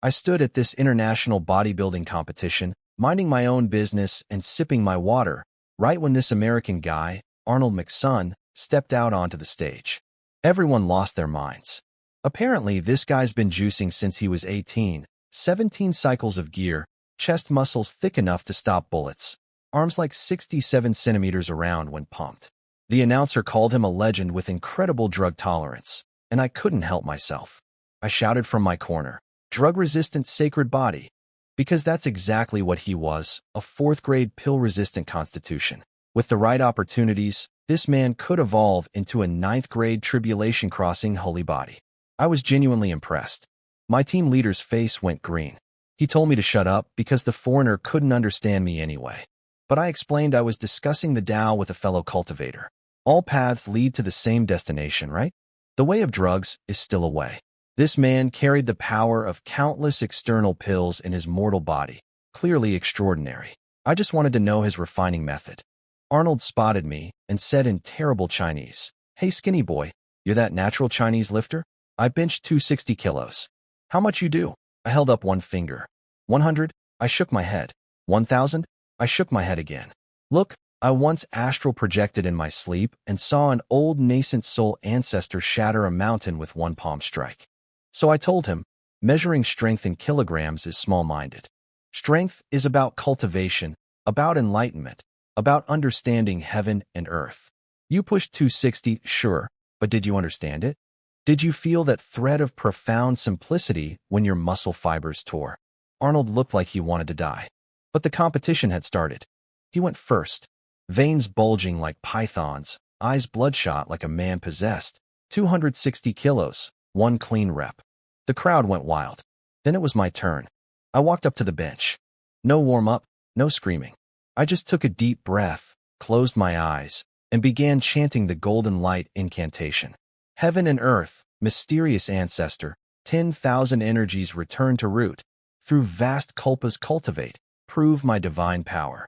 I stood at this international bodybuilding competition, minding my own business and sipping my water, right when this American guy, Arnold McSun, stepped out onto the stage. Everyone lost their minds. Apparently, this guy's been juicing since he was 18, 17 cycles of gear, chest muscles thick enough to stop bullets, arms like 67 centimeters around when pumped. The announcer called him a legend with incredible drug tolerance, and I couldn't help myself. I shouted from my corner, "Drug-resistant sacred body," because that's exactly what he was, a fourth-grade pill-resistant constitution. With the right opportunities, this man could evolve into a ninth-grade tribulation-crossing holy body. I was genuinely impressed. My team leader's face went green. He told me to shut up because the foreigner couldn't understand me anyway. But I explained I was discussing the Tao with a fellow cultivator. All paths lead to the same destination, right? The way of drugs is still a way. This man carried the power of countless external pills in his mortal body, clearly extraordinary. I just wanted to know his refining method. Arnold spotted me and said in terrible Chinese, "Hey skinny boy, you're that natural Chinese lifter? I benched 260 kilos. How much you do?" I held up one finger. 100? I shook my head. 1,000? I shook my head again. Look, I once astral projected in my sleep and saw an old nascent soul ancestor shatter a mountain with one palm strike. So I told him, measuring strength in kilograms is small-minded. Strength is about cultivation, about enlightenment, about understanding heaven and earth. You pushed 260, sure, but did you understand it? Did you feel that thread of profound simplicity when your muscle fibers tore? Arnold looked like he wanted to die. But the competition had started. He went first. Veins bulging like pythons, eyes bloodshot like a man possessed. 260 kilos, one clean rep. The crowd went wild. Then it was my turn. I walked up to the bench. No warm-up, no screaming. I just took a deep breath, closed my eyes, and began chanting the golden light incantation. Heaven and earth, mysterious ancestor, 10,000 energies return to root. Through vast kulpas cultivate, prove my divine power.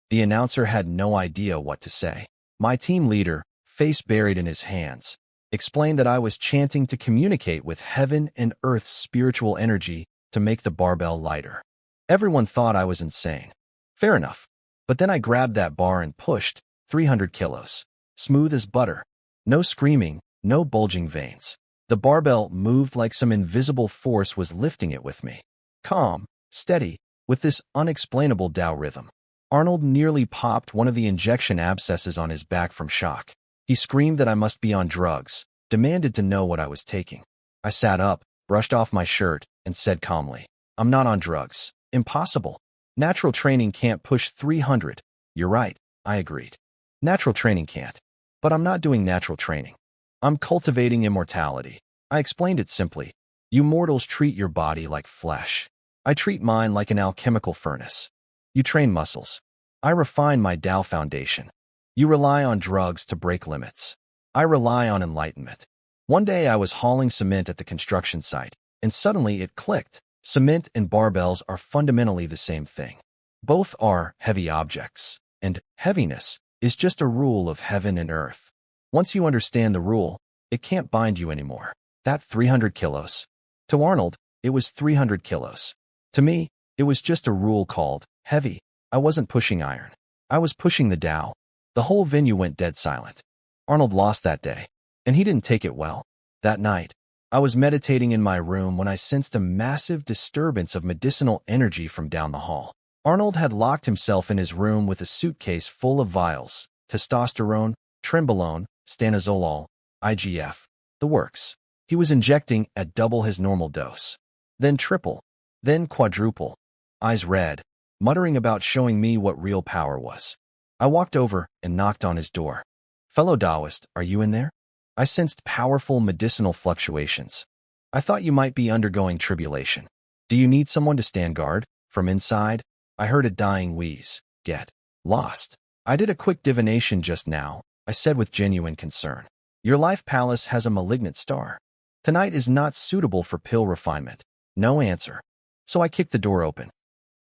The announcer had no idea what to say. My team leader, face buried in his hands, explained that I was chanting to communicate with heaven and earth's spiritual energy to make the barbell lighter. Everyone thought I was insane. Fair enough. But then I grabbed that bar and pushed, 300 kilos. Smooth as butter. No screaming, no bulging veins. The barbell moved like some invisible force was lifting it with me. Calm, steady, with this unexplainable Tao rhythm. Arnold nearly popped one of the injection abscesses on his back from shock. He screamed that I must be on drugs, demanded to know what I was taking. I sat up, brushed off my shirt, and said calmly, "I'm not on drugs. Impossible. Natural training can't push 300. You're right," I agreed. Natural training can't. But I'm not doing natural training. I'm cultivating immortality. I explained it simply. You mortals treat your body like flesh. I treat mine like an alchemical furnace. You train muscles. I refine my Tao foundation. You rely on drugs to break limits. I rely on enlightenment. One day I was hauling cement at the construction site, and suddenly it clicked. Cement and barbells are fundamentally the same thing. Both are heavy objects, and heaviness is just a rule of heaven and earth. Once you understand the rule, it can't bind you anymore. That 300 kilos. To Arnold, it was 300 kilos. To me, it was just a rule called heavy. I wasn't pushing iron. I was pushing the Tao. The whole venue went dead silent. Arnold lost that day, and he didn't take it well. That night, I was meditating in my room when I sensed a massive disturbance of medicinal energy from down the hall. Arnold had locked himself in his room with a suitcase full of vials, testosterone, trenbolone, stanozolol, IGF, the works. He was injecting at double his normal dose, then triple, then quadruple, eyes red, muttering about showing me what real power was. I walked over and knocked on his door. "Fellow Taoist, are you in there?" I sensed powerful medicinal fluctuations. "I thought you might be undergoing tribulation. Do you need someone to stand guard?" From inside, I heard a dying wheeze. "Get lost." "I did a quick divination just now," I said with genuine concern. "Your life palace has a malignant star. Tonight is not suitable for pill refinement." No answer. So I kicked the door open.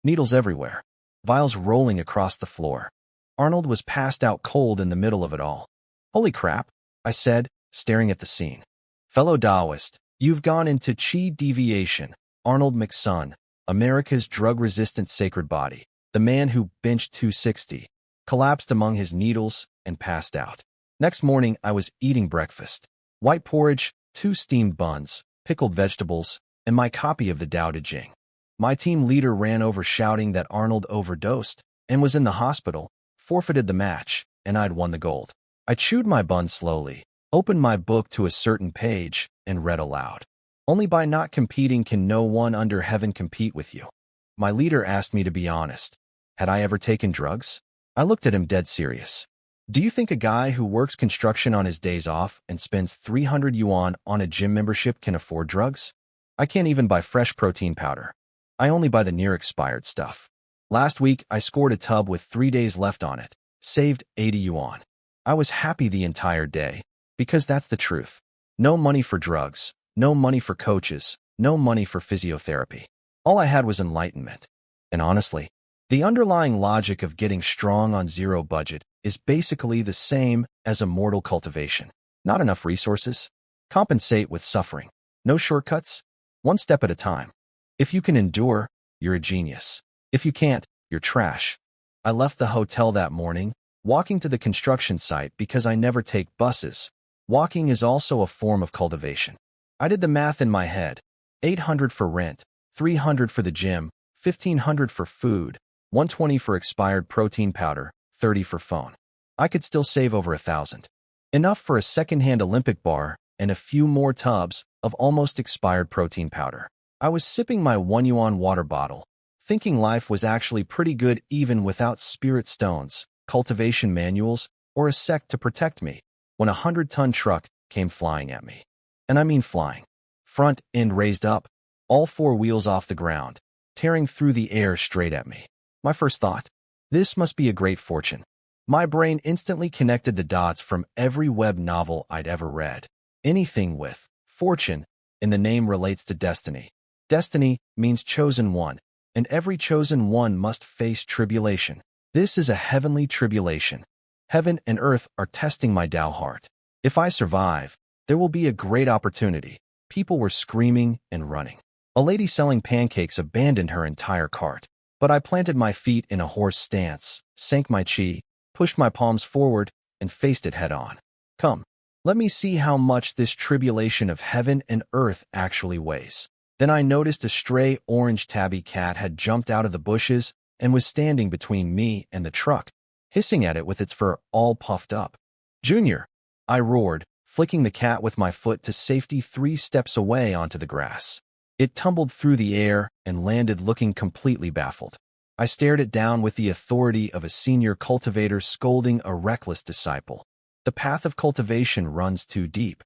Needles everywhere. Vials rolling across the floor. Arnold was passed out cold in the middle of it all. "Holy crap," I said, staring at the scene. "Fellow Taoist, you've gone into chi deviation. Arnold McSun, America's drug-resistant sacred body, the man who benched 260, collapsed among his needles and passed out. Next morning, I was eating breakfast. White porridge, 2 steamed buns, pickled vegetables, and my copy of the Tao Te Ching. My team leader ran over shouting that Arnold overdosed and was in the hospital, forfeited the match, and I'd won the gold. I chewed my bun slowly, opened my book to a certain page, and read aloud. Only by not competing can no one under heaven compete with you. My leader asked me to be honest. Had I ever taken drugs? I looked at him dead serious. Do you think a guy who works construction on his days off and spends 300 yuan on a gym membership can afford drugs? I can't even buy fresh protein powder. I only buy the near-expired stuff. Last week, I scored a tub with 3 days left on it, saved 80 yuan. I was happy the entire day, because that's the truth. No money for drugs, no money for coaches, no money for physiotherapy. All I had was enlightenment. And honestly, the underlying logic of getting strong on zero budget is basically the same as immortal cultivation. Not enough resources? Compensate with suffering. No shortcuts? One step at a time. If you can endure, you're a genius. If you can't, you're trash. I left the hotel that morning, walking to the construction site because I never take buses. Walking is also a form of cultivation. I did the math in my head. 800 for rent, 300 for the gym, 1500 for food, 120 for expired protein powder, 30 for phone. I could still save over 1,000. Enough for a second-hand Olympic bar and a few more tubs of almost expired protein powder. I was sipping my 1 yuan water bottle, thinking life was actually pretty good even without spirit stones, cultivation manuals, or a sect to protect me, when a 100-ton truck came flying at me. And I mean flying. Front end raised up, all 4 wheels off the ground, tearing through the air straight at me. My first thought, this must be a great fortune. My brain instantly connected the dots from every web novel I'd ever read. Anything with fortune in the name relates to destiny. Destiny means chosen one, and every chosen one must face tribulation. This is a heavenly tribulation. Heaven and earth are testing my Tao heart. If I survive, there will be a great opportunity. People were screaming and running. A lady selling pancakes abandoned her entire cart. But I planted my feet in a horse stance, sank my chi, pushed my palms forward, and faced it head-on. Come, let me see how much this tribulation of heaven and earth actually weighs. Then I noticed a stray orange tabby cat had jumped out of the bushes and was standing between me and the truck, hissing at it with its fur all puffed up. Junior, I roared, flicking the cat with my foot to safety 3 steps away onto the grass. It tumbled through the air and landed looking completely baffled. I stared it down with the authority of a senior cultivator scolding a reckless disciple. The path of cultivation runs too deep.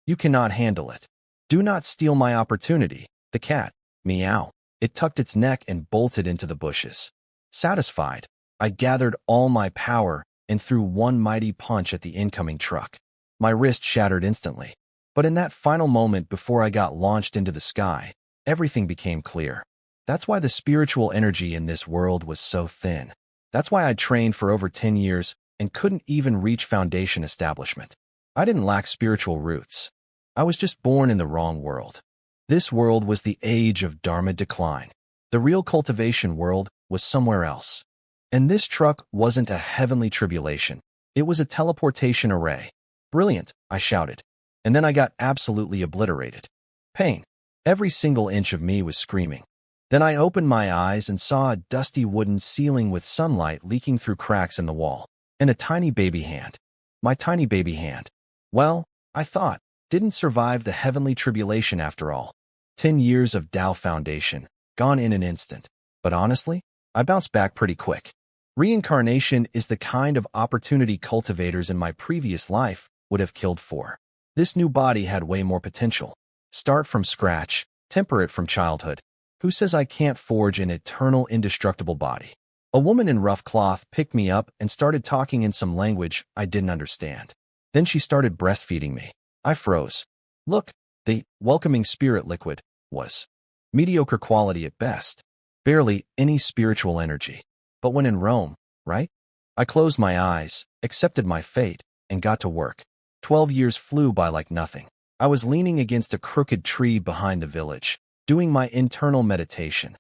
You cannot handle it. Do not steal my opportunity. The cat, meow. It tucked its neck and bolted into the bushes. Satisfied, I gathered all my power and threw one mighty punch at the incoming truck. My wrist shattered instantly. But in that final moment before I got launched into the sky, everything became clear. That's why the spiritual energy in this world was so thin. That's why I trained for over 10 years and couldn't even reach foundation establishment. I didn't lack spiritual roots. I was just born in the wrong world. This world was the age of Dharma decline. The real cultivation world was somewhere else. And this truck wasn't a heavenly tribulation. It was a teleportation array. Brilliant, I shouted. And then I got absolutely obliterated. Pain. Every single inch of me was screaming. Then I opened my eyes and saw a dusty wooden ceiling with sunlight leaking through cracks in the wall. And a tiny baby hand. My tiny baby hand. Well, I thought, didn't survive the heavenly tribulation after all. 10 years of Tao foundation, gone in an instant. But honestly, I bounced back pretty quick. Reincarnation is the kind of opportunity cultivators in my previous life would have killed for. This new body had way more potential. Start from scratch, temper it from childhood. Who says I can't forge an eternal, indestructible body? A woman in rough cloth picked me up and started talking in some language I didn't understand. Then she started breastfeeding me. I froze. Look, the welcoming spirit liquid was mediocre quality at best. Barely any spiritual energy. But when in Rome, right? I closed my eyes, accepted my fate, and got to work. 12 years flew by like nothing. I was leaning against a crooked tree behind the village, doing my internal meditation.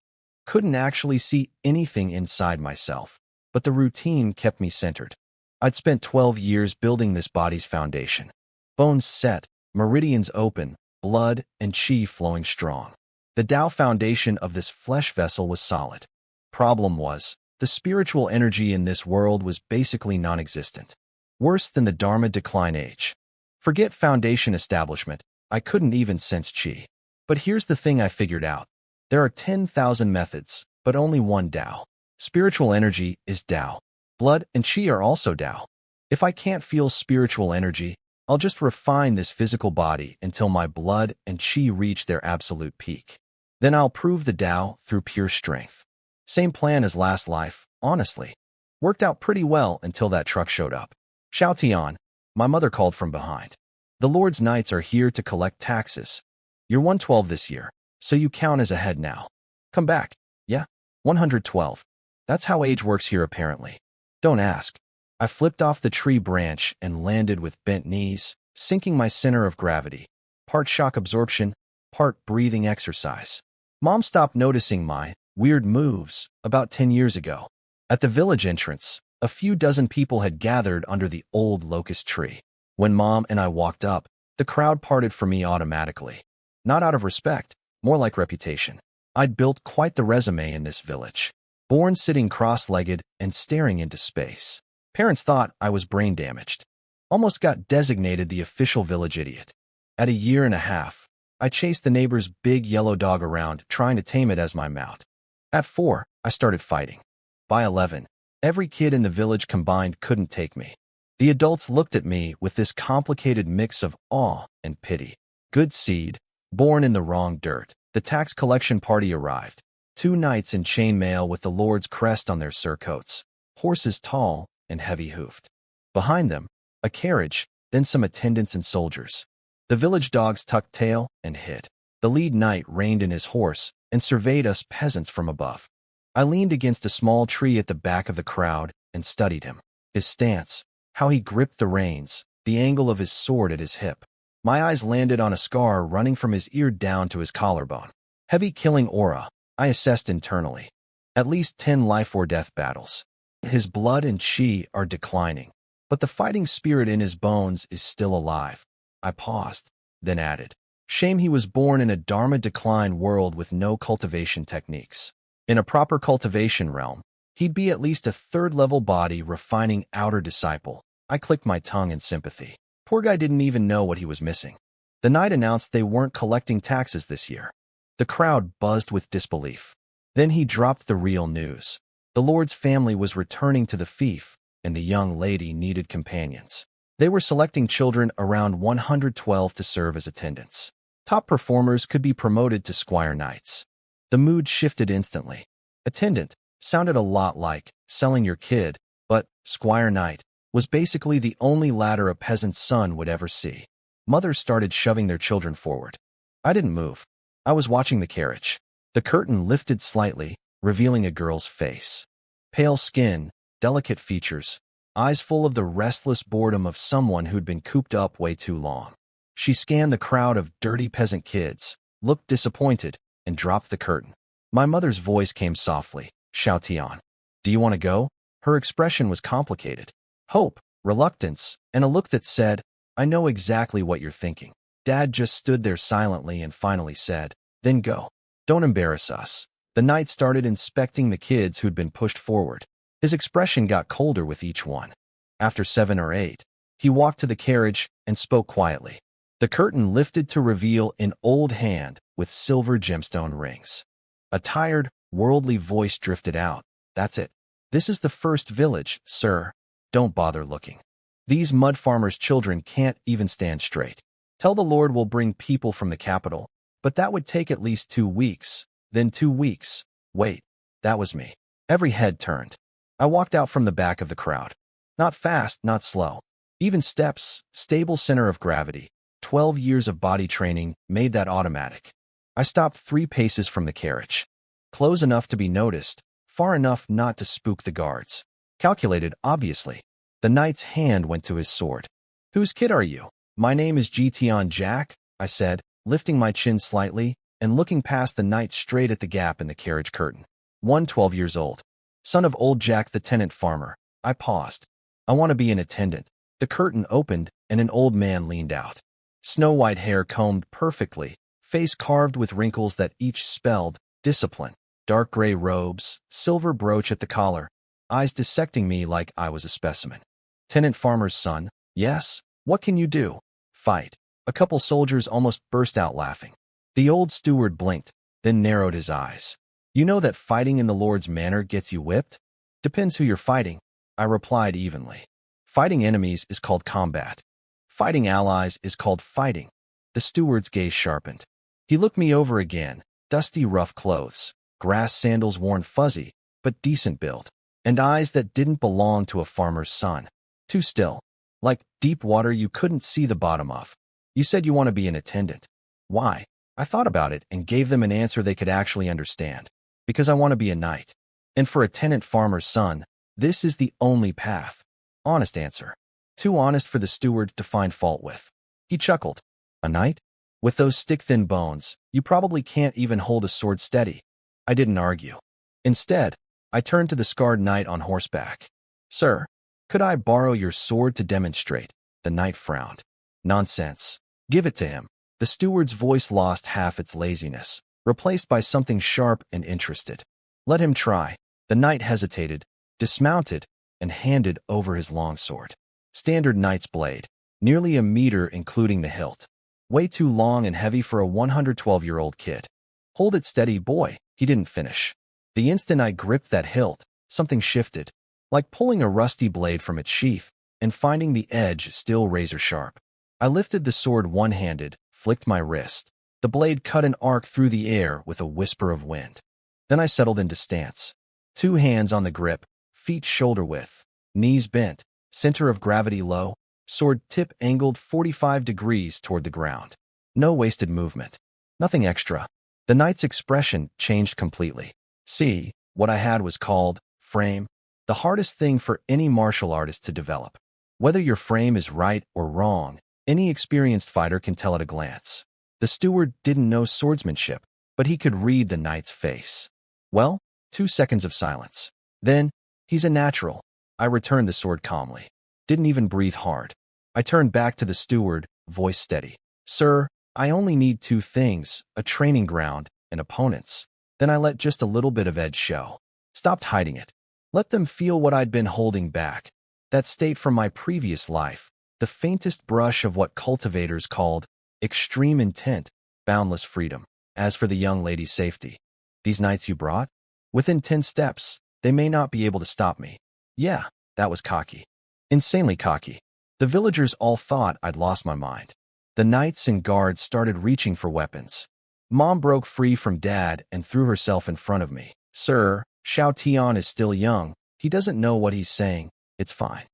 Couldn't actually see anything inside myself, but the routine kept me centered. I'd spent 12 years building this body's foundation. Bones set, meridians open, blood and chi flowing strong. The Tao foundation of this flesh vessel was solid. Problem was, the spiritual energy in this world was basically non-existent. Worse than the Dharma decline age. Forget foundation establishment, I couldn't even sense chi. But here's the thing I figured out. There are 10,000 methods, but only one Tao. Spiritual energy is Tao. Blood and chi are also Tao. If I can't feel spiritual energy, I'll just refine this physical body until my blood and chi reach their absolute peak. Then I'll prove the Tao through pure strength. Same plan as last life, honestly. Worked out pretty well until that truck showed up. Xiao Tian, my mother called from behind. The Lord's Knights are here to collect taxes. You're 112 this year, so you count as ahead now. Come back. Yeah, 112. That's how age works here apparently. Don't ask. I flipped off the tree branch and landed with bent knees, sinking my center of gravity. Part shock absorption, part breathing exercise. Mom stopped noticing my weird moves about 10 years ago. At the village entrance, a few dozen people had gathered under the old locust tree. When Mom and I walked up, the crowd parted for me automatically. Not out of respect, more like reputation. I'd built quite the resume in this village. Born sitting cross-legged and staring into space. Parents thought I was brain damaged. Almost got designated the official village idiot. At a year and a half, I chased the neighbor's big yellow dog around, trying to tame it as my mount. At 4, I started fighting. By 11, every kid in the village combined couldn't take me. The adults looked at me with this complicated mix of awe and pity. Good seed, born in the wrong dirt. The tax collection party arrived. 2 knights in chainmail with the Lord's crest on their surcoats. Horses tall and heavy-hoofed. Behind them, a carriage, then some attendants and soldiers. The village dogs tucked tail and hid. The lead knight reined in his horse and surveyed us peasants from above. I leaned against a small tree at the back of the crowd and studied him. His stance, how he gripped the reins, the angle of his sword at his hip. My eyes landed on a scar running from his ear down to his collarbone. Heavy killing aura, I assessed internally. At least 10 life or death battles. His blood and chi are declining, but the fighting spirit in his bones is still alive. I paused, then added, shame he was born in a Dharma decline world with no cultivation techniques. In a proper cultivation realm, he'd be at least a 3rd-level body refining outer disciple. I clicked my tongue in sympathy. Poor guy didn't even know what he was missing. The knight announced they weren't collecting taxes this year. The crowd buzzed with disbelief. Then he dropped the real news. The Lord's family was returning to the fief, and the young lady needed companions. They were selecting children around 112 to serve as attendants. Top performers could be promoted to squire knights. The mood shifted instantly. Attendant sounded a lot like selling your kid, but squire knight was basically the only ladder a peasant's son would ever see. Mothers started shoving their children forward. I didn't move. I was watching the carriage. The curtain lifted slightly, revealing a girl's face. Pale skin, delicate features, eyes full of the restless boredom of someone who'd been cooped up way too long. She scanned the crowd of dirty peasant kids, looked disappointed, and dropped the curtain. My mother's voice came softly, Xiao Tian. Do you want to go? Her expression was complicated. Hope, reluctance, and a look that said, I know exactly what you're thinking. Dad just stood there silently and finally said, then go. Don't embarrass us. The knight started inspecting the kids who'd been pushed forward. His expression got colder with each one. After 7 or 8, he walked to the carriage and spoke quietly. The curtain lifted to reveal an old hand with silver gemstone rings. A tired, worldly voice drifted out. That's it. This is the first village, sir. Don't bother looking. These mud farmers' children can't even stand straight. Tell the Lord we'll bring people from the capital, but that would take at least 2 weeks. Then 2 weeks. Wait, that was me. Every head turned. I walked out from the back of the crowd. Not fast, not slow. Even steps, stable center of gravity. 12 years of body training made that automatic. I stopped 3 paces from the carriage. Close enough to be noticed, far enough not to spook the guards. Calculated, obviously. The knight's hand went to his sword. Whose kid are you? My name is Jian Jack, I said, lifting my chin slightly. and looking past the knight straight at the gap in the carriage curtain. 12 years old. Son of old Jack the tenant farmer. I paused. I want to be an attendant. The curtain opened, and an old man leaned out. Snow-white hair combed perfectly, face carved with wrinkles that each spelled discipline. Dark gray robes, silver brooch at the collar, eyes dissecting me like I was a specimen. Tenant farmer's son. Yes? What can you do? Fight. A couple soldiers almost burst out laughing. The old steward blinked, then narrowed his eyes. You know that fighting in the Lord's manor gets you whipped? Depends who you're fighting, I replied evenly. Fighting enemies is called combat. Fighting allies is called fighting. The steward's gaze sharpened. He looked me over again, dusty rough clothes, grass sandals worn fuzzy, but decent build, and eyes that didn't belong to a farmer's son. Too still. Like deep water you couldn't see the bottom of. You said you want to be an attendant. Why? I thought about it and gave them an answer they could actually understand. Because I want to be a knight. And for a tenant farmer's son, this is the only path. Honest answer. Too honest for the steward to find fault with. He chuckled. A knight? With those stick-thin bones, you probably can't even hold a sword steady. I didn't argue. Instead, I turned to the scarred knight on horseback. Sir, could I borrow your sword to demonstrate? The knight frowned. Nonsense. Give it to him. The steward's voice lost half its laziness, replaced by something sharp and interested. Let him try. The knight hesitated, dismounted, and handed over his longsword. Standard knight's blade, nearly a meter including the hilt. Way too long and heavy for a 112-year-old kid. Hold it steady, boy. He didn't finish. The instant I gripped that hilt, something shifted, like pulling a rusty blade from its sheath and finding the edge still razor-sharp. I lifted the sword one-handed, flicked my wrist. The blade cut an arc through the air with a whisper of wind. Then I settled into stance. 2 hands on the grip, feet shoulder-width, knees bent, center of gravity low, sword tip angled 45 degrees toward the ground. No wasted movement. Nothing extra. The knight's expression changed completely. See, what I had was called frame. The hardest thing for any martial artist to develop. Whether your frame is right or wrong, any experienced fighter can tell at a glance. The steward didn't know swordsmanship, but he could read the knight's face. Well, 2 seconds of silence. Then, he's a natural. I returned the sword calmly. Didn't even breathe hard. I turned back to the steward, voice steady. Sir, I only need 2 things, a training ground and opponents. Then I let just a little bit of edge show. Stopped hiding it. Let them feel what I'd been holding back. That state from my previous life, the faintest brush of what cultivators called extreme intent, boundless freedom. As for the young lady's safety, these knights you brought? Within 10 steps, they may not be able to stop me. Yeah, that was cocky. Insanely cocky. The villagers all thought I'd lost my mind. The knights and guards started reaching for weapons. Mom broke free from Dad and threw herself in front of me. Sir, Xiao Tian is still young. He doesn't know what he's saying. It's fine.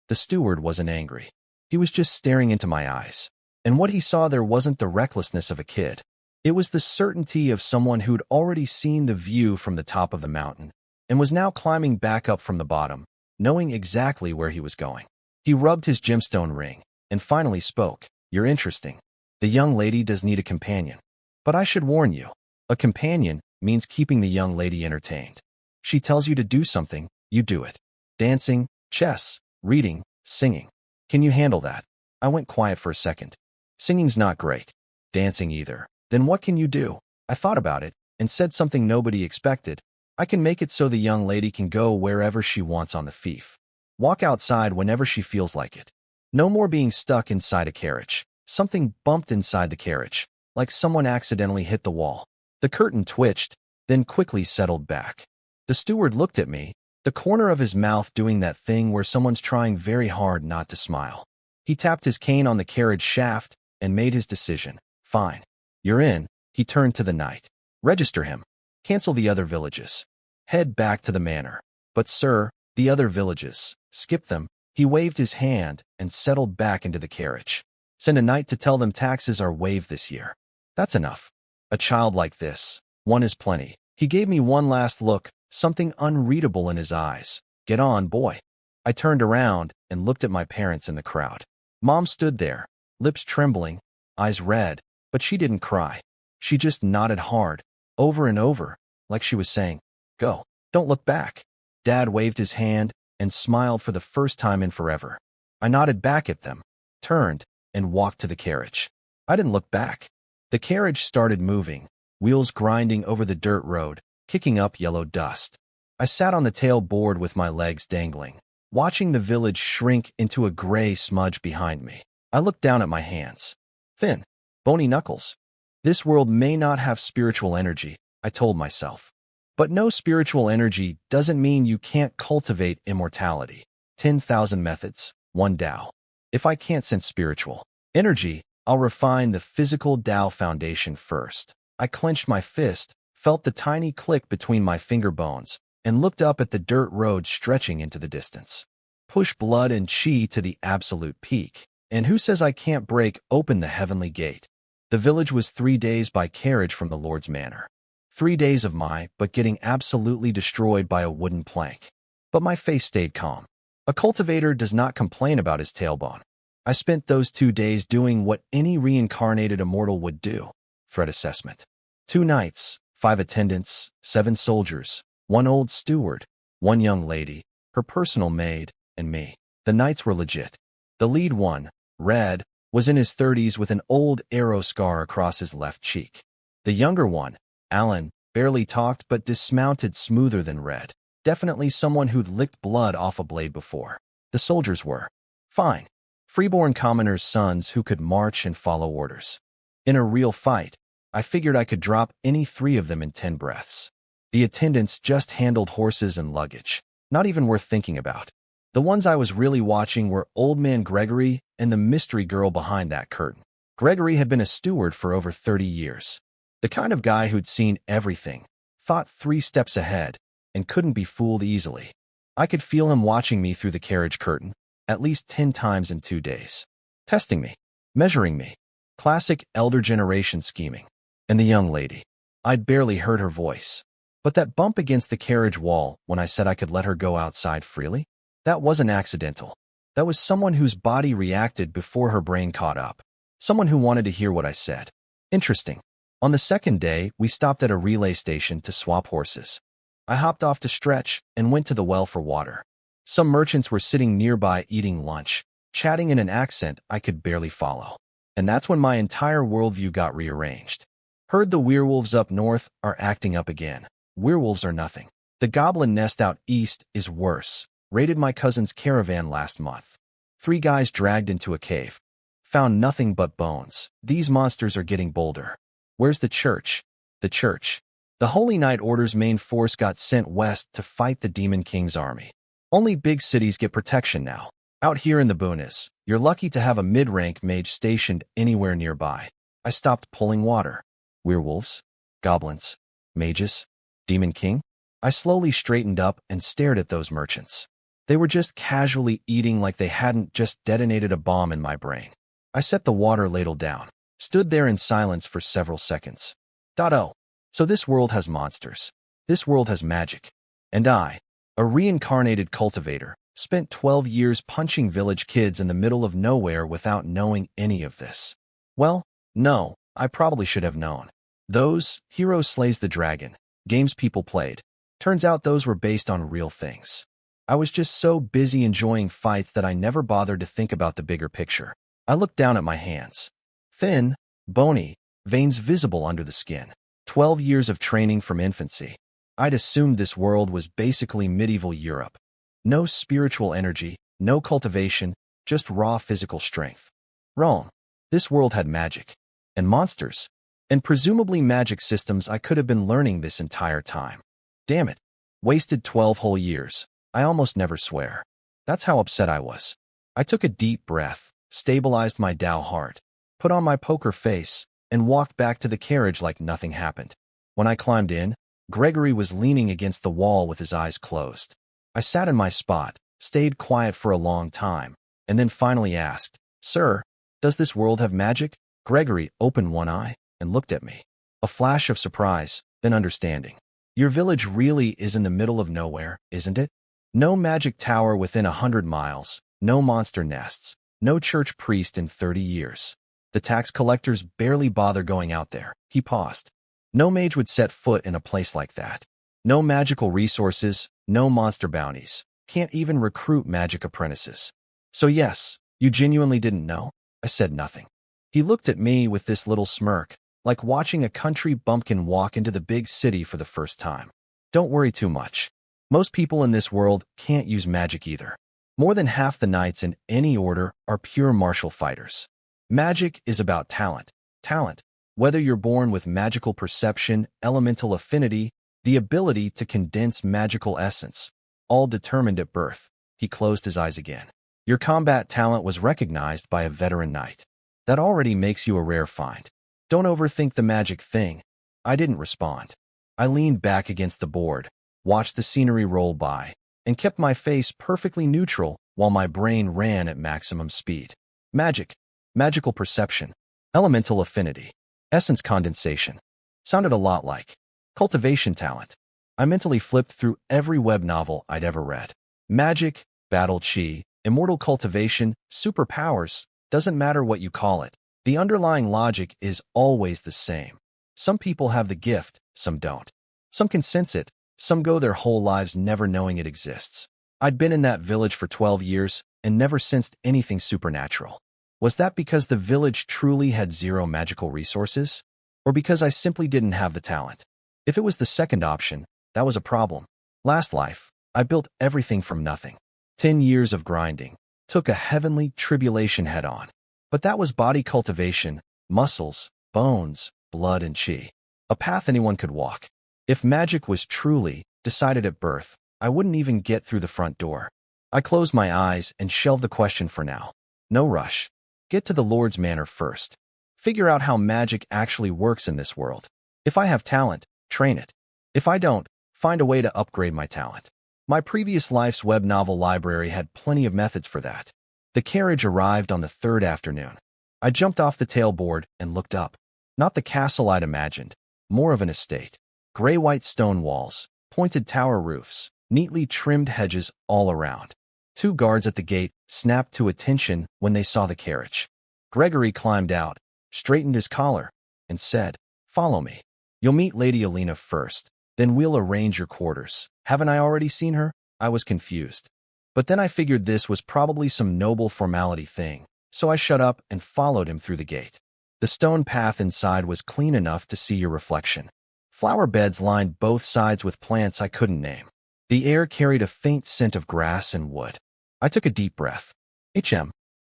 The steward wasn't angry. He was just staring into my eyes. And what he saw there wasn't the recklessness of a kid. It was the certainty of someone who'd already seen the view from the top of the mountain and was now climbing back up from the bottom, knowing exactly where he was going. He rubbed his gemstone ring and finally spoke. You're interesting. The young lady does need a companion. But I should warn you, a companion means keeping the young lady entertained. She tells you to do something, you do it. Dancing, chess, reading, singing. Can you handle that? I went quiet for a second. Singing's not great. Dancing either. Then what can you do? I thought about it and said something nobody expected. I can make it so the young lady can go wherever she wants on the fief. Walk outside whenever she feels like it. No more being stuck inside a carriage. Something bumped inside the carriage, like someone accidentally hit the wall. The curtain twitched, then quickly settled back. The steward looked at me, the corner of his mouth doing that thing where someone's trying very hard not to smile. He tapped his cane on the carriage shaft and made his decision. Fine. You're in. He turned to the knight. Register him. Cancel the other villages. Head back to the manor. But sir, the other villages. Skip them. He waved his hand and settled back into the carriage. Send a knight to tell them taxes are waived this year. That's enough. A child like this. One is plenty. He gave me one last look, something unreadable in his eyes. Get on, boy. I turned around and looked at my parents in the crowd. Mom stood there, lips trembling, eyes red, but she didn't cry. She just nodded hard, over and over, like she was saying, "Go. Don't look back." Dad waved his hand and smiled for the first time in forever. I nodded back at them, turned, and walked to the carriage. I didn't look back. The carriage started moving, wheels grinding over the dirt road, kicking up yellow dust. I sat on the tail board with my legs dangling, watching the village shrink into a gray smudge behind me. I looked down at my hands. Thin, bony knuckles. This world may not have spiritual energy, I told myself. But no spiritual energy doesn't mean you can't cultivate immortality. 10,000 methods, one Tao. If I can't sense spiritual energy, I'll refine the physical Tao foundation first. I clenched my fist, felt the tiny click between my finger bones, and looked up at the dirt road stretching into the distance. Push blood and chi to the absolute peak. And who says I can't break open the heavenly gate? The village was 3 days by carriage from the Lord's manor. 3 days of but getting absolutely destroyed by a wooden plank. But my face stayed calm. A cultivator does not complain about his tailbone. I spent those 2 days doing what any reincarnated immortal would do. Threat assessment. 2 knights, 5 attendants, 7 soldiers, 1 old steward, 1 young lady, her personal maid, and me. The knights were legit. The lead one, Red, was in his 30s with an old arrow scar across his left cheek. The younger one, Alan, barely talked but dismounted smoother than Red. Definitely someone who'd licked blood off a blade before. The soldiers were fine. Freeborn commoners' sons who could march and follow orders. In a real fight, I figured I could drop any 3 of them in 10 breaths. The attendants just handled horses and luggage. Not even worth thinking about. The ones I was really watching were Old Man Gregory and the mystery girl behind that curtain. Gregory had been a steward for over 30 years. The kind of guy who'd seen everything, thought 3 steps ahead, and couldn't be fooled easily. I could feel him watching me through the carriage curtain, at least 10 times in 2 days. Testing me, measuring me. Classic elder generation scheming. And the young lady. I'd barely heard her voice. But that bump against the carriage wall when I said I could let her go outside freely? That wasn't accidental. That was someone whose body reacted before her brain caught up. Someone who wanted to hear what I said. Interesting. On the second day, we stopped at a relay station to swap horses. I hopped off to stretch and went to the well for water. Some merchants were sitting nearby eating lunch, chatting in an accent I could barely follow. And that's when my entire worldview got rearranged. Heard the werewolves up north are acting up again. Werewolves are nothing. The goblin nest out east is worse. Raided my cousin's caravan last month. 3 guys dragged into a cave. Found nothing but bones. These monsters are getting bolder. Where's the church? The church. The Holy Knight Order's main force got sent west to fight the Demon King's army. Only big cities get protection now. Out here in the boonies, you're lucky to have a mid-rank mage stationed anywhere nearby. I stopped pulling water. Werewolves? Goblins? Mages? Demon King? I slowly straightened up and stared at those merchants. They were just casually eating like they hadn't just detonated a bomb in my brain. I set the water ladle down, stood there in silence for several seconds. Oh, so this world has monsters. This world has magic. And I, a reincarnated cultivator, spent 12 years punching village kids in the middle of nowhere without knowing any of this. Well, no, I probably should have known. Those, Hero Slays the Dragon, games people played. Turns out those were based on real things. I was just so busy enjoying fights that I never bothered to think about the bigger picture. I looked down at my hands. Thin, bony, veins visible under the skin. 12 years of training from infancy. I'd assumed this world was basically medieval Europe. No spiritual energy, no cultivation, just raw physical strength. Wrong. This world had magic. And monsters. And presumably magic systems I could have been learning this entire time. Damn it. Wasted 12 whole years. I almost never swear. That's how upset I was. I took a deep breath, stabilized my Tao heart, put on my poker face, and walked back to the carriage like nothing happened. When I climbed in, Gregory was leaning against the wall with his eyes closed. I sat in my spot, stayed quiet for a long time, and then finally asked, "Sir, does this world have magic?" Gregory opened one eye and looked at me. A flash of surprise, then understanding. "Your village really is in the middle of nowhere, isn't it? No magic tower within 100 miles, no monster nests, no church priest in 30 years. The tax collectors barely bother going out there. He paused. No mage would set foot in a place like that. No magical resources, no monster bounties. Can't even recruit magic apprentices. So yes, you genuinely didn't know? I said nothing. He looked at me with this little smirk, like watching a country bumpkin walk into the big city for the first time. Don't worry too much. Most people in this world can't use magic either. More than half the knights in any order are pure martial fighters. Magic is about talent. Talent, whether you're born with magical perception, elemental affinity, the ability to condense magical essence, all determined at birth. He closed his eyes again. Your combat talent was recognized by a veteran knight. That already makes you a rare find. Don't overthink the magic thing. I didn't respond. I leaned back against the board, watched the scenery roll by, and kept my face perfectly neutral while my brain ran at maximum speed. Magic, magical perception, elemental affinity, essence condensation. Sounded a lot like cultivation talent. I mentally flipped through every web novel I'd ever read. Magic, battle chi, immortal cultivation, superpowers, doesn't matter what you call it. The underlying logic is always the same. Some people have the gift, some don't. Some can sense it, some go their whole lives never knowing it exists. I'd been in that village for 12 years and never sensed anything supernatural. Was that because the village truly had zero magical resources? Or because I simply didn't have the talent? If it was the second option, that was a problem. Last life, I built everything from nothing. 10 years of grinding, took a heavenly tribulation head-on. But that was body cultivation, muscles, bones, blood, and chi. A path anyone could walk. If magic was truly decided at birth, I wouldn't even get through the front door. I closed my eyes and shelved the question for now. No rush. Get to the Lord's Manor first. Figure out how magic actually works in this world. If I have talent, train it. If I don't, find a way to upgrade my talent. My previous life's web novel library had plenty of methods for that. The carriage arrived on the third afternoon. I jumped off the tailboard and looked up. Not the castle I'd imagined, more of an estate. Gray-white stone walls, pointed tower roofs, neatly trimmed hedges all around. 2 guards at the gate snapped to attention when they saw the carriage. Gregory climbed out, straightened his collar, and said, "Follow me. You'll meet Lady Alina first, then we'll arrange your quarters." Haven't I already seen her? I was confused. But then I figured this was probably some noble formality thing, so I shut up and followed him through the gate. The stone path inside was clean enough to see your reflection. Flower beds lined both sides with plants I couldn't name. The air carried a faint scent of grass and wood. I took a deep breath.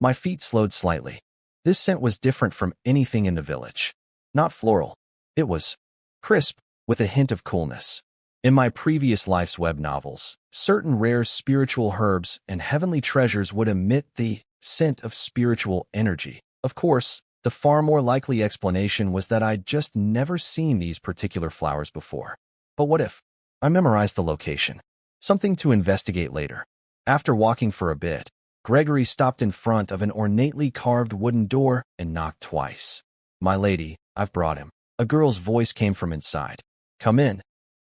My feet slowed slightly. This scent was different from anything in the village. Not floral. It was crisp, with a hint of coolness. In my previous life's web novels, certain rare spiritual herbs and heavenly treasures would emit the scent of spiritual energy. Of course, the far more likely explanation was that I'd just never seen these particular flowers before. But what if? I memorized the location. Something to investigate later. After walking for a bit, Gregory stopped in front of an ornately carved wooden door and knocked twice. "My lady, I've brought him." A girl's voice came from inside. "Come in."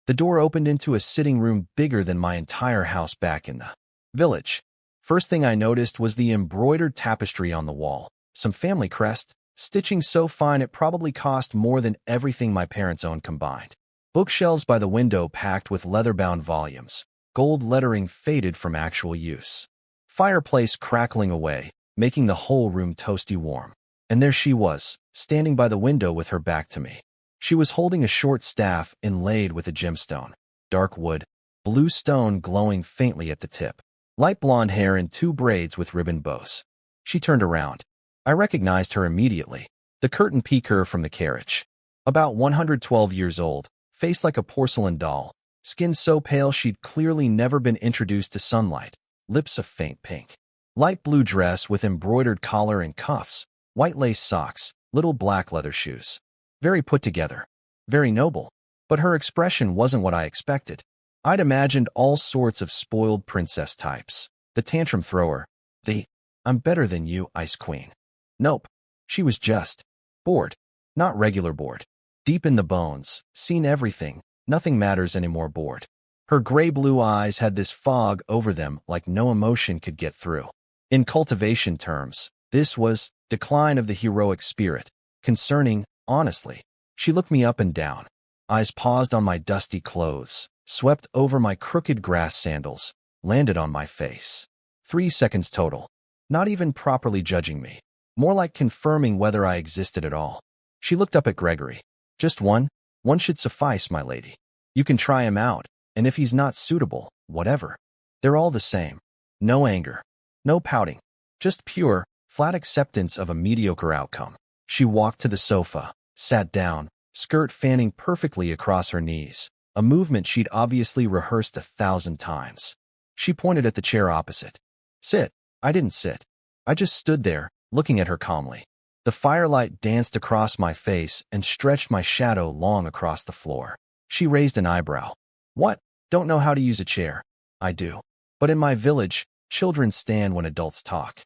The door opened into a sitting room bigger than my entire house back in the village. First thing I noticed was the embroidered tapestry on the wall. Some family crest, stitching so fine it probably cost more than everything my parents owned combined. Bookshelves by the window packed with leather-bound volumes. Gold lettering faded from actual use. Fireplace crackling away, making the whole room toasty warm. And there she was, standing by the window with her back to me. She was holding a short staff inlaid with a gemstone. Dark wood, blue stone glowing faintly at the tip. Light blonde hair in 2 braids with ribbon bows. She turned around. I recognized her immediately. The curtain peeker from the carriage. About 112 years old, face like a porcelain doll, skin so pale she'd clearly never been introduced to sunlight, lips a faint pink. Light blue dress with embroidered collar and cuffs, white lace socks, little black leather shoes. Very put together, very noble. But her expression wasn't what I expected. I'd imagined all sorts of spoiled princess types. The tantrum thrower, the "I'm better than you" ice queen. Nope. She was just bored. Not regular bored. Deep in the bones, seen everything, nothing matters anymore bored. Her gray-blue eyes had this fog over them like no emotion could get through. In cultivation terms, This was decline of the heroic spirit. Concerning, honestly. She looked me up and down. Eyes paused on my dusty clothes, swept over my crooked grass sandals, landed on my face. 3 seconds total. Not even properly judging me. More like confirming whether I existed at all. She looked up at Gregory. Just one? One should suffice, my lady. You can try him out, and if he's not suitable, whatever. They're all the same. No anger. No pouting. Just pure, flat acceptance of a mediocre outcome. She walked to the sofa, sat down, skirt fanning perfectly across her knees, a movement she'd obviously rehearsed 1,000 times. She pointed at the chair opposite. Sit. I didn't sit. I just stood there, looking at her calmly. The firelight danced across my face and stretched my shadow long across the floor. She raised an eyebrow. What? Don't know how to use a chair. I do. But in my village, children stand when adults talk.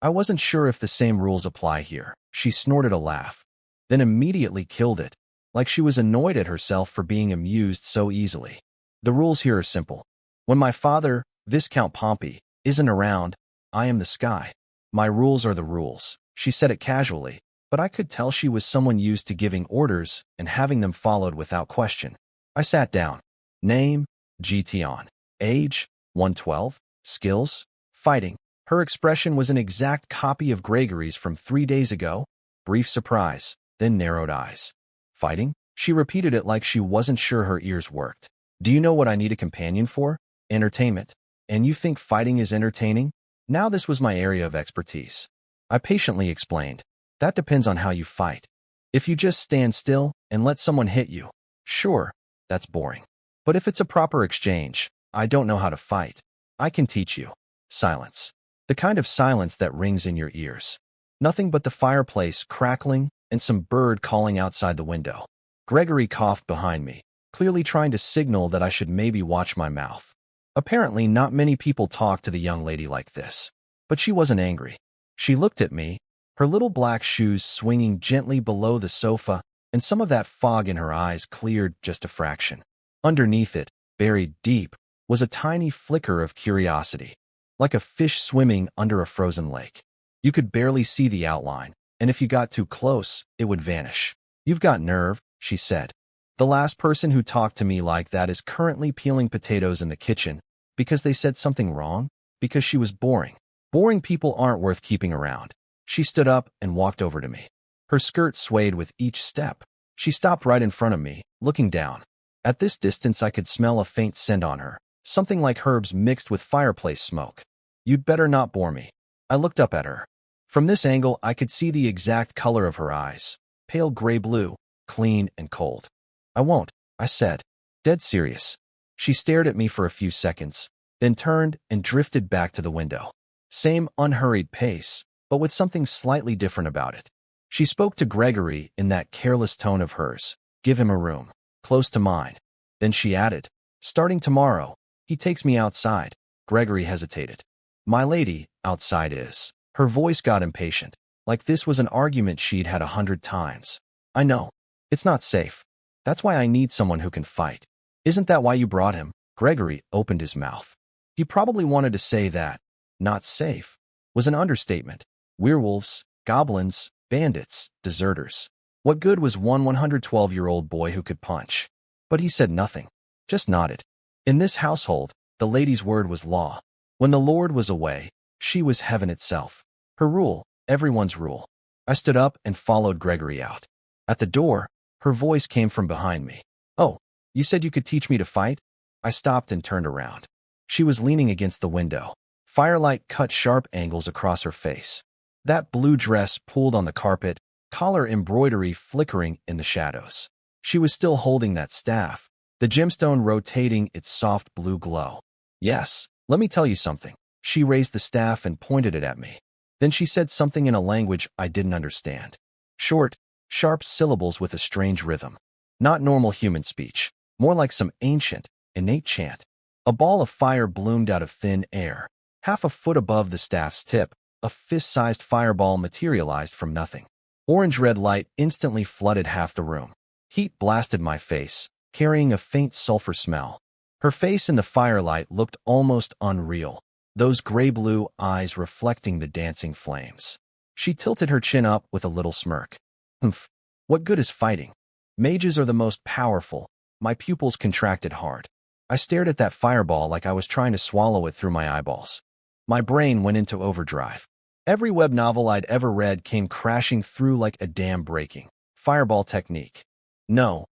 I wasn't sure if the same rules apply here. She snorted a laugh, then immediately killed it, like she was annoyed at herself for being amused so easily. The rules here are simple. When my father, Viscount Pompey, isn't around, I am the sky. My rules are the rules. She said it casually, but I could tell she was someone used to giving orders and having them followed without question. I sat down. Name, Gition. Age, 112. Skills, fighting. Her expression was an exact copy of Gregory's from 3 days ago. Brief surprise, then narrowed eyes. Fighting? She repeated it like she wasn't sure her ears worked. Do you know what I need a companion for? Entertainment. And you think fighting is entertaining? Now this was my area of expertise. I patiently explained. That depends on how you fight. If you just stand still and let someone hit you, sure, that's boring. But if it's a proper exchange, I don't know how to fight. I can teach you. Silence. The kind of silence that rings in your ears. Nothing but the fireplace crackling and some bird calling outside the window. Gregory coughed behind me, clearly trying to signal that I should maybe watch my mouth. Apparently, not many people talk to the young lady like this. But she wasn't angry. She looked at me, her little black shoes swinging gently below the sofa, and some of that fog in her eyes cleared just a fraction. Underneath it, buried deep, was a tiny flicker of curiosity, like a fish swimming under a frozen lake. You could barely see the outline, and if you got too close, it would vanish. You've got nerve, she said. The last person who talked to me like that is currently peeling potatoes in the kitchen because they said something wrong, because she was boring. Boring people aren't worth keeping around. She stood up and walked over to me. Her skirt swayed with each step. She stopped right in front of me, looking down. At this distance, I could smell a faint scent on her, something like herbs mixed with fireplace smoke. You'd better not bore me. I looked up at her. From this angle, I could see the exact color of her eyes, pale gray-blue, clean and cold. I won't, I said, dead serious. She stared at me for a few seconds, then turned and drifted back to the window. Same unhurried pace, but with something slightly different about it. She spoke to Gregory in that careless tone of hers. Give him a room, close to mine. Then she added, starting tomorrow, he takes me outside. Gregory hesitated. My lady, outside is. Her voice got impatient, like this was an argument she'd had 100 times. I know. It's not safe. That's why I need someone who can fight. Isn't that why you brought him? Gregory opened his mouth. He probably wanted to say that not safe was an understatement. Werewolves, goblins, bandits, deserters. What good was one 112-year-old boy who could punch? But he said nothing, just nodded. In this household, the lady's word was law. When the Lord was away, she was heaven itself. Her rule, everyone's rule. I stood up and followed Gregory out. At the door, her voice came from behind me. Oh, you said you could teach me to fight? I stopped and turned around. She was leaning against the window. Firelight cut sharp angles across her face. That blue dress pulled on the carpet, collar embroidery flickering in the shadows. She was still holding that staff, the gemstone rotating its soft blue glow. Yes, let me tell you something. She raised the staff and pointed it at me. Then she said something in a language I didn't understand. Short, sharp syllables with a strange rhythm. Not normal human speech, more like some ancient, innate chant. A ball of fire bloomed out of thin air. Half a foot above the staff's tip, a fist-sized fireball materialized from nothing. Orange-red light instantly flooded half the room. Heat blasted my face, carrying a faint sulfur smell. Her face in the firelight looked almost unreal, those gray-blue eyes reflecting the dancing flames. She tilted her chin up with a little smirk. Humph. What good is fighting? Mages are the most powerful. My pupils contracted hard. I stared at that fireball like I was trying to swallow it through my eyeballs. My brain went into overdrive. Every web novel I'd ever read came crashing through like a dam breaking. Fireball technique. No.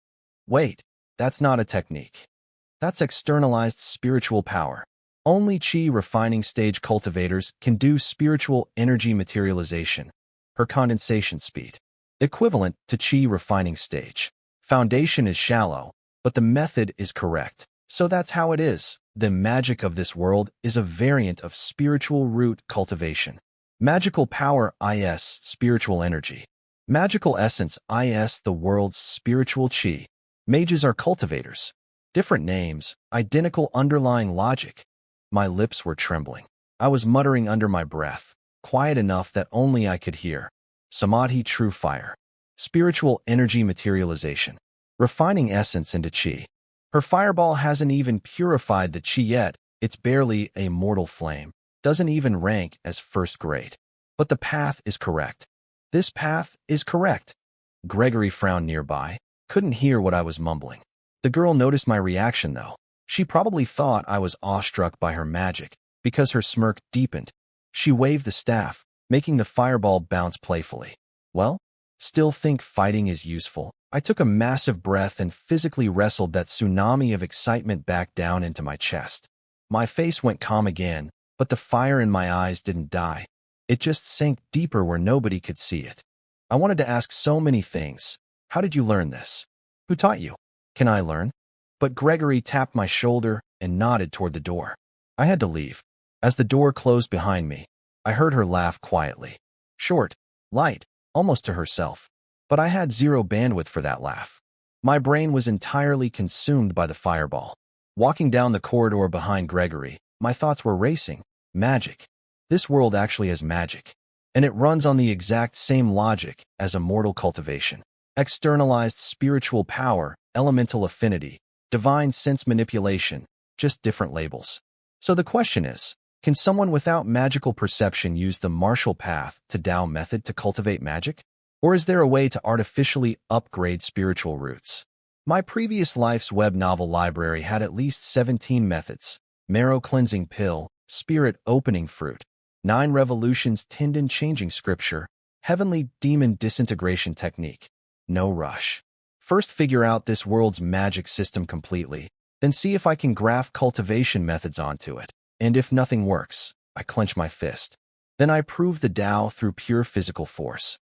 Wait, that's not a technique. That's externalized spiritual power. Only chi refining stage cultivators can do spiritual energy materialization, her condensation speed, equivalent to chi refining stage. Foundation is shallow, but the method is correct. So that's how it is. The magic of this world is a variant of spiritual root cultivation. Magical power is spiritual energy. Magical essence is the world's spiritual chi. Mages are cultivators. Different names, identical underlying logic. My lips were trembling. I was muttering under my breath, quiet enough that only I could hear. Samadhi, true fire. Spiritual energy materialization. Refining essence into chi. Her fireball hasn't even purified the chi yet. It's barely a mortal flame. Doesn't even rank as first grade. But the path is correct. This path is correct. Gregory frowned nearby. Couldn't hear what I was mumbling. The girl noticed my reaction, though. She probably thought I was awestruck by her magic, because her smirk deepened. She waved the staff, making the fireball bounce playfully. Well, still think fighting is useful? I took a massive breath and physically wrestled that tsunami of excitement back down into my chest. My face went calm again, but the fire in my eyes didn't die. It just sank deeper where nobody could see it. I wanted to ask so many things. How did you learn this? Who taught you? Can I learn? But Gregory tapped my shoulder and nodded toward the door. I had to leave. As the door closed behind me, I heard her laugh quietly. Short, light, almost to herself. But I had zero bandwidth for that laugh. My brain was entirely consumed by the fireball. Walking down the corridor behind Gregory, my thoughts were racing. Magic. This world actually has magic. And it runs on the exact same logic as immortal cultivation. Externalized spiritual power, elemental affinity, divine sense manipulation, just different labels. So the question is, can someone without magical perception use the martial path to Tao method to cultivate magic? Or is there a way to artificially upgrade spiritual roots? My previous life's web novel library had at least 17 methods: marrow cleansing pill, spirit opening fruit, 9 revolutions tendon changing scripture, heavenly demon disintegration technique. No rush. First figure out this world's magic system completely, then see if I can graft cultivation methods onto it. And if nothing works, I clench my fist. Then I prove the Tao through pure physical force.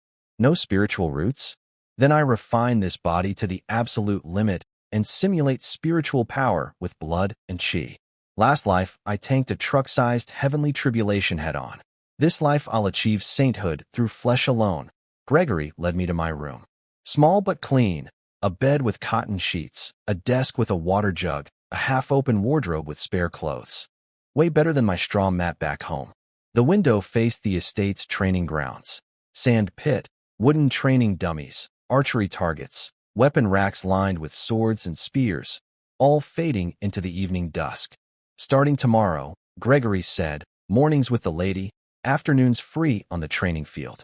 No spiritual roots? Then I refine this body to the absolute limit and simulate spiritual power with blood and chi. Last life, I tanked a truck-sized heavenly tribulation head-on. This life, I'll achieve sainthood through flesh alone. Gregory led me to my room. Small but clean, a bed with cotton sheets, a desk with a water jug, a half-open wardrobe with spare clothes. Way better than my straw mat back home. The window faced the estate's training grounds. Sand pit, wooden training dummies, archery targets, weapon racks lined with swords and spears, all fading into the evening dusk. Starting tomorrow, Gregory said, mornings with the lady, afternoons free on the training field.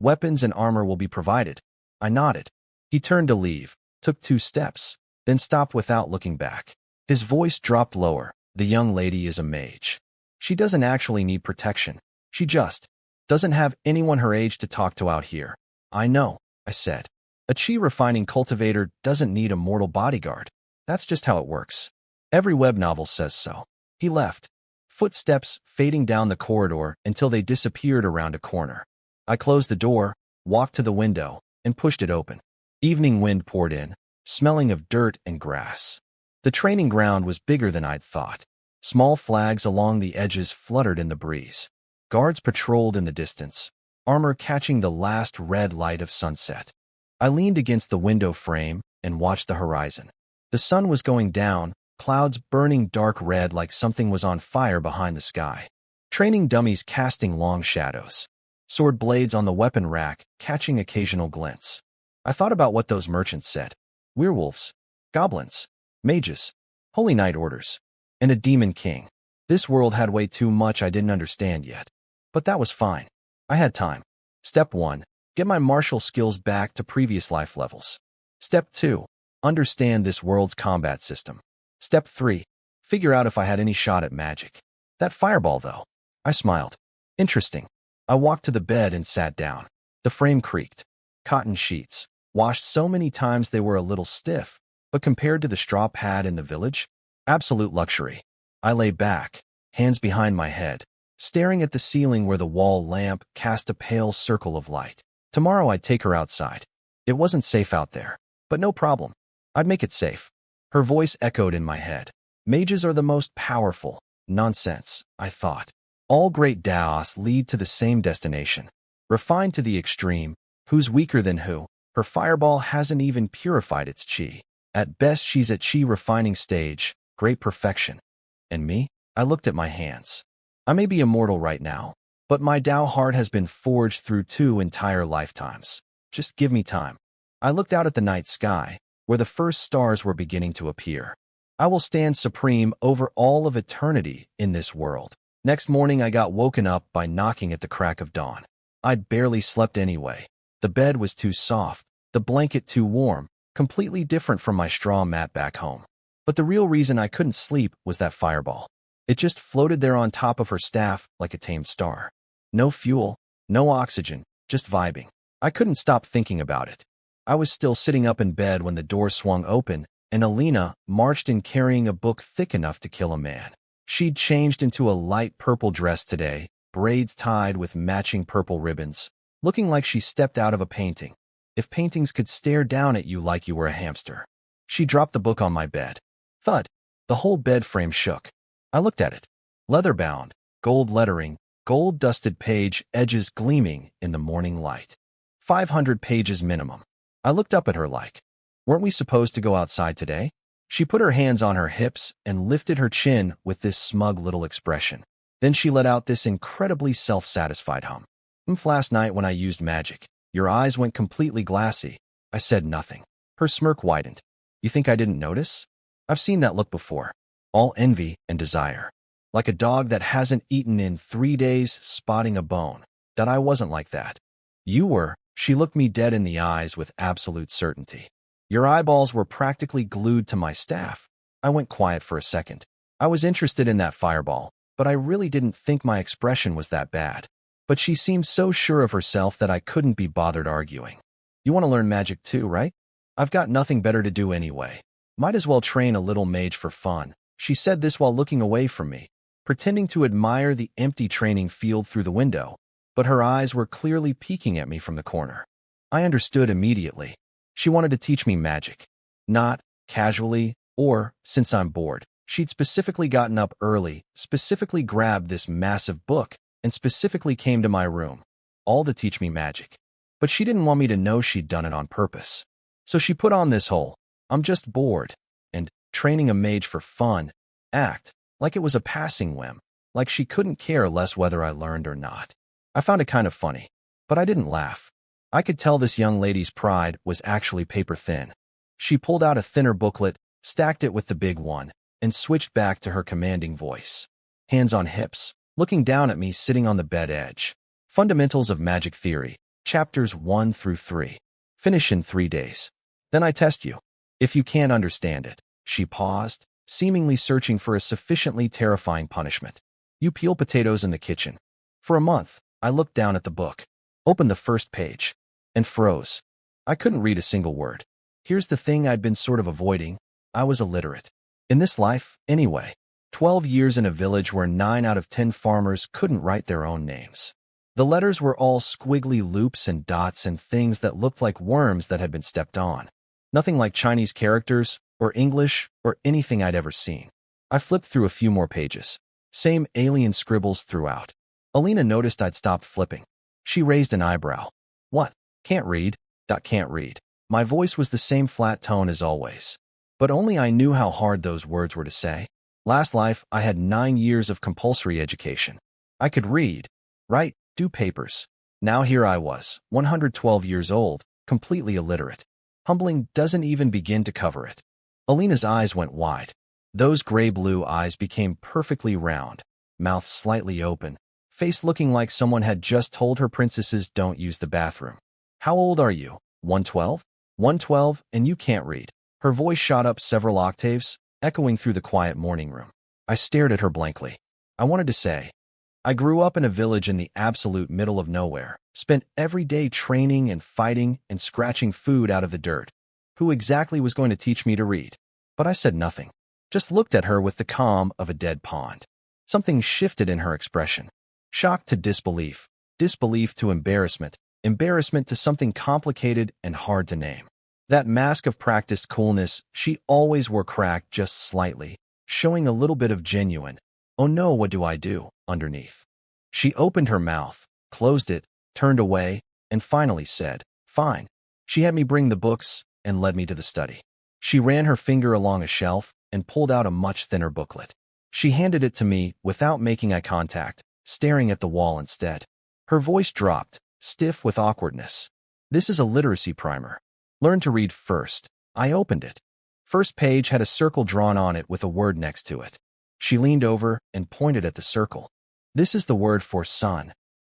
Weapons and armor will be provided. I nodded. He turned to leave, took 2 steps, then stopped without looking back. His voice dropped lower. The young lady is a mage. She doesn't actually need protection. She just doesn't have anyone her age to talk to out here. I know, I said. A chi refining cultivator doesn't need a mortal bodyguard. That's just how it works. Every web novel says so. He left. Footsteps fading down the corridor until they disappeared around a corner. I closed the door, walked to the window, and pushed it open. Evening wind poured in, smelling of dirt and grass. The training ground was bigger than I'd thought. Small flags along the edges fluttered in the breeze. Guards patrolled in the distance, armor catching the last red light of sunset. I leaned against the window frame and watched the horizon. The sun was going down, clouds burning dark red like something was on fire behind the sky. Training dummies casting long shadows. Sword blades on the weapon rack catching occasional glints. I thought about what those merchants said. Werewolves, goblins, mages, holy knight orders, and a demon king. This world had way too much I didn't understand yet. But that was fine. I had time. Step 1. Get my martial skills back to previous life levels. Step 2. Understand this world's combat system. Step 3. Figure out if I had any shot at magic. That fireball, though. I smiled. Interesting. I walked to the bed and sat down. The frame creaked. Cotton sheets. Washed so many times they were a little stiff, but compared to the straw pad in the village, absolute luxury. I lay back, hands behind my head, staring at the ceiling where the wall lamp cast a pale circle of light. Tomorrow I'd take her outside. It wasn't safe out there, but no problem. I'd make it safe. Her voice echoed in my head. Mages are the most powerful. Nonsense, I thought. All great Daos lead to the same destination. Refined to the extreme, who's weaker than who? Her fireball hasn't even purified its chi. At best, she's at chi refining stage, great perfection. And me? I looked at my hands. I may be immortal right now, but my Dao heart has been forged through 2 entire lifetimes. Just give me time. I looked out at the night sky, where the first stars were beginning to appear. I will stand supreme over all of eternity in this world. Next morning, I got woken up by knocking at the crack of dawn. I'd barely slept anyway. The bed was too soft, the blanket too warm, completely different from my straw mat back home. But the real reason I couldn't sleep was that fireball. It just floated there on top of her staff like a tamed star. No fuel, no oxygen, just vibing. I couldn't stop thinking about it. I was still sitting up in bed when the door swung open, and Alina marched in carrying a book thick enough to kill a man. She'd changed into a light purple dress today, braids tied with matching purple ribbons, looking like she stepped out of a painting. If paintings could stare down at you like you were a hamster. She dropped the book on my bed. Thud. The whole bed frame shook. I looked at it. Leather-bound, gold lettering, gold-dusted page edges gleaming in the morning light. 500 pages minimum. I looked up at her like, weren't we supposed to go outside today? She put her hands on her hips and lifted her chin with this smug little expression. Then she let out this incredibly self-satisfied hum. Last night when I used magic, your eyes went completely glassy. I said nothing. Her smirk widened. You think I didn't notice? I've seen that look before. All envy and desire. Like a dog that hasn't eaten in 3 days spotting a bone. That I wasn't like that. You were. She looked me dead in the eyes with absolute certainty. Your eyeballs were practically glued to my staff. I went quiet for a second. I was interested in that fireball, but I really didn't think my expression was that bad. But she seemed so sure of herself that I couldn't be bothered arguing. You want to learn magic too, right? I've got nothing better to do anyway. Might as well train a little mage for fun. She said this while looking away from me, pretending to admire the empty training field through the window, but her eyes were clearly peeking at me from the corner. I understood immediately. She wanted to teach me magic. Not casually or since I'm bored. She'd specifically gotten up early, specifically grabbed this massive book, and specifically came to my room, all to teach me magic. But she didn't want me to know she'd done it on purpose. So she put on this whole, I'm just bored, and training a mage for fun, act, like it was a passing whim, like she couldn't care less whether I learned or not. I found it kind of funny, but I didn't laugh. I could tell this young lady's pride was actually paper thin. She pulled out a thinner booklet, stacked it with the big one, and switched back to her commanding voice. Hands on hips, looking down at me sitting on the bed edge. Fundamentals of Magic Theory, chapters 1 through 3. Finish in 3 days. Then I test you. If you can't understand it. She paused, seemingly searching for a sufficiently terrifying punishment. You peel potatoes in the kitchen. For a month, I looked down at the book, opened the first page, and froze. I couldn't read a single word. Here's the thing I'd been sort of avoiding. I was illiterate. In this life, anyway. 12 years in a village where 9 out of 10 farmers couldn't write their own names. The letters were all squiggly loops and dots and things that looked like worms that had been stepped on. Nothing like Chinese characters, or English, or anything I'd ever seen. I flipped through a few more pages. Same alien scribbles throughout. Alina noticed I'd stopped flipping. She raised an eyebrow. What? Can't read? Can't read. My voice was the same flat tone as always. But only I knew how hard those words were to say. Last life, I had 9 years of compulsory education. I could read, write, do papers. Now here I was, 112 years old, completely illiterate. Humbling doesn't even begin to cover it. Alina's eyes went wide. Those gray-blue eyes became perfectly round, mouth slightly open, face looking like someone had just told her princesses don't use the bathroom. How old are you? 112? 112, and you can't read. Her voice shot up several octaves, echoing through the quiet morning room. I stared at her blankly. I wanted to say, I grew up in a village in the absolute middle of nowhere, spent every day training and fighting and scratching food out of the dirt. Who exactly was going to teach me to read? But I said nothing, just looked at her with the calm of a dead pond. Something shifted in her expression. Shock to disbelief, disbelief to embarrassment, embarrassment to something complicated and hard to name. That mask of practiced coolness she always wore cracked just slightly, showing a little bit of genuine, "Oh no, what do I do?" underneath. She opened her mouth, closed it, turned away, and finally said, "Fine." She had me bring the books and led me to the study. She ran her finger along a shelf and pulled out a much thinner booklet. She handed it to me without making eye contact, staring at the wall instead. Her voice dropped, stiff with awkwardness. "This is a literacy primer. Learn to read first." I opened it. First page had a circle drawn on it with a word next to it. She leaned over and pointed at the circle. "This is the word for sun.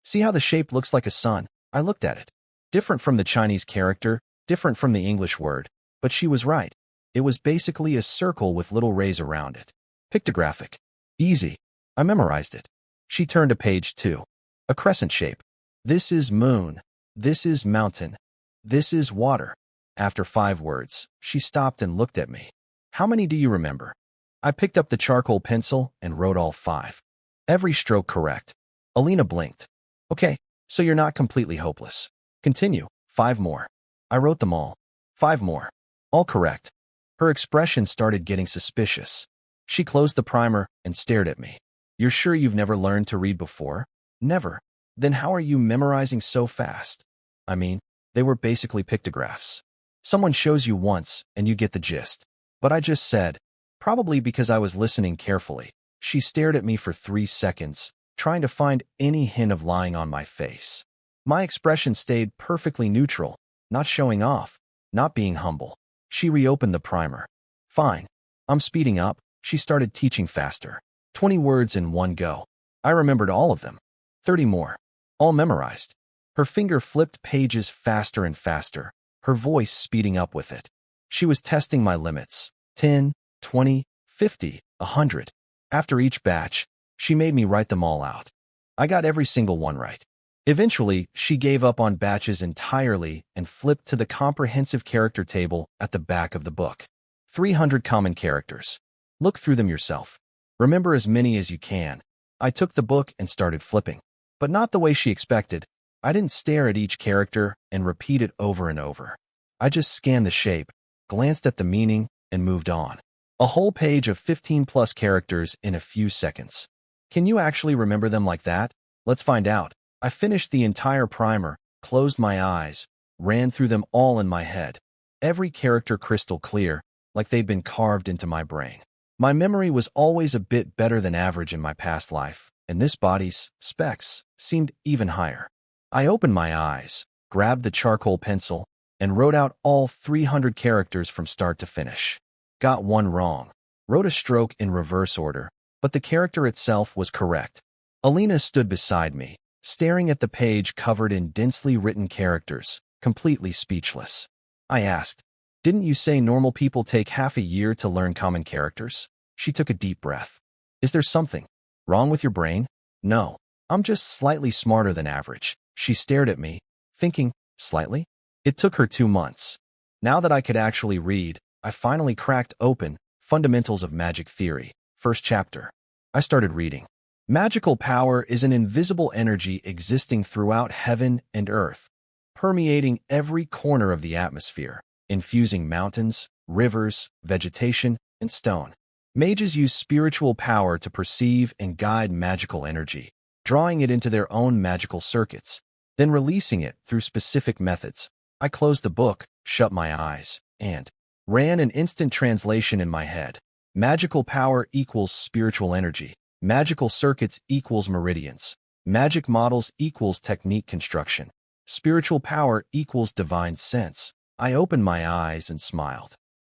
See how the shape looks like a sun?" I looked at it. Different from the Chinese character, different from the English word, but she was right. It was basically a circle with little rays around it. Pictographic. Easy. I memorized it. She turned to page 2. A crescent shape. "This is moon. This is mountain. This is water." After 5 words, she stopped and looked at me. "How many do you remember?" I picked up the charcoal pencil and wrote all 5. Every stroke correct. Alina blinked. "Okay, so you're not completely hopeless. Continue. 5 more." I wrote them all. 5 more. All correct. Her expression started getting suspicious. She closed the primer and stared at me. "You're sure you've never learned to read before?" "Never." "Then how are you memorizing so fast?" I mean, they were basically pictographs. Someone shows you once and you get the gist. But I just said, probably because I was listening carefully. She stared at me for 3 seconds, trying to find any hint of lying on my face. My expression stayed perfectly neutral, not showing off, not being humble. She reopened the primer. "Fine. I'm speeding up." She started teaching faster. 20 words in one go. I remembered all of them. 30 more. All memorized. Her finger flipped pages faster and faster, her voice speeding up with it. She was testing my limits. 10, 20, 50, 100. After each batch, she made me write them all out. I got every single one right. Eventually, she gave up on batches entirely and flipped to the comprehensive character table at the back of the book. 300 common characters. Look through them yourself. Remember as many as you can. I took the book and started flipping. But not the way she expected. I didn't stare at each character and repeat it over and over. I just scanned the shape, glanced at the meaning, and moved on. A whole page of 15+ characters in a few seconds. Can you actually remember them like that? Let's find out. I finished the entire primer, closed my eyes, ran through them all in my head. Every character crystal clear, like they'd been carved into my brain. My memory was always a bit better than average in my past life, and this body's specs seemed even higher. I opened my eyes, grabbed the charcoal pencil, and wrote out all 300 characters from start to finish. Got one wrong. Wrote a stroke in reverse order, but the character itself was correct. Alina stood beside me, staring at the page covered in densely written characters, completely speechless. I asked, "Didn't you say normal people take half a year to learn common characters?" She took a deep breath. "Is there something wrong with your brain?" "No, I'm just slightly smarter than average." She stared at me, thinking, slightly? It took her 2 months. Now that I could actually read, I finally cracked open Fundamentals of Magic Theory, first chapter. I started reading. Magical power is an invisible energy existing throughout heaven and earth, permeating every corner of the atmosphere, infusing mountains, rivers, vegetation, and stone. Mages use spiritual power to perceive and guide magical energy, drawing it into their own magical circuits, then releasing it through specific methods. I closed the book, shut my eyes, and ran an instant translation in my head. Magical power equals spiritual energy. Magical circuits equals meridians. Magic models equals technique construction. Spiritual power equals divine sense. I opened my eyes and smiled.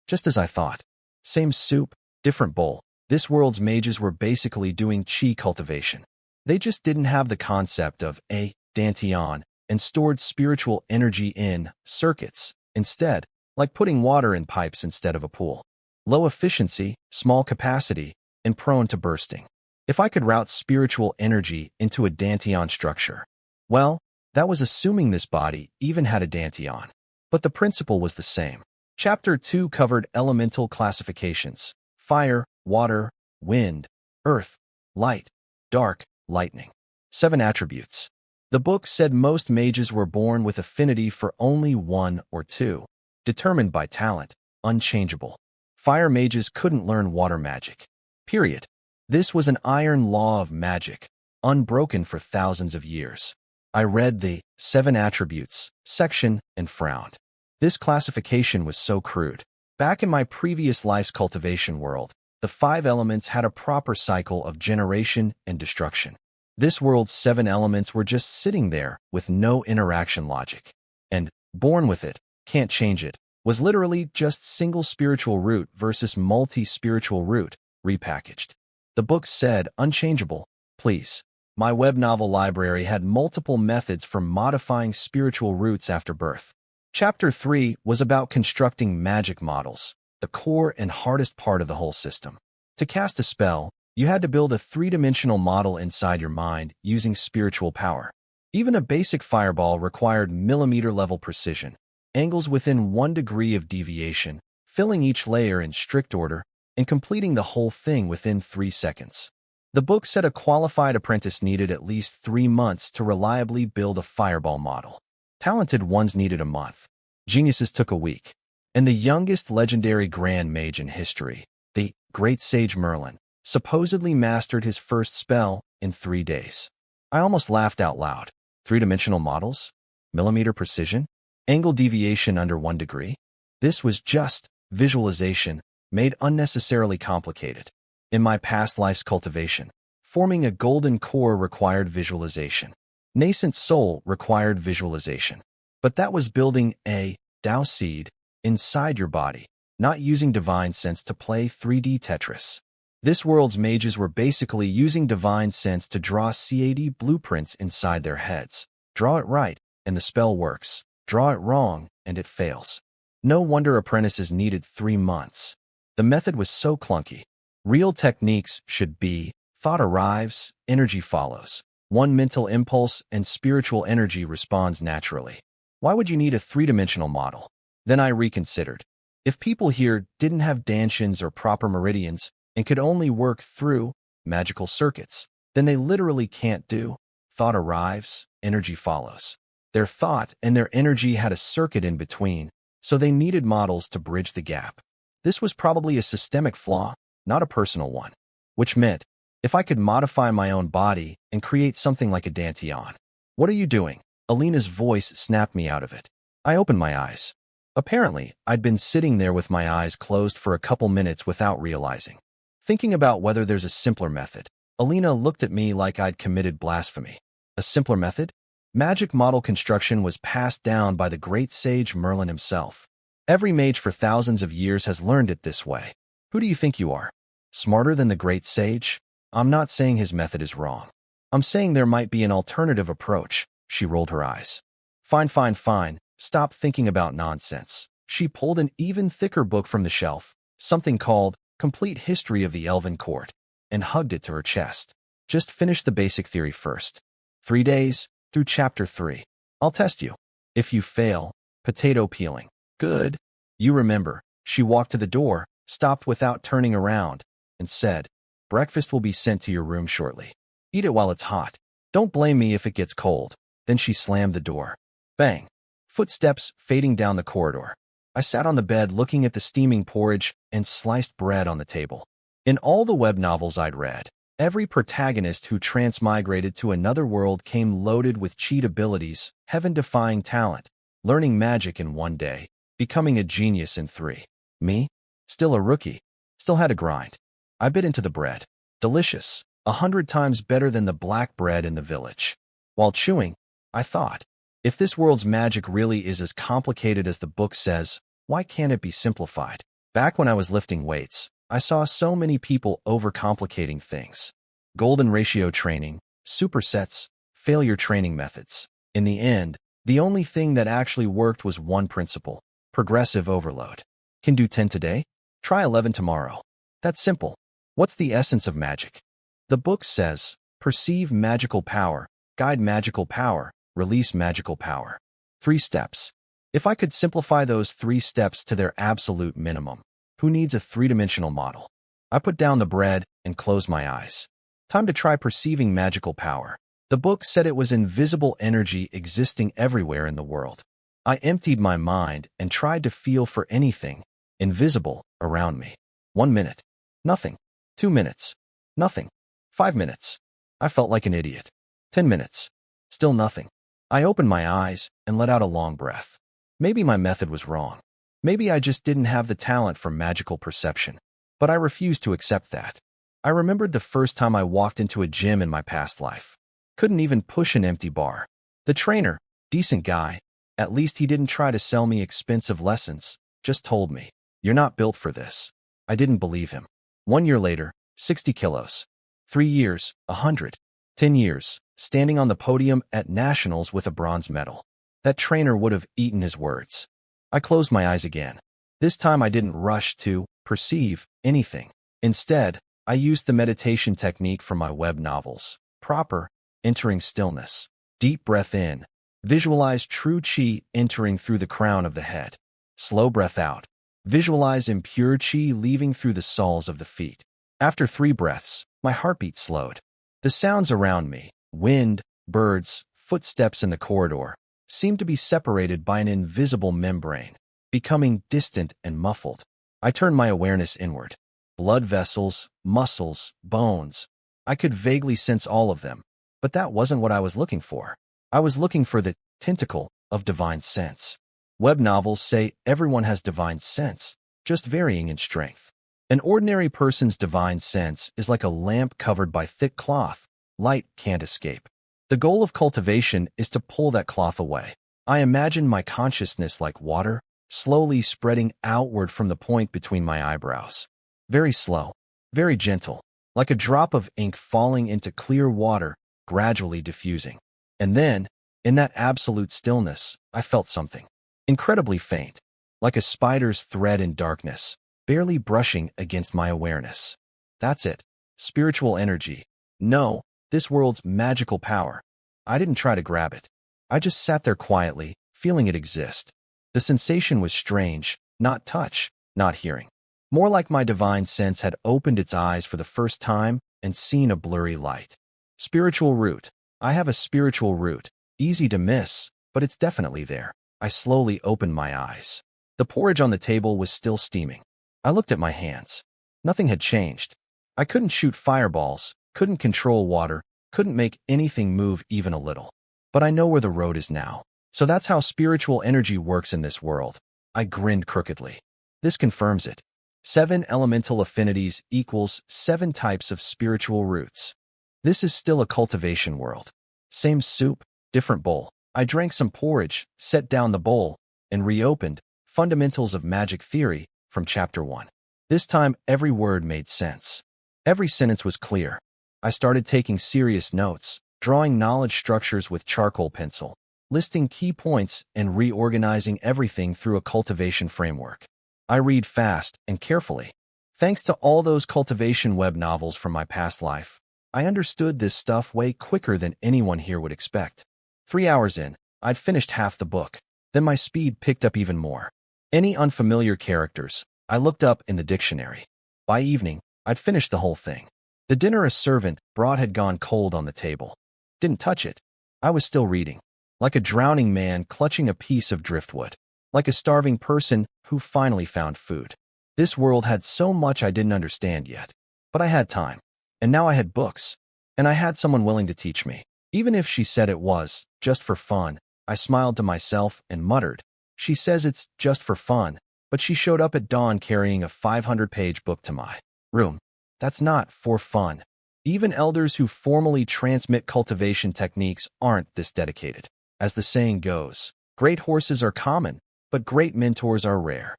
Just as I thought. Same soup, different bowl. This world's mages were basically doing chi cultivation. They just didn't have the concept of a dantian and stored spiritual energy in circuits. Instead, like putting water in pipes instead of a pool. Low efficiency, small capacity, and prone to bursting. If I could route spiritual energy into a dantian structure, well, that was assuming this body even had a dantian. But the principle was the same. Chapter 2 covered elemental classifications: fire, water, wind, earth, light, dark, lightning. 7 attributes. The book said most mages were born with affinity for only 1 or 2, determined by talent, unchangeable. Fire mages couldn't learn water magic. Period. This was an iron law of magic, unbroken for thousands of years. I read the 7 attributes section and frowned. This classification was so crude. Back in my previous life's cultivation world, the 5 elements had a proper cycle of generation and destruction. This world's 7 elements were just sitting there with no interaction logic. And born with it, can't change it, was literally just single spiritual root versus multi-spiritual root, repackaged. The book said, unchangeable, please. My web novel library had multiple methods for modifying spiritual roots after birth. Chapter 3 was about constructing magic models, the core and hardest part of the whole system. To cast a spell, you had to build a 3-dimensional model inside your mind using spiritual power. Even a basic fireball required millimeter-level precision, angles within 1 degree of deviation, filling each layer in strict order, and completing the whole thing within 3 seconds. The book said a qualified apprentice needed at least 3 months to reliably build a fireball model. Talented ones needed a month. Geniuses took a week. And the youngest legendary grand mage in history, the great sage Merlin, supposedly mastered his first spell in 3 days. I almost laughed out loud. 3-dimensional models? Millimeter precision? Angle deviation under 1 degree? This was just visualization, made unnecessarily complicated. In my past life's cultivation, forming a golden core required visualization. Nascent soul required visualization. But that was building a Tao seed inside your body, not using divine sense to play 3D Tetris. This world's mages were basically using divine sense to draw CAD blueprints inside their heads. Draw it right, and the spell works. Draw it wrong, and it fails. No wonder apprentices needed 3 months. The method was so clunky. Real techniques should be: thought arrives, energy follows. 1 mental impulse and spiritual energy responds naturally. Why would you need a 3-dimensional model? Then I reconsidered. If people here didn't have dantians or proper meridians and could only work through magical circuits, then they literally can't do. Thought arrives, energy follows. Their thought and their energy had a circuit in between, so they needed models to bridge the gap. This was probably a systemic flaw, not a personal one. Which meant, if I could modify my own body and create something like a dantian. What are you doing? Alina's voice snapped me out of it. I opened my eyes. Apparently, I'd been sitting there with my eyes closed for a couple minutes without realizing. Thinking about whether there's a simpler method. Alina looked at me like I'd committed blasphemy. A simpler method? Magic model construction was passed down by the great sage Merlin himself. Every mage for thousands of years has learned it this way. Who do you think you are? Smarter than the great sage? I'm not saying his method is wrong. I'm saying there might be an alternative approach. She rolled her eyes. Fine, fine, fine. Stop thinking about nonsense. She pulled an even thicker book from the shelf, something called Complete History of the Elven Court, and hugged it to her chest. Just finish the basic theory first. 3 days, through chapter 3. I'll test you. If you fail, potato peeling. Good. You remember. She walked to the door, stopped without turning around, and said, breakfast will be sent to your room shortly. Eat it while it's hot. Don't blame me if it gets cold. Then she slammed the door. Bang. Footsteps fading down the corridor. I sat on the bed looking at the steaming porridge and sliced bread on the table. In all the web novels I'd read, every protagonist who transmigrated to another world came loaded with cheat abilities, heaven-defying talent, learning magic in 1 day, becoming a genius in 3. Me? Still a rookie. Still had to grind. I bit into the bread. Delicious. 100 times better than the black bread in the village. While chewing, I thought, if this world's magic really is as complicated as the book says, why can't it be simplified? Back when I was lifting weights, I saw so many people overcomplicating things. Golden ratio training, supersets, failure training methods. In the end, the only thing that actually worked was one principle: progressive overload. Can do 10 today? Try 11 tomorrow. That's simple. What's the essence of magic? The book says, perceive magical power, guide magical power, release magical power. 3 steps. If I could simplify those 3 steps to their absolute minimum, who needs a 3-dimensional model? I put down the bread and closed my eyes. Time to try perceiving magical power. The book said it was invisible energy existing everywhere in the world. I emptied my mind and tried to feel for anything invisible around me. 1 minute. Nothing. 2 minutes. Nothing. 5 minutes. I felt like an idiot. 10 minutes. Still nothing. I opened my eyes and let out a long breath. Maybe my method was wrong. Maybe I just didn't have the talent for magical perception. But I refused to accept that. I remembered the first time I walked into a gym in my past life. Couldn't even push an empty bar. The trainer, decent guy, at least he didn't try to sell me expensive lessons, just told me, "You're not built for this." I didn't believe him. 1 year later, 60 kilos. 3 years, 100. 10 years, standing on the podium at nationals with a bronze medal. That trainer would have eaten his words. I closed my eyes again. This time I didn't rush to perceive anything. Instead, I used the meditation technique from my web novels. Proper, entering stillness. Deep breath in. Visualize true chi entering through the crown of the head. Slow breath out. Visualize impure chi leaving through the soles of the feet. After 3 breaths, my heartbeat slowed. The sounds around me, wind, birds, footsteps in the corridor, seemed to be separated by an invisible membrane, becoming distant and muffled. I turned my awareness inward. Blood vessels, muscles, bones. I could vaguely sense all of them, but that wasn't what I was looking for. I was looking for the tentacle of divine sense. Web novels say everyone has divine sense, just varying in strength. An ordinary person's divine sense is like a lamp covered by thick cloth. Light can't escape. The goal of cultivation is to pull that cloth away. I imagined my consciousness like water, slowly spreading outward from the point between my eyebrows. Very slow, very gentle, like a drop of ink falling into clear water, gradually diffusing. And then, in that absolute stillness, I felt something. Incredibly faint, like a spider's thread in darkness, barely brushing against my awareness. That's it. Spiritual energy. No, this world's magical power. I didn't try to grab it. I just sat there quietly, feeling it exist. The sensation was strange, not touch, not hearing. More like my divine sense had opened its eyes for the first time and seen a blurry light. Spiritual root. I have a spiritual root. Easy to miss, but it's definitely there. I slowly opened my eyes. The porridge on the table was still steaming. I looked at my hands. Nothing had changed. I couldn't shoot fireballs, couldn't control water, couldn't make anything move even a little. But I know where the road is now. So that's how spiritual energy works in this world. I grinned crookedly. This confirms it. 7 elemental affinities equals 7 types of spiritual roots. This is still a cultivation world. Same soup, different bowl. I drank some porridge, set down the bowl, and reopened Fundamentals of Magic Theory from Chapter 1. This time, every word made sense. Every sentence was clear. I started taking serious notes, drawing knowledge structures with charcoal pencil, listing key points and reorganizing everything through a cultivation framework. I read fast and carefully. Thanks to all those cultivation web novels from my past life, I understood this stuff way quicker than anyone here would expect. 3 hours in, I'd finished half the book. Then my speed picked up even more. Any unfamiliar characters, I looked up in the dictionary. By evening, I'd finished the whole thing. The dinner a servant brought had gone cold on the table. Didn't touch it. I was still reading. Like a drowning man clutching a piece of driftwood. Like a starving person who finally found food. This world had so much I didn't understand yet. But I had time. And now I had books. And I had someone willing to teach me. Even if she said it was just for fun, I smiled to myself and muttered, "She says it's just for fun," but she showed up at dawn carrying a 500-page book to my room. That's not for fun. Even elders who formally transmit cultivation techniques aren't this dedicated. As the saying goes, great horses are common, but great mentors are rare.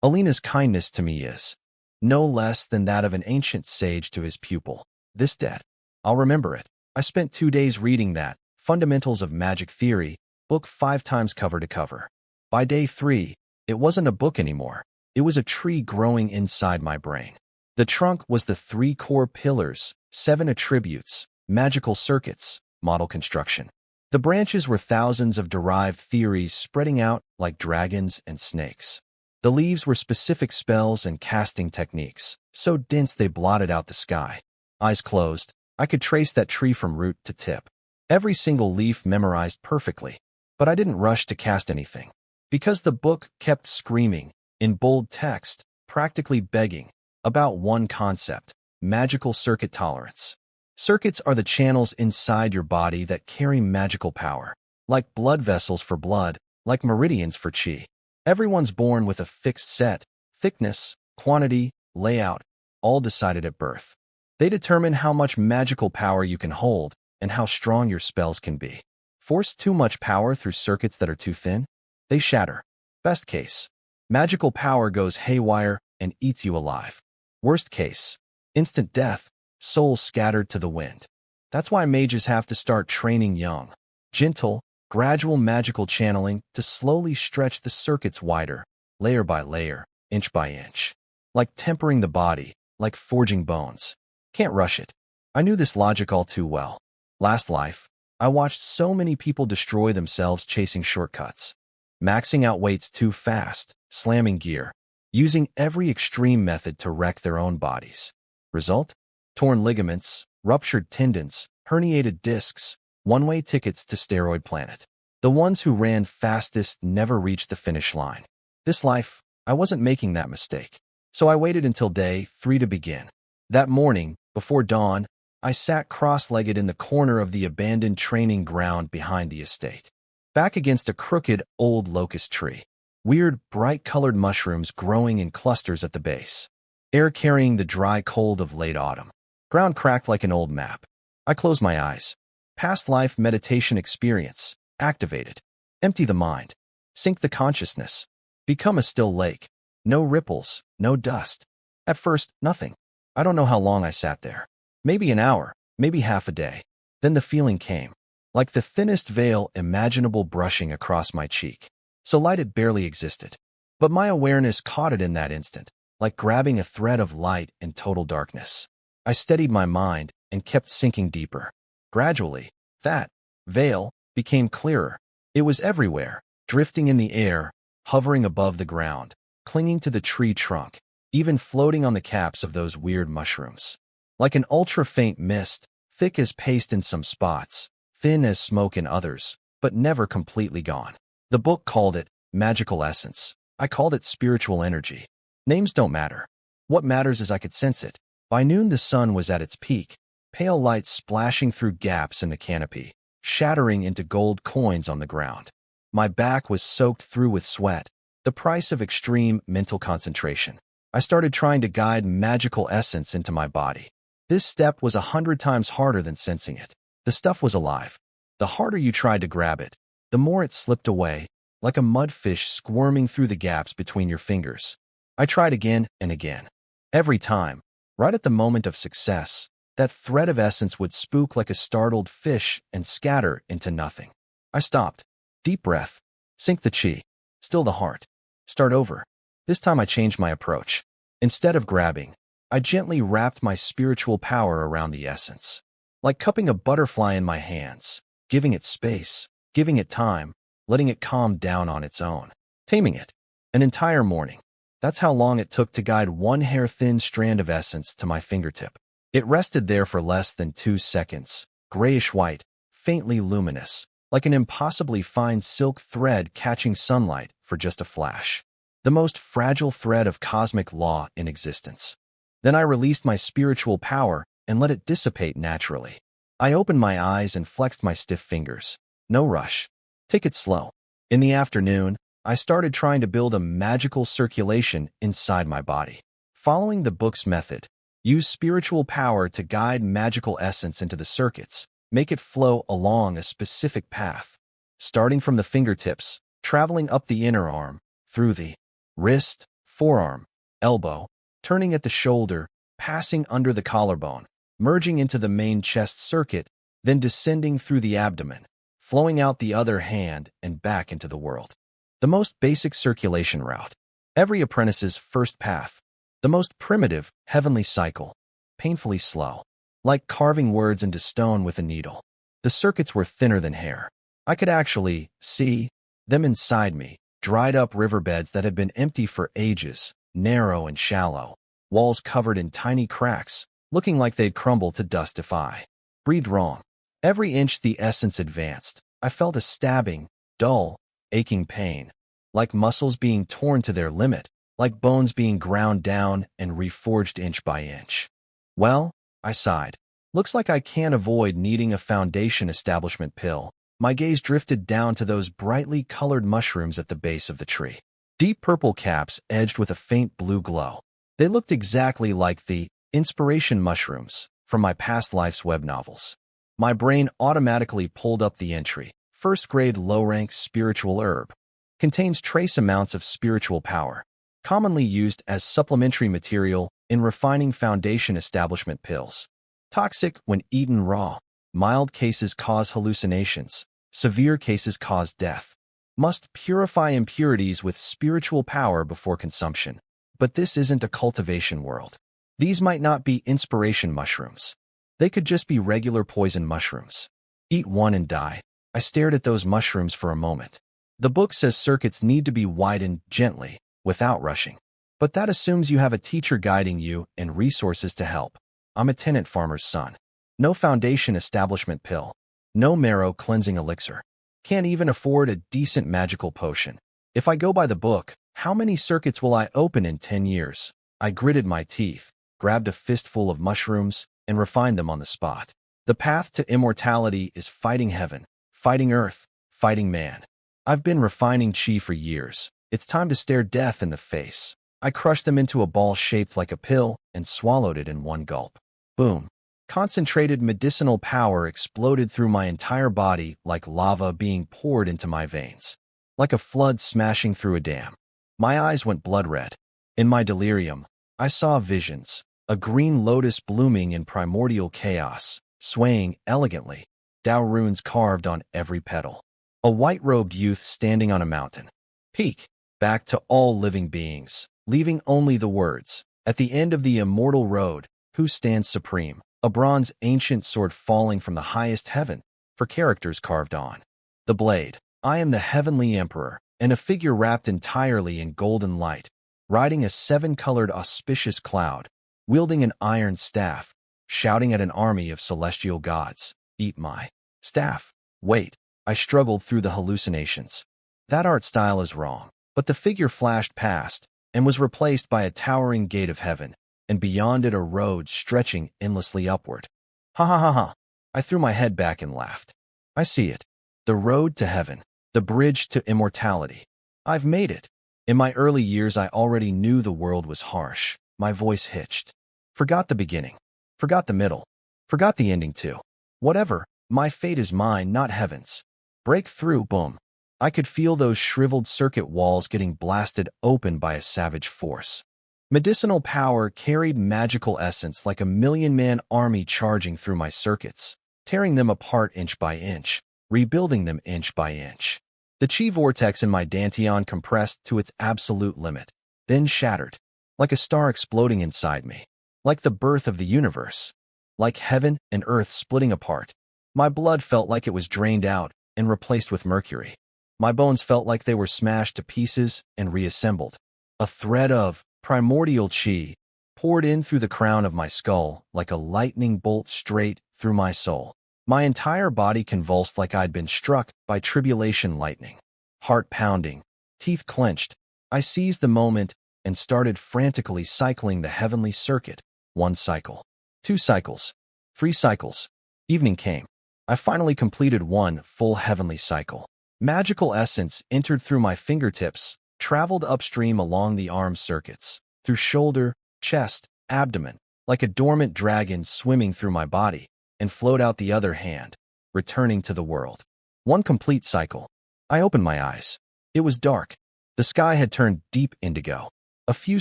Alina's kindness to me is no less than that of an ancient sage to his pupil. This debt, I'll remember it. I spent 2 days reading that Fundamentals of Magic Theory book 5 times cover to cover. By day 3, it wasn't a book anymore. It was a tree growing inside my brain. The trunk was the 3 core pillars, 7 attributes, magical circuits, model construction. The branches were thousands of derived theories spreading out like dragons and snakes. The leaves were specific spells and casting techniques, so dense they blotted out the sky. Eyes closed, I could trace that tree from root to tip. Every single leaf memorized perfectly, but I didn't rush to cast anything. Because the book kept screaming, in bold text, practically begging, about one concept: magical circuit tolerance. Circuits are the channels inside your body that carry magical power, like blood vessels for blood, like meridians for chi. Everyone's born with a fixed set, thickness, quantity, layout, all decided at birth. They determine how much magical power you can hold and how strong your spells can be. Force too much power through circuits that are too thin, they shatter. Best case, magical power goes haywire and eats you alive. Worst case, instant death, soul scattered to the wind. That's why mages have to start training young. Gentle, gradual magical channeling to slowly stretch the circuits wider, layer by layer, inch by inch. Like tempering the body, like forging bones. Can't rush it. I knew this logic all too well. Last life, I watched so many people destroy themselves chasing shortcuts. Maxing out weights too fast, slamming gear, using every extreme method to wreck their own bodies. Result? Torn ligaments, ruptured tendons, herniated discs, one-way tickets to steroid planet. The ones who ran fastest never reached the finish line. This life, I wasn't making that mistake. So I waited until day 3 to begin. That morning, before dawn, I sat cross-legged in the corner of the abandoned training ground behind the estate. Back against a crooked, old locust tree. Weird, bright-colored mushrooms growing in clusters at the base. Air carrying the dry cold of late autumn. Ground cracked like an old map. I closed my eyes. Past life meditation experience. Activated. Empty the mind. Sink the consciousness. Become a still lake. No ripples, no dust. At first, nothing. I don't know how long I sat there. Maybe an hour, maybe half a day. Then the feeling came. Like the thinnest veil imaginable brushing across my cheek. So light it barely existed. But my awareness caught it in that instant, like grabbing a thread of light in total darkness. I steadied my mind and kept sinking deeper. Gradually, that veil became clearer. It was everywhere, drifting in the air, hovering above the ground, clinging to the tree trunk, even floating on the caps of those weird mushrooms. Like an ultra-faint mist, thick as paste in some spots, thin as smoke in others, but never completely gone. The book called it magical essence. I called it spiritual energy. Names don't matter. What matters is I could sense it. By noon the sun was at its peak, pale light splashing through gaps in the canopy, shattering into gold coins on the ground. My back was soaked through with sweat, the price of extreme mental concentration. I started trying to guide magical essence into my body. This step was 100 times harder than sensing it. The stuff was alive. The harder you tried to grab it, the more it slipped away, like a mudfish squirming through the gaps between your fingers. I tried again and again. Every time, right at the moment of success, that thread of essence would spook like a startled fish and scatter into nothing. I stopped. Deep breath. Sink the chi. Still the heart. Start over. This time I changed my approach. Instead of grabbing, I gently wrapped my spiritual power around the essence. Like cupping a butterfly in my hands, giving it space, giving it time, letting it calm down on its own. Taming it. An entire morning. That's how long it took to guide one hair-thin strand of essence to my fingertip. It rested there for less than 2 seconds, grayish-white, faintly luminous, like an impossibly fine silk thread catching sunlight for just a flash. The most fragile thread of cosmic law in existence. Then I released my spiritual power and let it dissipate naturally. I opened my eyes and flexed my stiff fingers. No rush. Take it slow. In the afternoon, I started trying to build a magical circulation inside my body. Following the book's method, use spiritual power to guide magical essence into the circuits, make it flow along a specific path, starting from the fingertips, traveling up the inner arm, through the wrist, forearm, elbow, turning at the shoulder, passing under the collarbone, merging into the main chest circuit, then descending through the abdomen, flowing out the other hand and back into the world. The most basic circulation route. Every apprentice's first path. The most primitive, heavenly cycle. Painfully slow. Like carving words into stone with a needle. The circuits were thinner than hair. I could actually see them inside me, dried up riverbeds that had been empty for ages, narrow and shallow, walls covered in tiny cracks, looking like they'd crumble to dust if I breathed wrong. Every inch the essence advanced, I felt a stabbing, dull, aching pain, like muscles being torn to their limit, like bones being ground down and reforged inch by inch. Well, I sighed. Looks like I can't avoid needing a foundation establishment pill. My gaze drifted down to those brightly colored mushrooms at the base of the tree. Deep purple caps edged with a faint blue glow. They looked exactly like the inspiration mushrooms from my past life's web novels. My brain automatically pulled up the entry. First-grade low-rank spiritual herb. Contains trace amounts of spiritual power. Commonly used as supplementary material in refining foundation establishment pills. Toxic when eaten raw. Mild cases cause hallucinations. Severe cases cause death. Must purify impurities with spiritual power before consumption. But this isn't a cultivation world. These might not be inspiration mushrooms. They could just be regular poison mushrooms. Eat one and die. I stared at those mushrooms for a moment. The book says circuits need to be widened gently, without rushing. But that assumes you have a teacher guiding you and resources to help. I'm a tenant farmer's son. No foundation establishment pill. No marrow cleansing elixir. Can't even afford a decent magical potion. If I go by the book, how many circuits will I open in 10 years? I gritted my teeth, grabbed a fistful of mushrooms, and refined them on the spot. The path to immortality is fighting heaven, fighting earth, fighting man. I've been refining chi for years. It's time to stare death in the face. I crushed them into a ball shaped like a pill and swallowed it in one gulp. Boom. Concentrated medicinal power exploded through my entire body like lava being poured into my veins. Like a flood smashing through a dam. My eyes went blood red. In my delirium, I saw visions. A green lotus blooming in primordial chaos, swaying elegantly. Tao runes carved on every petal. A white-robed youth standing on a mountain. Peak. Back to all living beings, leaving only the words. At the end of the immortal road, who stands supreme? A bronze ancient sword falling from the highest heaven, for characters carved on. The blade. I am the heavenly emperor, and a figure wrapped entirely in golden light, riding a 7-colored auspicious cloud, wielding an iron staff, shouting at an army of celestial gods. Eat my staff. Wait. I struggled through the hallucinations. That art style is wrong. But the figure flashed past, and was replaced by a towering gate of heaven, and beyond it a road stretching endlessly upward. Ha ha ha ha. I threw my head back and laughed. I see it. The road to heaven. The bridge to immortality. I've made it. In my early years I already knew the world was harsh. My voice hitched. Forgot the beginning. Forgot the middle. Forgot the ending too. Whatever. My fate is mine, not heaven's. Break through, boom. I could feel those shriveled circuit walls getting blasted open by a savage force. Medicinal power carried magical essence like a million-man army charging through my circuits, tearing them apart inch by inch, rebuilding them inch by inch. The chi vortex in my dantian compressed to its absolute limit, then shattered, like a star exploding inside me, like the birth of the universe, like heaven and earth splitting apart. My blood felt like it was drained out and replaced with mercury. My bones felt like they were smashed to pieces and reassembled. A thread of primordial chi poured in through the crown of my skull like a lightning bolt straight through my soul. My entire body convulsed like I'd been struck by tribulation lightning. Heart pounding, teeth clenched, I seized the moment and started frantically cycling the heavenly circuit. 1 cycle. 2 cycles. 3 cycles. Evening came. I finally completed 1 full heavenly cycle. Magical essence entered through my fingertips, traveled upstream along the arm circuits, through shoulder, chest, abdomen, like a dormant dragon swimming through my body, and flowed out the other hand, returning to the world. 1 complete cycle. I opened my eyes. It was dark. The sky had turned deep indigo. A few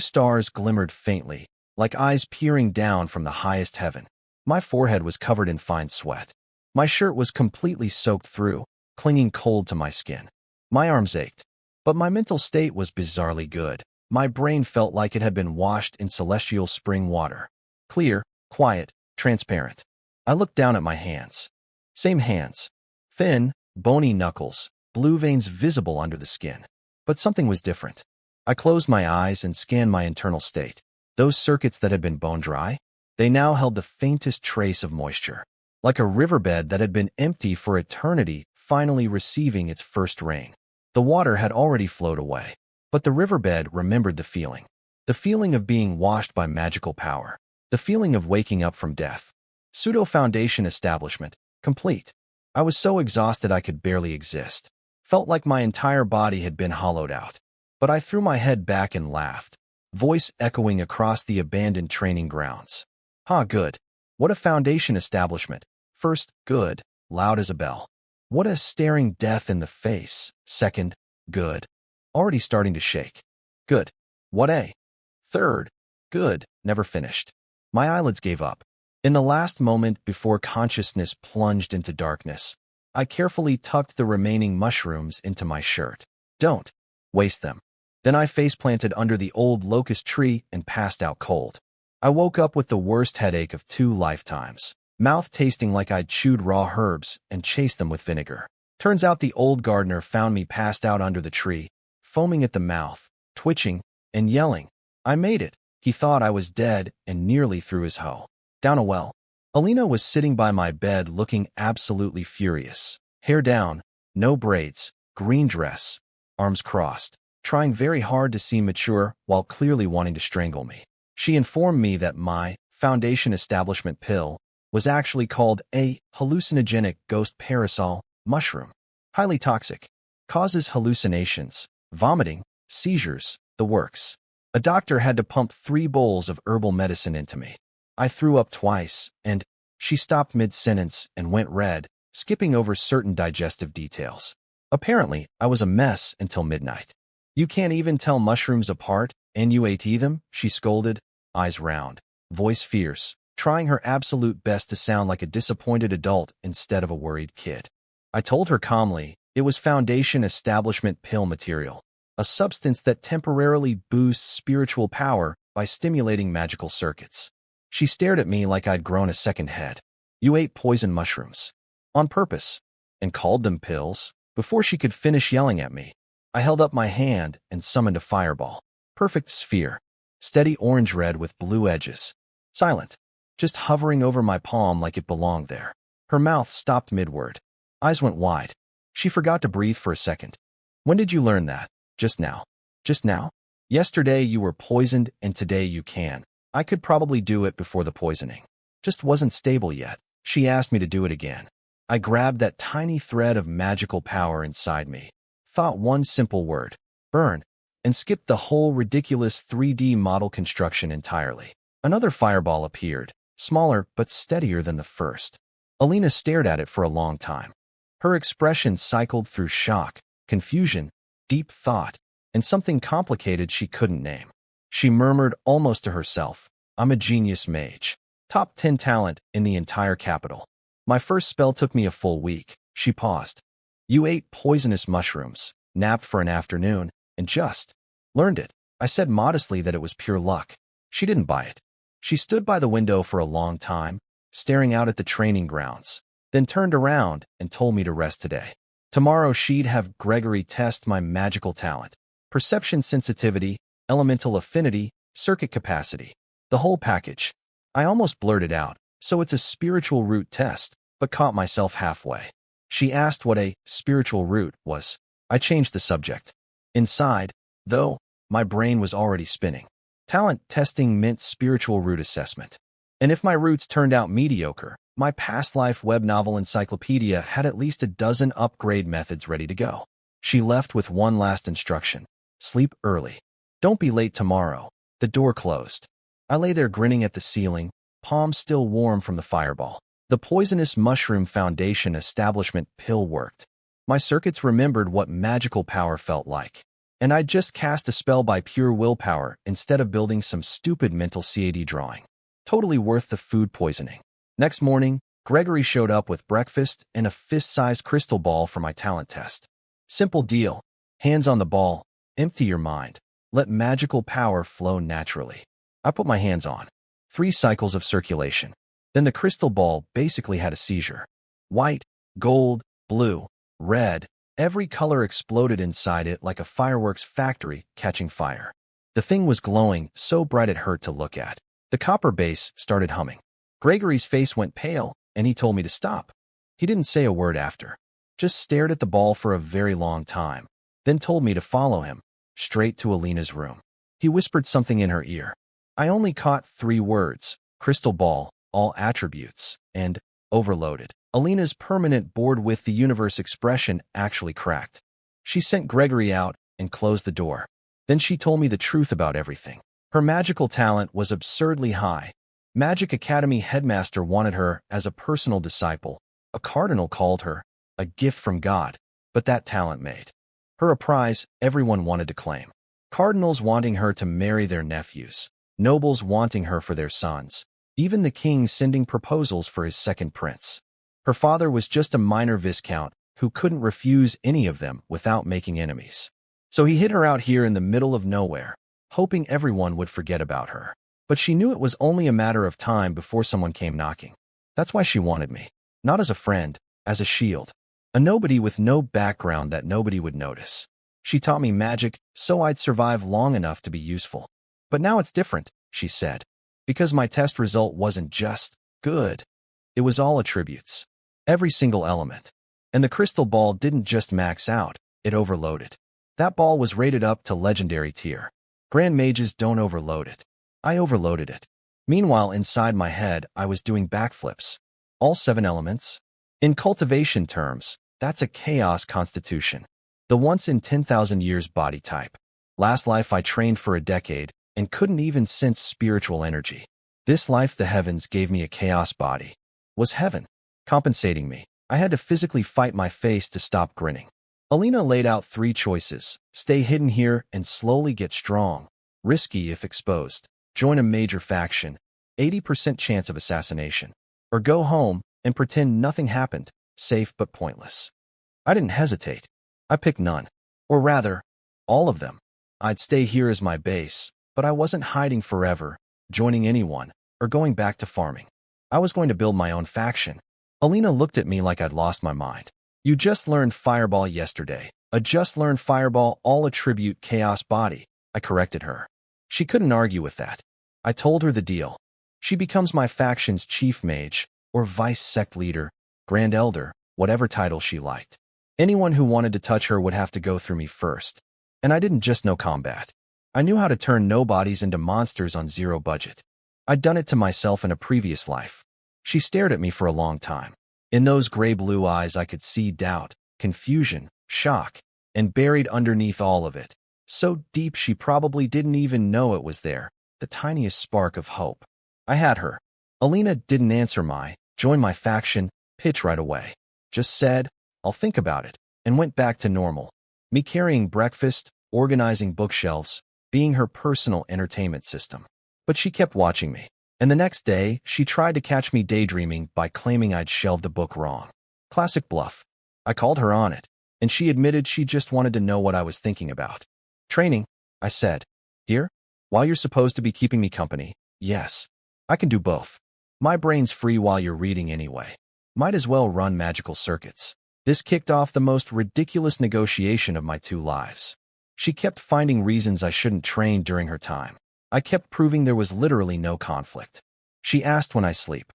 stars glimmered faintly, like eyes peering down from the highest heaven. My forehead was covered in fine sweat. My shirt was completely soaked through, clinging cold to my skin. My arms ached. But my mental state was bizarrely good. My brain felt like it had been washed in celestial spring water. Clear, quiet, transparent. I looked down at my hands. Same hands. Thin, bony knuckles, blue veins visible under the skin. But something was different. I closed my eyes and scanned my internal state. Those circuits that had been bone dry, they now held the faintest trace of moisture. Like a riverbed that had been empty for eternity, finally receiving its first rain. The water had already flowed away, but the riverbed remembered the feeling. The feeling of being washed by magical power. The feeling of waking up from death. Pseudo-foundation establishment, complete. I was so exhausted I could barely exist. Felt like my entire body had been hollowed out. But I threw my head back and laughed, voice echoing across the abandoned training grounds. Good. What a foundation establishment. First, good, loud as a bell. What a staring death in the face. Second, good. Already starting to shake. Good. What a. Third, good, never finished. My eyelids gave up. In the last moment before consciousness plunged into darkness, I carefully tucked the remaining mushrooms into my shirt. Don't waste them. Then I face-planted under the old locust tree and passed out cold. I woke up with the worst headache of 2 lifetimes. Mouth tasting like I'd chewed raw herbs and chased them with vinegar. Turns out the old gardener found me passed out under the tree, foaming at the mouth, twitching, and yelling. I made it. He thought I was dead and nearly threw his hoe down a well. Alina was sitting by my bed looking absolutely furious. Hair down, no braids, green dress, arms crossed, trying very hard to seem mature while clearly wanting to strangle me. She informed me that my foundation establishment pill was actually called a hallucinogenic ghost parasol mushroom. Highly toxic. Causes hallucinations, vomiting, seizures, the works. A doctor had to pump 3 bowls of herbal medicine into me. I threw up twice, and she stopped mid-sentence and went red, skipping over certain digestive details. Apparently, I was a mess until midnight. You can't even tell mushrooms apart, and you ate them? She scolded, eyes round, voice fierce, trying her absolute best to sound like a disappointed adult instead of a worried kid. I told her calmly, it was foundation establishment pill material, a substance that temporarily boosts spiritual power by stimulating magical circuits. She stared at me like I'd grown a second head. You ate poison mushrooms. On purpose. And called them pills. Before she could finish yelling at me, I held up my hand and summoned a fireball. Perfect sphere. Steady orange-red with blue edges. Silent. Just hovering over my palm like it belonged there. Her mouth stopped mid-word. Eyes went wide. She forgot to breathe for a second. When did you learn that? Just now. Just now? Yesterday you were poisoned and today you can. I could probably do it before the poisoning. Just wasn't stable yet. She asked me to do it again. I grabbed that tiny thread of magical power inside me, thought one simple word, burn, and skipped the whole ridiculous 3D model construction entirely. Another fireball appeared, smaller but steadier than the first. Alina stared at it for a long time. Her expression cycled through shock, confusion, deep thought, and something complicated she couldn't name. She murmured almost to herself, I'm a genius mage. Top 10 talent in the entire capital. My first spell took me a full week. She paused. You ate poisonous mushrooms, napped for an afternoon, and just learned it. I said modestly that it was pure luck. She didn't buy it. She stood by the window for a long time, staring out at the training grounds, then turned around and told me to rest today. Tomorrow she'd have Gregory test my magical talent. Perception sensitivity, elemental affinity, circuit capacity. The whole package. I almost blurted out, so it's a spiritual root test, but caught myself halfway. She asked what a spiritual root was. I changed the subject. Inside, though, my brain was already spinning. Talent testing meant spiritual root assessment. And if my roots turned out mediocre, my past life web novel encyclopedia had at least a dozen upgrade methods ready to go. She left with one last instruction. Sleep early. Don't be late tomorrow. The door closed. I lay there grinning at the ceiling, palms still warm from the fireball. The poisonous mushroom foundation establishment pill worked. My circuits remembered what magical power felt like. And I'd just cast a spell by pure willpower instead of building some stupid mental CAD drawing. Totally worth the food poisoning. Next morning, Gregory showed up with breakfast and a fist-sized crystal ball for my talent test. Simple deal. Hands on the ball. Empty your mind. Let magical power flow naturally. I put my hands on. 3 cycles of circulation. Then the crystal ball basically had a seizure. White, gold, blue, red. Every color exploded inside it like a fireworks factory catching fire. The thing was glowing so bright it hurt to look at. The copper base started humming. Gregory's face went pale, and he told me to stop. He didn't say a word after. Just stared at the ball for a very long time. Then told me to follow him, straight to Alina's room. He whispered something in her ear. I only caught 3 words: crystal ball, all attributes, and overloaded. Alina's permanent bored with the universe expression actually cracked. She sent Gregory out and closed the door. Then she told me the truth about everything. Her magical talent was absurdly high. Magic Academy headmaster wanted her as a personal disciple. A cardinal called her a gift from God, but that talent made her a prize everyone wanted to claim. Cardinals wanting her to marry their nephews. Nobles wanting her for their sons. Even the king sending proposals for his second prince. Her father was just a minor viscount who couldn't refuse any of them without making enemies. So he hid her out here in the middle of nowhere, hoping everyone would forget about her. But she knew it was only a matter of time before someone came knocking. That's why she wanted me. Not as a friend, as a shield. A nobody with no background that nobody would notice. She taught me magic so I'd survive long enough to be useful. But now it's different, she said. Because my test result wasn't just good. It was all attributes. Every single element. And the crystal ball didn't just max out, it overloaded. That ball was rated up to legendary tier. Grand mages don't overload it. I overloaded it. Meanwhile, inside my head, I was doing backflips. All 7 elements. In cultivation terms, that's a chaos constitution. The once in 10,000 years body type. Last life I trained for a decade and couldn't even sense spiritual energy. This life the heavens gave me a chaos body. Was heaven compensating me? I had to physically fight my face to stop grinning. Alina laid out 3 choices. Stay hidden here and slowly get strong. Risky if exposed. Join a major faction. 80% chance of assassination. Or go home and pretend nothing happened. Safe but pointless. I didn't hesitate. I picked none. Or rather, all of them. I'd stay here as my base, but I wasn't hiding forever, joining anyone, or going back to farming. I was going to build my own faction. Alina looked at me like I'd lost my mind. You just learned Fireball yesterday. A just learned Fireball all attribute chaos body. I corrected her. She couldn't argue with that. I told her the deal. She becomes my faction's chief mage, or vice sect leader, grand elder, whatever title she liked. Anyone who wanted to touch her would have to go through me first. And I didn't just know combat. I knew how to turn nobodies into monsters on 0 budget. I'd done it to myself in a previous life. She stared at me for a long time. In those gray-blue eyes I could see doubt, confusion, shock, and buried underneath all of it, so deep she probably didn't even know it was there, the tiniest spark of hope. I had her. Alina didn't answer my, join my faction, pitch right away. Just said, I'll think about it, and went back to normal. Me carrying breakfast, organizing bookshelves, being her personal entertainment system. But she kept watching me. And the next day, she tried to catch me daydreaming by claiming I'd shelved a book wrong. Classic bluff. I called her on it, and she admitted she just wanted to know what I was thinking about. Training, I said. Here? While you're supposed to be keeping me company, yes. I can do both. My brain's free while you're reading anyway. Might as well run magical circuits. This kicked off the most ridiculous negotiation of my 2 lives. She kept finding reasons I shouldn't train during her time. I kept proving there was literally no conflict. She asked when I sleep.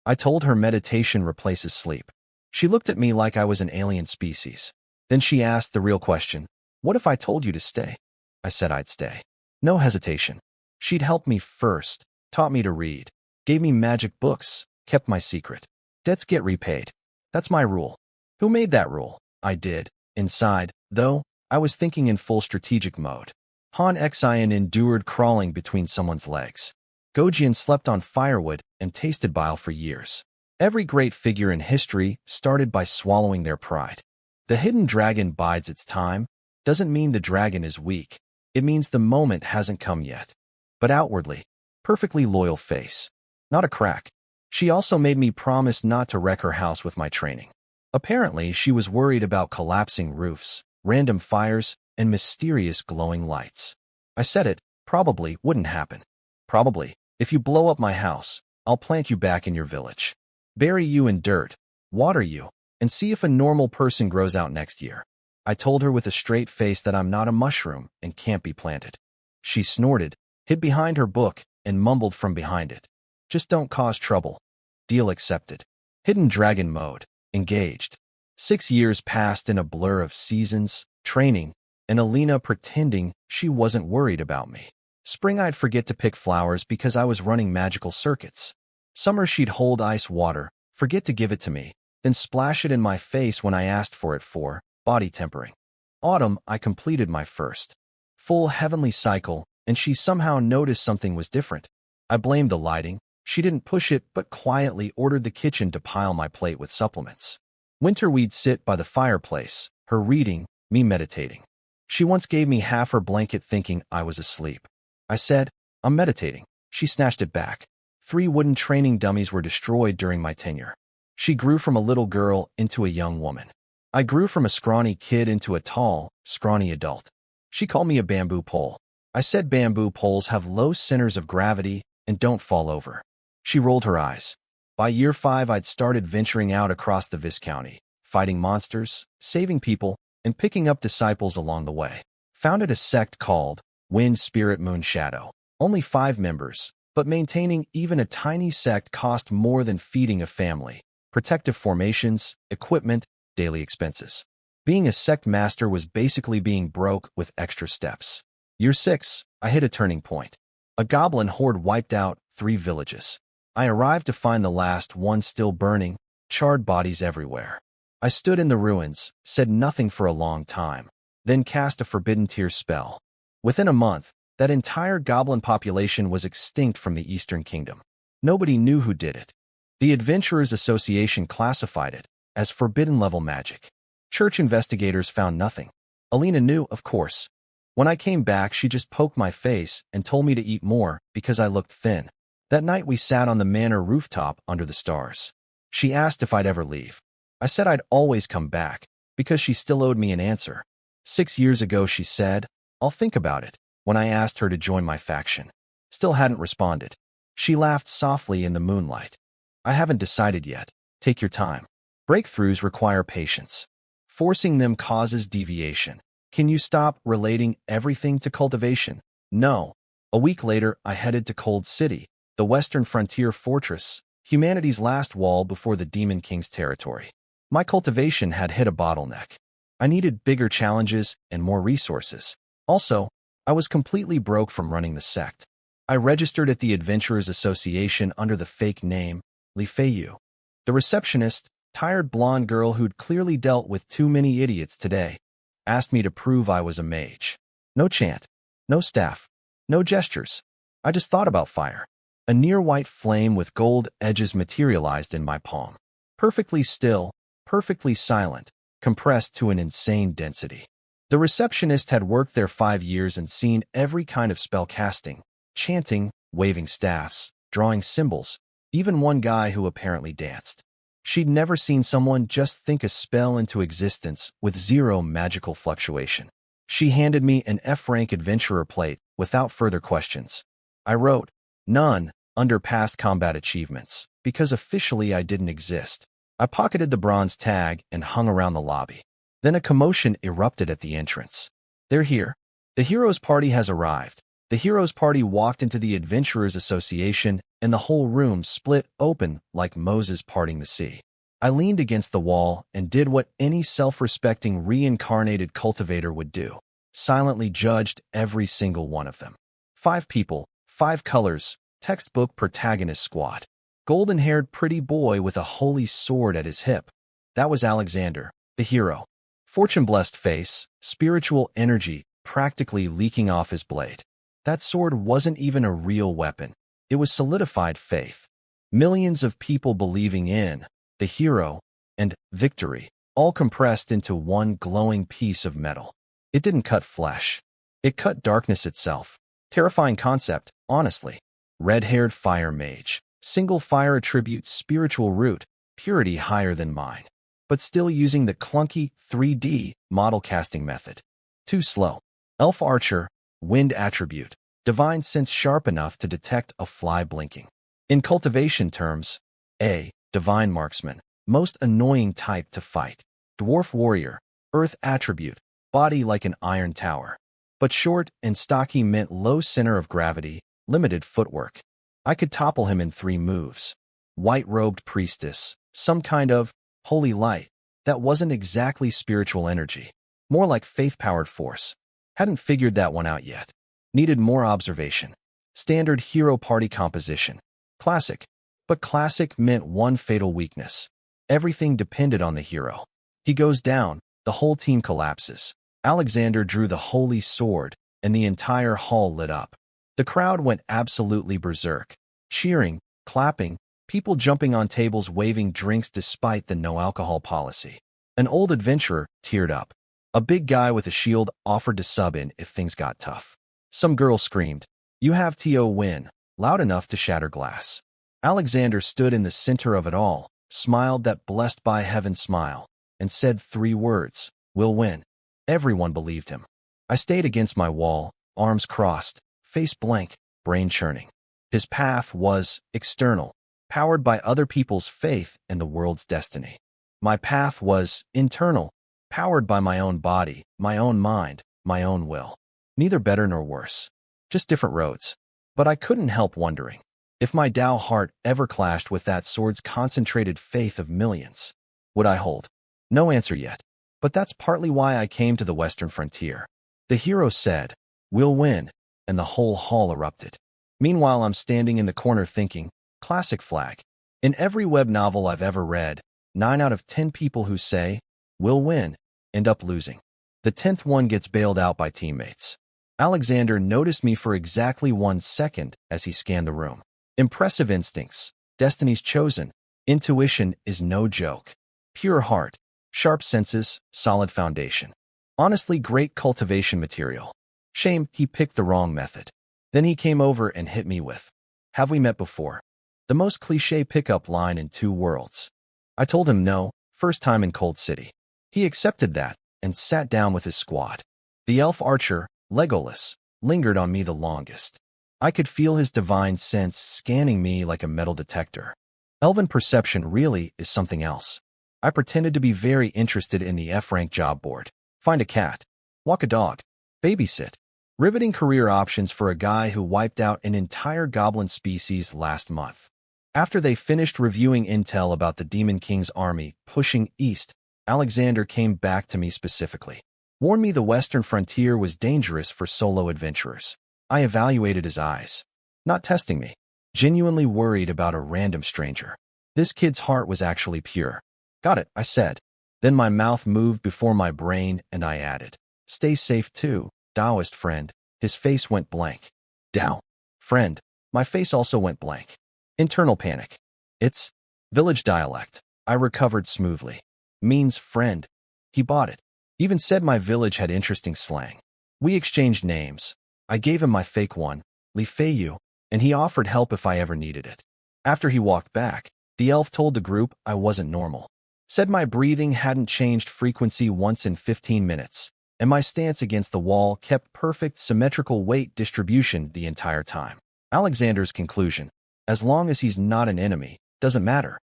I told her meditation replaces sleep. She looked at me like I was an alien species. Then she asked the real question, what if I told you to stay? I said I'd stay. No hesitation. She'd helped me first, taught me to read, gave me magic books, kept my secret. Debts get repaid. That's my rule. Who made that rule? I did. Inside, though, I was thinking in full strategic mode. Han Xian endured crawling between someone's legs. Gojian slept on firewood and tasted bile for years. Every great figure in history started by swallowing their pride. The hidden dragon bides its time doesn't mean the dragon is weak. It means the moment hasn't come yet. But outwardly, perfectly loyal face. Not a crack. She also made me promise not to wreck her house with my training. Apparently, she was worried about collapsing roofs, random fires, and mysterious glowing lights. I said it probably wouldn't happen. Probably, if you blow up my house, I'll plant you back in your village. Bury you in dirt, water you, and see if a normal person grows out next year. I told her with a straight face that I'm not a mushroom and can't be planted. She snorted, hid behind her book, and mumbled from behind it. Just don't cause trouble. Deal accepted. Hidden dragon mode. Engaged. 6 years passed in a blur of seasons, training, and Alina pretending she wasn't worried about me. Spring I'd forget to pick flowers because I was running magical circuits. Summer she'd hold ice water, forget to give it to me, then splash it in my face when I asked for it for body tempering. Autumn I completed my first full heavenly cycle, and she somehow noticed something was different. I blamed the lighting. She didn't push it, but quietly ordered the kitchen to pile my plate with supplements. Winter we'd sit by the fireplace, her reading, me meditating. She once gave me half her blanket thinking I was asleep. I said, I'm meditating. She snatched it back. 3 wooden training dummies were destroyed during my tenure. She grew from a little girl into a young woman. I grew from a scrawny kid into a tall, scrawny adult. She called me a bamboo pole. I said bamboo poles have low centers of gravity and don't fall over. She rolled her eyes. By year 5, I'd started venturing out across the Viscounty, fighting monsters, saving people, and picking up disciples along the way. Founded a sect called Wind Spirit Moon Shadow. Only 5 members, but maintaining even a tiny sect cost more than feeding a family. Protective formations, equipment, daily expenses. Being a sect master was basically being broke with extra steps. Year 6, I hit a turning point. A goblin horde wiped out 3 villages. I arrived to find the last one still burning, charred bodies everywhere. I stood in the ruins, said nothing for a long time, then cast a forbidden tear spell. Within a month, that entire goblin population was extinct from the Eastern Kingdom. Nobody knew who did it. The Adventurers Association classified it as forbidden-level magic. Church investigators found nothing. Alina knew, of course. When I came back, she just poked my face and told me to eat more because I looked thin. That night we sat on the manor rooftop under the stars. She asked if I'd ever leave. I said I'd always come back, because she still owed me an answer. 6 years ago, she said, I'll think about it, when I asked her to join my faction. Still hadn't responded. She laughed softly in the moonlight. I haven't decided yet. Take your time. Breakthroughs require patience. Forcing them causes deviation. Can you stop relating everything to cultivation? No. A week later, I headed to Cold City, the western frontier fortress, humanity's last wall before the Demon King's territory. My cultivation had hit a bottleneck. I needed bigger challenges and more resources. Also, I was completely broke from running the sect. I registered at the Adventurers Association under the fake name, Li Feiyu. The receptionist, tired blonde girl who'd clearly dealt with too many idiots today, asked me to prove I was a mage. No chant, no staff, no gestures. I just thought about fire. A near-white flame with gold edges materialized in my palm. Perfectly still, perfectly silent, compressed to an insane density. The receptionist had worked there 5 years and seen every kind of spell casting, chanting, waving staffs, drawing symbols, even one guy who apparently danced. She'd never seen someone just think a spell into existence with 0 magical fluctuation. She handed me an F-rank adventurer plate without further questions. I wrote, none, under past combat achievements, because officially I didn't exist. I pocketed the bronze tag and hung around the lobby. Then a commotion erupted at the entrance. They're here. The Heroes Party has arrived. The Heroes Party walked into the Adventurers Association, and the whole room split open like Moses parting the sea. I leaned against the wall and did what any self-respecting reincarnated cultivator would do. Silently judged every single one of them. 5 people, 5 colors, textbook protagonist squad. Golden-haired pretty boy with a holy sword at his hip. That was Alexander, the hero. Fortune-blessed face, spiritual energy practically leaking off his blade. That sword wasn't even a real weapon. It was solidified faith. Millions of people believing in the hero and victory, all compressed into one glowing piece of metal. It didn't cut flesh. It cut darkness itself. Terrifying concept, honestly. Red-haired fire mage. Single fire attribute spiritual root, purity higher than mine. But still using the clunky 3D model casting method. Too slow. Elf archer, wind attribute, divine sense sharp enough to detect a fly blinking. In cultivation terms, A, divine marksman, most annoying type to fight. Dwarf warrior, earth attribute, body like an iron tower. But short and stocky meant low center of gravity, limited footwork. I could topple him in 3 moves. White-robed priestess, some kind of holy light. That wasn't exactly spiritual energy. More like faith-powered force. Hadn't figured that one out yet. Needed more observation. Standard hero party composition. Classic. But classic meant one fatal weakness. Everything depended on the hero. He goes down, the whole team collapses. Alexander drew the holy sword, and the entire hall lit up. The crowd went absolutely berserk. Cheering, clapping, people jumping on tables waving drinks despite the no-alcohol policy. An old adventurer teared up. A big guy with a shield offered to sub in if things got tough. Some girl screamed, "You have to win," loud enough to shatter glass. Alexander stood in the center of it all, smiled that blessed by heaven smile, and said 3 words, "We'll win." Everyone believed him. I stayed against my wall, arms crossed, face blank, brain churning. His path was external, powered by other people's faith and the world's destiny. My path was internal, powered by my own body, my own mind, my own will. Neither better nor worse. Just different roads. But I couldn't help wondering, if my Tao heart ever clashed with that sword's concentrated faith of millions, would I hold? No answer yet. But that's partly why I came to the Western frontier. The hero said, "We'll win," and the whole hall erupted. Meanwhile, I'm standing in the corner thinking, classic flag. In every web novel I've ever read, 9 out of 10 people who say, "We'll win," end up losing. The 10th one gets bailed out by teammates. Alexander noticed me for exactly 1 second as he scanned the room. Impressive instincts, destiny's chosen, intuition is no joke. Pure heart, sharp senses, solid foundation. Honestly, great cultivation material. Shame he picked the wrong method. Then he came over and hit me with, "Have we met before?" The most cliché pickup line in 2 worlds. I told him no, first time in Cold City. He accepted that and sat down with his squad. The elf archer, Legolas, lingered on me the longest. I could feel his divine sense scanning me like a metal detector. Elven perception really is something else. I pretended to be very interested in the F-rank job board. Find a cat, walk a dog, babysit. Riveting career options for a guy who wiped out an entire goblin species last month. After they finished reviewing intel about the Demon King's army pushing east, Alexander came back to me specifically. Warned me the Western frontier was dangerous for solo adventurers. I evaluated his eyes. Not testing me. Genuinely worried about a random stranger. This kid's heart was actually pure. Got it, I said. Then my mouth moved before my brain and I added, "Stay safe too, Taoist friend." His face went blank. Tao. Friend. My face also went blank. Internal panic. It's village dialect. I recovered smoothly. Means friend. He bought it. Even said my village had interesting slang. We exchanged names. I gave him my fake one, Li Feiyu, and he offered help if I ever needed it. After he walked back, the elf told the group I wasn't normal. Said my breathing hadn't changed frequency once in 15 minutes, and my stance against the wall kept perfect symmetrical weight distribution the entire time. Alexander's conclusion, as long as he's not an enemy, doesn't matter.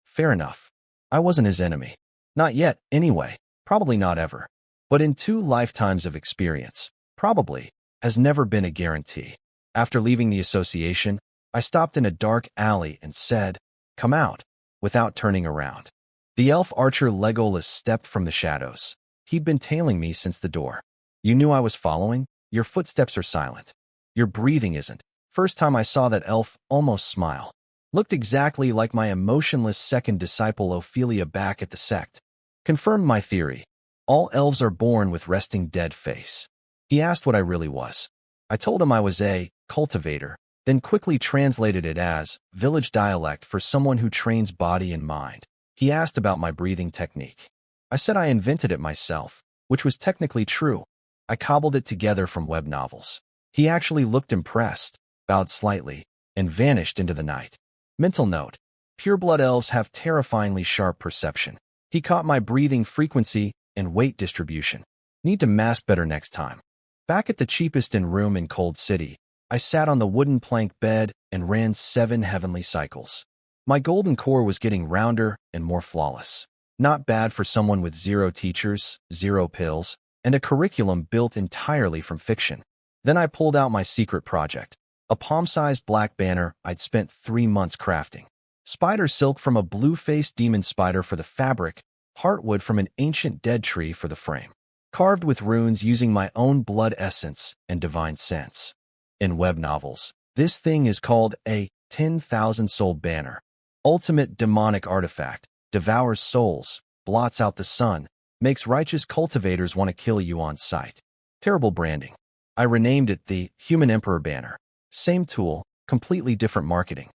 Fair enough. I wasn't his enemy. Not yet, anyway. Probably not ever. But in 2 lifetimes of experience, probably, has never been a guarantee. After leaving the association, I stopped in a dark alley and said, "Come out," without turning around. The elf archer Legolas stepped from the shadows. He'd been tailing me since the door. "You knew I was following? Your footsteps are silent. Your breathing isn't." First time I saw that elf almost smile. Looked exactly like my emotionless second disciple Ophelia back at the sect. Confirmed my theory. All elves are born with resting dead face. He asked what I really was. I told him I was a cultivator, then quickly translated it as village dialect for someone who trains body and mind. He asked about my breathing technique. I said I invented it myself, which was technically true. I cobbled it together from web novels. He actually looked impressed, bowed slightly, and vanished into the night. Mental note: pureblood elves have terrifyingly sharp perception. He caught my breathing frequency and weight distribution. Need to mask better next time. Back at the cheapest inn room in Cold City, I sat on the wooden plank bed and ran 7 heavenly cycles. My golden core was getting rounder and more flawless. Not bad for someone with 0 teachers, 0 pills, and a curriculum built entirely from fiction. Then I pulled out my secret project, a palm-sized black banner I'd spent 3 months crafting. Spider silk from a blue-faced demon spider for the fabric, heartwood from an ancient dead tree for the frame. Carved with runes using my own blood essence and divine sense. In web novels, this thing is called a 10,000-soul banner. Ultimate demonic artifact, devours souls, blots out the sun, makes righteous cultivators want to kill you on sight. Terrible branding. I renamed it the Human Emperor banner. Same tool, completely different marketing.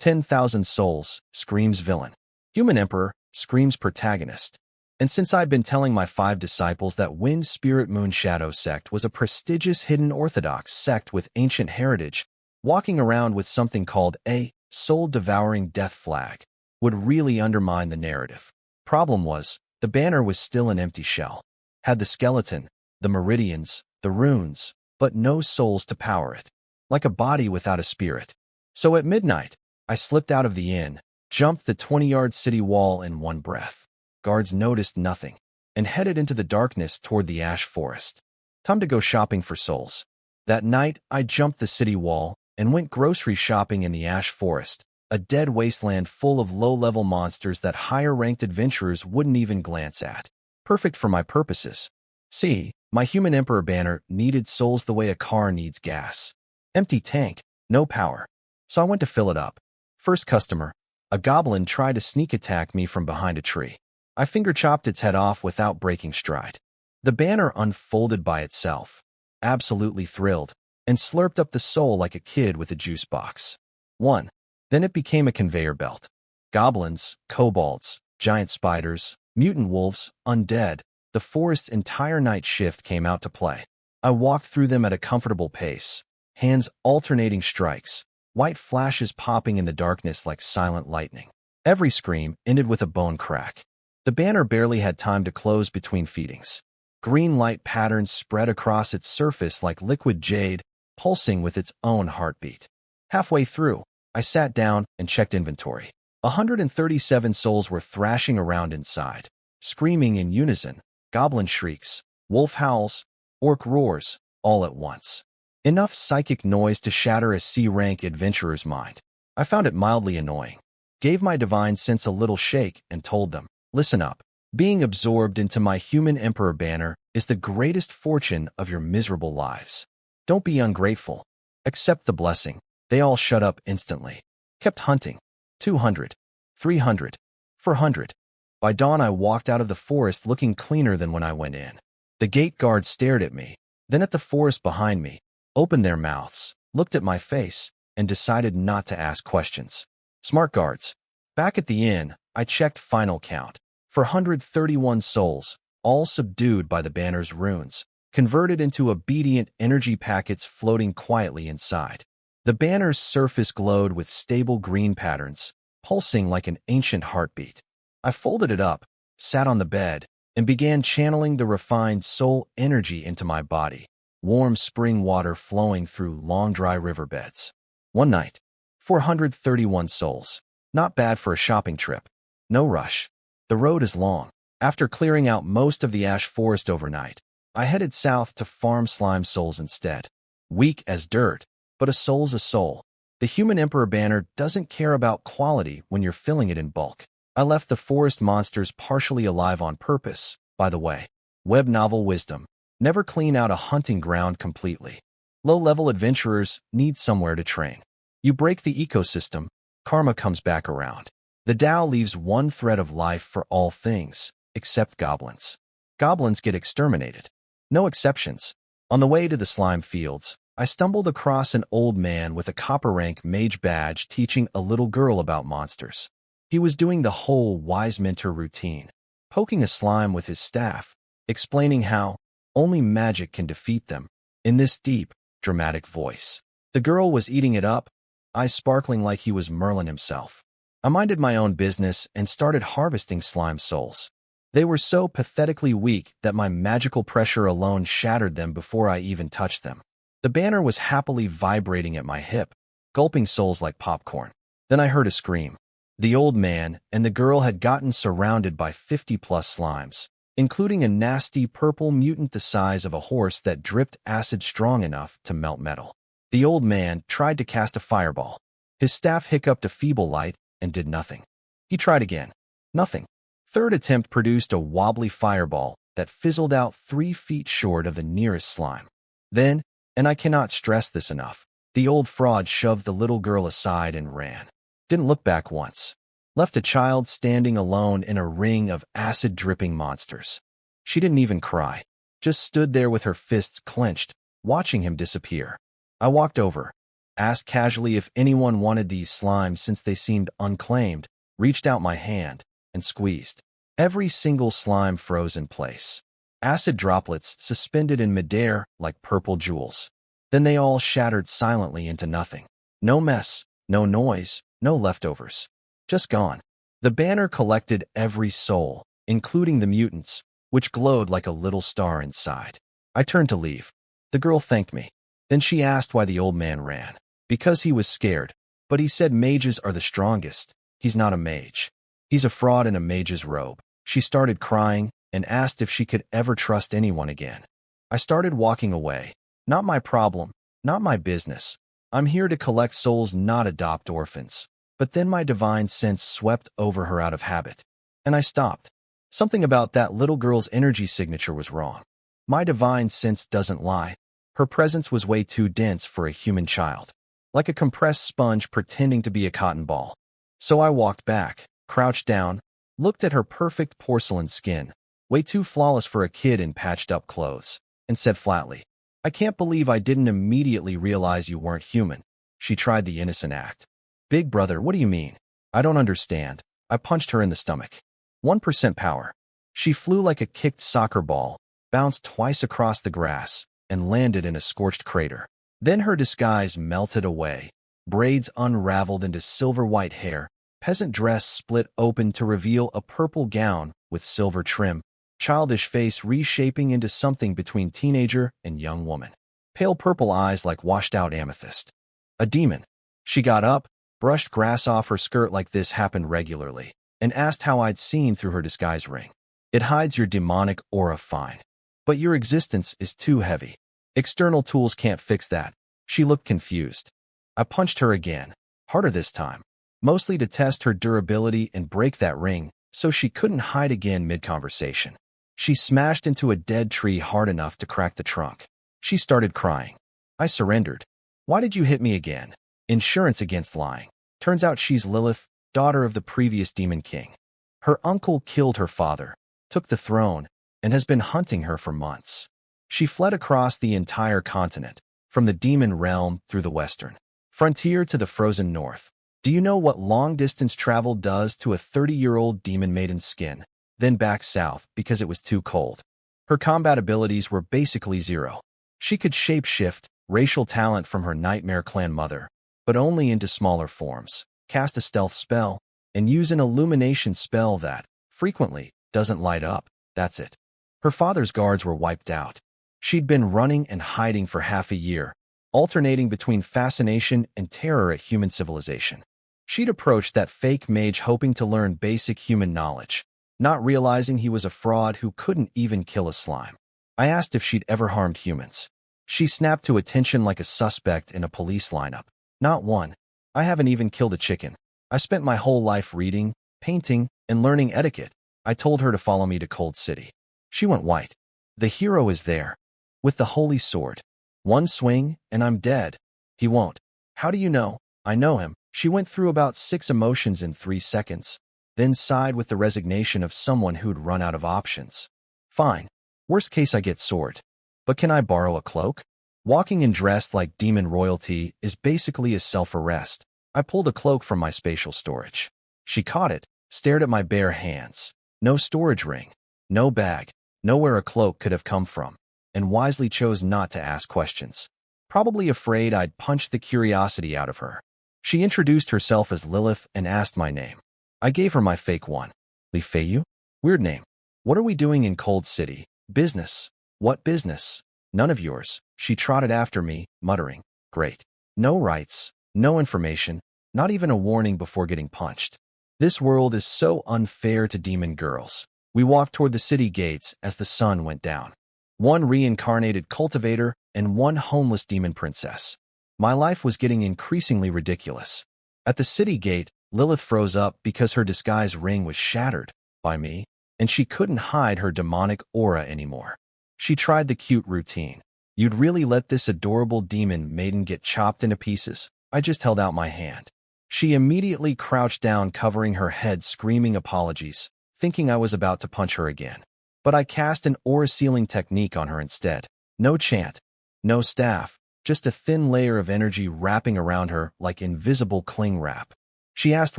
10,000 souls, screams villain. Human Emperor, screams protagonist. And since I'd been telling my 5 disciples that Wind Spirit Moon Shadow sect was a prestigious hidden orthodox sect with ancient heritage, walking around with something called a soul-devouring death flag would really undermine the narrative. Problem was, the banner was still an empty shell. Had the skeleton, the meridians, the runes, but no souls to power it. Like a body without a spirit. So at midnight, I slipped out of the inn, jumped the 20-yard city wall in one breath. Guards noticed nothing, and headed into the darkness toward the ash forest. Time to go shopping for souls. That night, I jumped the city wall and went grocery shopping in the ash forest, a dead wasteland full of low-level monsters that higher-ranked adventurers wouldn't even glance at. Perfect for my purposes. See, my Human Emperor banner needed souls the way a car needs gas. Empty tank, no power. So I went to fill it up. First customer, a goblin tried to sneak attack me from behind a tree. I finger-chopped its head off without breaking stride. The banner unfolded by itself, absolutely thrilled, and slurped up the soul like a kid with a juice box. 1. Then it became a conveyor belt. Goblins, kobolds, giant spiders, mutant wolves, undead, the forest's entire night shift came out to play. I walked through them at a comfortable pace, hands alternating strikes, white flashes popping in the darkness like silent lightning. Every scream ended with a bone crack. The banner barely had time to close between feedings. Green light patterns spread across its surface like liquid jade, pulsing with its own heartbeat. Halfway through, I sat down and checked inventory. 137 souls were thrashing around inside, screaming in unison, goblin shrieks, wolf howls, orc roars, all at once. Enough psychic noise to shatter a C-rank adventurer's mind. I found it mildly annoying. Gave my divine sense a little shake and told them, listen up. Being absorbed into my Human Emperor banner is the greatest fortune of your miserable lives. Don't be ungrateful. Accept the blessing. They all shut up instantly. Kept hunting. 200. 300. 400. By dawn I walked out of the forest looking cleaner than when I went in. The gate guards stared at me, then at the forest behind me, opened their mouths, looked at my face, and decided not to ask questions. Smart guards. Back at the inn, I checked final count. 431 souls, all subdued by the banner's runes, converted into obedient energy packets floating quietly inside. The banner's surface glowed with stable green patterns, pulsing like an ancient heartbeat. I folded it up, sat on the bed, and began channeling the refined soul energy into my body, warm spring water flowing through long dry riverbeds. One night, 431 souls. Not bad for a shopping trip. No rush. The road is long. After clearing out most of the ash forest overnight, I headed south to farm slime souls instead. Weak as dirt, but a soul's a soul. The Human Emperor banner doesn't care about quality when you're filling it in bulk. I left the forest monsters partially alive on purpose, by the way. Web novel wisdom. Never clean out a hunting ground completely. Low-level adventurers need somewhere to train. You break the ecosystem, karma comes back around. The Tao leaves one thread of life for all things, except goblins. Goblins get exterminated. No exceptions. On the way to the slime fields, I stumbled across an old man with a copper rank mage badge teaching a little girl about monsters. He was doing the whole wise mentor routine, poking a slime with his staff, explaining how only magic can defeat them, in this deep, dramatic voice. The girl was eating it up, eyes sparkling like he was Merlin himself. I minded my own business and started harvesting slime souls. They were so pathetically weak that my magical pressure alone shattered them before I even touched them. The banner was happily vibrating at my hip, gulping souls like popcorn. Then I heard a scream. The old man and the girl had gotten surrounded by 50-plus slimes, including a nasty purple mutant the size of a horse that dripped acid strong enough to melt metal. The old man tried to cast a fireball. His staff hiccuped a feeble light and did nothing. He tried again. Nothing. Third attempt produced a wobbly fireball that fizzled out 3 feet short of the nearest slime. Then, and I cannot stress this enough, the old fraud shoved the little girl aside and ran. Didn't look back once. Left a child standing alone in a ring of acid-dripping monsters. She didn't even cry, just stood there with her fists clenched, watching him disappear. I walked over, asked casually if anyone wanted these slimes since they seemed unclaimed, reached out my hand, and squeezed. Every single slime froze in place. Acid droplets suspended in midair like purple jewels. Then they all shattered silently into nothing. No mess, no noise, no leftovers. Just gone. The banner collected every soul, including the mutants, which glowed like a little star inside. I turned to leave. The girl thanked me. Then she asked why the old man ran. Because he was scared. But he said mages are the strongest. He's not a mage. He's a fraud in a mage's robe. She started crying and asked if she could ever trust anyone again. I started walking away. Not my problem, not my business. I'm here to collect souls, not adopt orphans. But then my divine sense swept over her out of habit. And I stopped. Something about that little girl's energy signature was wrong. My divine sense doesn't lie. Her presence was way too dense for a human child. Like a compressed sponge pretending to be a cotton ball. So I walked back, crouched down, looked at her perfect porcelain skin, way too flawless for a kid in patched-up clothes, and said flatly, "I can't believe I didn't immediately realize you weren't human." She tried the innocent act. "Big brother, what do you mean? I don't understand." I punched her in the stomach. 1% power. She flew like a kicked soccer ball, bounced twice across the grass, and landed in a scorched crater. Then her disguise melted away. Braids unraveled into silver-white hair. Peasant dress split open to reveal a purple gown with silver trim. Childish face reshaping into something between teenager and young woman. Pale purple eyes like washed-out amethyst. A demon. She got up, brushed grass off her skirt like this happened regularly, and asked how I'd seen through her disguise ring. "It hides your demonic aura fine. But your existence is too heavy. External tools can't fix that." She looked confused. I punched her again, harder this time, mostly to test her durability and break that ring so she couldn't hide again mid-conversation. She smashed into a dead tree hard enough to crack the trunk. She started crying. I surrendered. "Why did you hit me again?" "Insurance against lying. Turns out she's Lilith, daughter of the previous demon king. Her uncle killed her father, took the throne, and has been hunting her for months. She fled across the entire continent, from the demon realm through the western frontier to the frozen north. Do you know what long-distance travel does to a 30-year-old demon maiden's skin? Then back south because it was too cold. Her combat abilities were basically zero. She could shape-shift, racial talent from her nightmare clan mother, but only into smaller forms, cast a stealth spell, and use an illumination spell that, frequently, doesn't light up. That's it. Her father's guards were wiped out. She'd been running and hiding for half a year, alternating between fascination and terror at human civilization. She'd approached that fake mage hoping to learn basic human knowledge, not realizing he was a fraud who couldn't even kill a slime. I asked if she'd ever harmed humans. She snapped to attention like a suspect in a police lineup. "Not one. I haven't even killed a chicken. I spent my whole life reading, painting, and learning etiquette." I told her to follow me to Cold City. She went white. "The hero is there. With the holy sword. One swing, and I'm dead." "He won't." "How do you know?" "I know him." She went through about 6 emotions in 3 seconds, then sighed with the resignation of someone who'd run out of options. "Fine. Worst case I get sword. But can I borrow a cloak?" Walking and dressed like demon royalty is basically a self-arrest. I pulled a cloak from my spatial storage. She caught it, stared at my bare hands. No storage ring, no bag, nowhere a cloak could have come from, and wisely chose not to ask questions. Probably afraid I'd punch the curiosity out of her. She introduced herself as Lilith and asked my name. I gave her my fake one. Li Feiyu? Weird name. What are we doing in Cold City? Business. What business? None of yours. She trotted after me, muttering. Great. No rights, no information, not even a warning before getting punched. This world is so unfair to demon girls. We walked toward the city gates as the sun went down. One reincarnated cultivator and one homeless demon princess. My life was getting increasingly ridiculous. At the city gate, Lilith froze up because her disguise ring was shattered by me, and she couldn't hide her demonic aura anymore. She tried the cute routine. You'd really let this adorable demon maiden get chopped into pieces? I just held out my hand. She immediately crouched down, covering her head, screaming apologies, thinking I was about to punch her again. But I cast an aura sealing technique on her instead. No chant, no staff, just a thin layer of energy wrapping around her like invisible cling wrap. She asked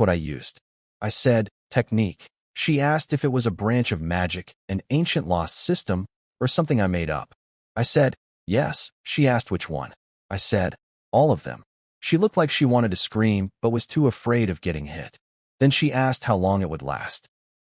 what I used. I said, technique. She asked if it was a branch of magic, an ancient lost system, or something I made up. I said, yes. She asked which one. I said, all of them. She looked like she wanted to scream, but was too afraid of getting hit. Then she asked how long it would last.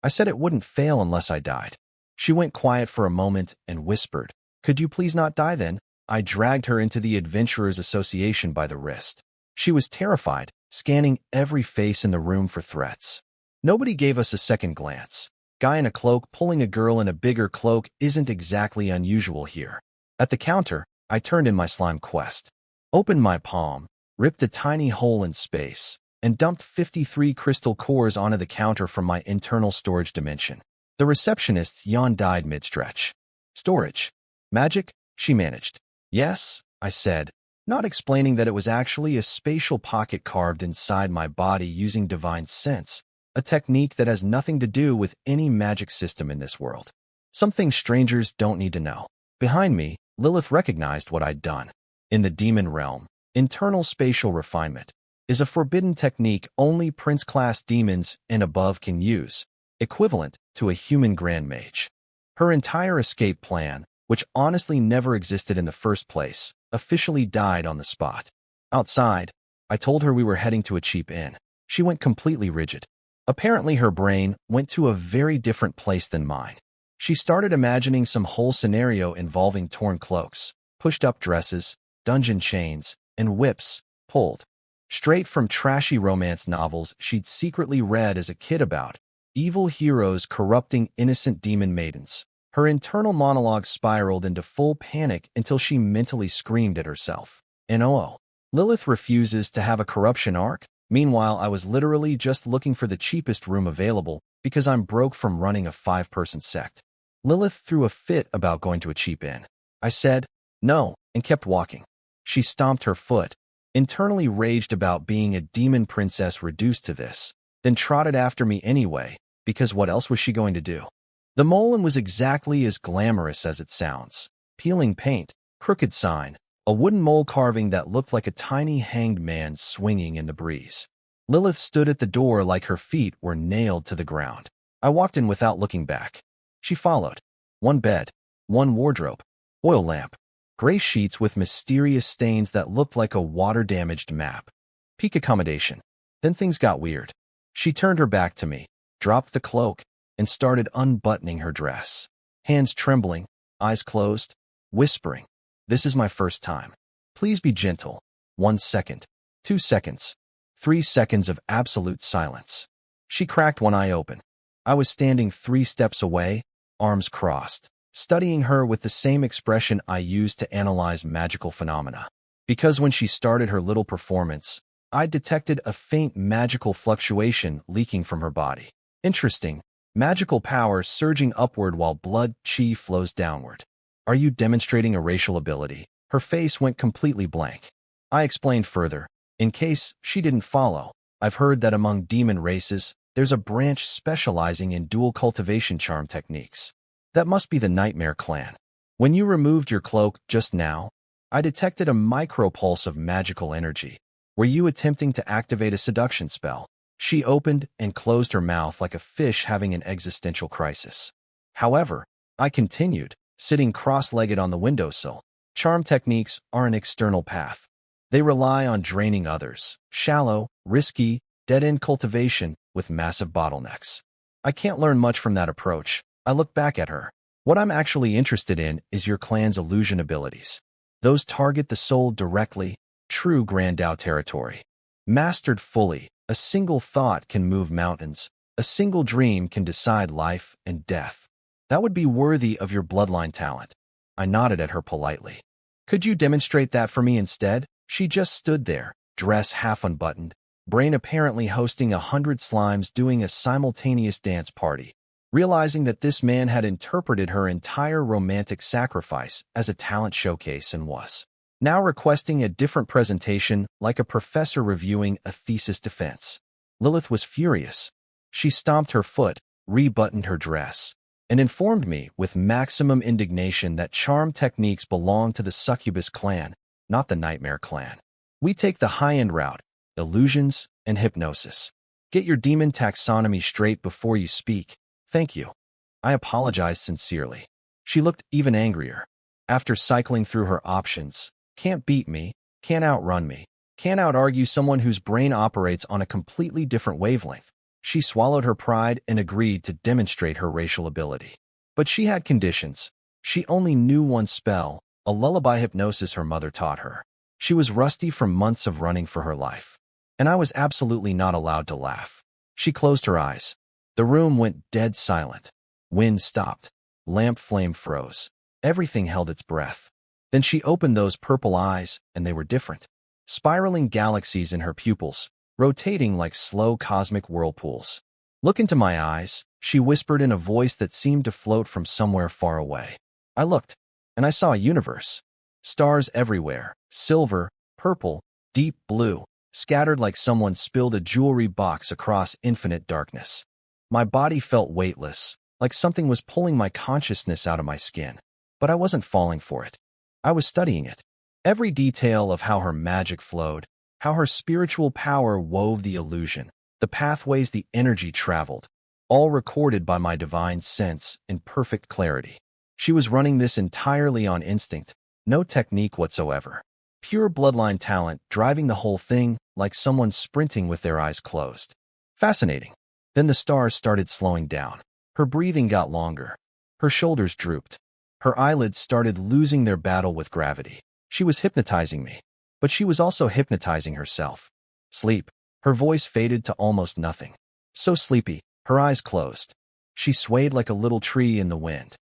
I said it wouldn't fail unless I died. She went quiet for a moment and whispered, could you please not die then? I dragged her into the Adventurers Association by the wrist. She was terrified, scanning every face in the room for threats. Nobody gave us a second glance. Guy in a cloak pulling a girl in a bigger cloak isn't exactly unusual here. At the counter, I turned in my slime quest, opened my palm, ripped a tiny hole in space, and dumped 53 crystal cores onto the counter from my internal storage dimension. The receptionist's yawn died mid-stretch. Storage. Magic? She managed. Yes, I said, not explaining that it was actually a spatial pocket carved inside my body using divine sense, a technique that has nothing to do with any magic system in this world. Some things strangers don't need to know. Behind me, Lilith recognized what I'd done. In the demon realm, internal spatial refinement is a forbidden technique only prince-class demons and above can use, equivalent to a human grand mage. Her entire escape plan, which honestly never existed in the first place, officially died on the spot. Outside, I told her we were heading to a cheap inn. She went completely rigid. Apparently her brain went to a very different place than mine. She started imagining some whole scenario involving torn cloaks, pushed-up dresses, dungeon chains, and whips, pulled straight from trashy romance novels she'd secretly read as a kid about evil heroes corrupting innocent demon maidens. Her internal monologue spiraled into full panic until she mentally screamed at herself. No. Lilith refuses to have a corruption arc? Meanwhile, I was literally just looking for the cheapest room available because I'm broke from running a 5-person sect. Lilith threw a fit about going to a cheap inn. I said, no, and kept walking. She stomped her foot, internally raged about being a demon princess reduced to this, then trotted after me anyway, because what else was she going to do? The Molin was exactly as glamorous as it sounds. Peeling paint, crooked sign, a wooden mole carving that looked like a tiny hanged man swinging in the breeze. Lilith stood at the door like her feet were nailed to the ground. I walked in without looking back. She followed. One bed, one wardrobe, oil lamp, gray sheets with mysterious stains that looked like a water-damaged map. Peak accommodation. Then things got weird. She turned her back to me, dropped the cloak, and started unbuttoning her dress. Hands trembling, eyes closed, whispering, this is my first time. Please be gentle. 1 second, 2 seconds, 3 seconds of absolute silence. She cracked one eye open. I was standing 3 steps away, arms crossed, studying her with the same expression I used to analyze magical phenomena. Because when she started her little performance, I detected a faint magical fluctuation leaking from her body. Interesting. Magical power surging upward while blood chi flows downward. Are you demonstrating a racial ability? Her face went completely blank. I explained further. In case she didn't follow, I've heard that among demon races, there's a branch specializing in dual cultivation charm techniques. That must be the Nightmare Clan. When you removed your cloak just now, I detected a micropulse of magical energy. Were you attempting to activate a seduction spell? She opened and closed her mouth like a fish having an existential crisis. However, I continued, sitting cross-legged on the windowsill. Charm techniques are an external path. They rely on draining others, shallow, risky, dead-end cultivation with massive bottlenecks. I can't learn much from that approach. I look back at her. What I'm actually interested in is your clan's illusion abilities. Those target the soul directly, true Grandao territory. Mastered fully, a single thought can move mountains. A single dream can decide life and death. That would be worthy of your bloodline talent. I nodded at her politely. Could you demonstrate that for me instead? She just stood there, dress half unbuttoned, brain apparently hosting 100 slimes doing a simultaneous dance party. Realizing that this man had interpreted her entire romantic sacrifice as a talent showcase and was now requesting a different presentation like a professor reviewing a thesis defense. Lilith was furious. She stomped her foot, rebuttoned her dress, and informed me with maximum indignation that charm techniques belong to the Succubus clan, not the Nightmare clan. We take the high-end route, illusions and hypnosis. Get your demon taxonomy straight before you speak. Thank you. I apologized sincerely. She looked even angrier. After cycling through her options, can't beat me, can't outrun me, can't out-argue someone whose brain operates on a completely different wavelength. She swallowed her pride and agreed to demonstrate her racial ability. But she had conditions. She only knew one spell, a lullaby hypnosis her mother taught her. She was rusty from months of running for her life. And I was absolutely not allowed to laugh. She closed her eyes. The room went dead silent. Wind stopped. Lamp flame froze. Everything held its breath. Then she opened those purple eyes, and they were different. Spiraling galaxies in her pupils, rotating like slow cosmic whirlpools. Look into my eyes, she whispered in a voice that seemed to float from somewhere far away. I looked, and I saw a universe. Stars everywhere, silver, purple, deep blue, scattered like someone spilled a jewelry box across infinite darkness. My body felt weightless, like something was pulling my consciousness out of my skin. But I wasn't falling for it. I was studying it. Every detail of how her magic flowed, how her spiritual power wove the illusion, the pathways the energy traveled, all recorded by my divine sense in perfect clarity. She was running this entirely on instinct, no technique whatsoever. Pure bloodline talent driving the whole thing like someone sprinting with their eyes closed. Fascinating. Then the stars started slowing down. Her breathing got longer. Her shoulders drooped. Her eyelids started losing their battle with gravity. She was hypnotizing me, but she was also hypnotizing herself. Sleep. Her voice faded to almost nothing. So sleepy, her eyes closed. She swayed like a little tree in the wind.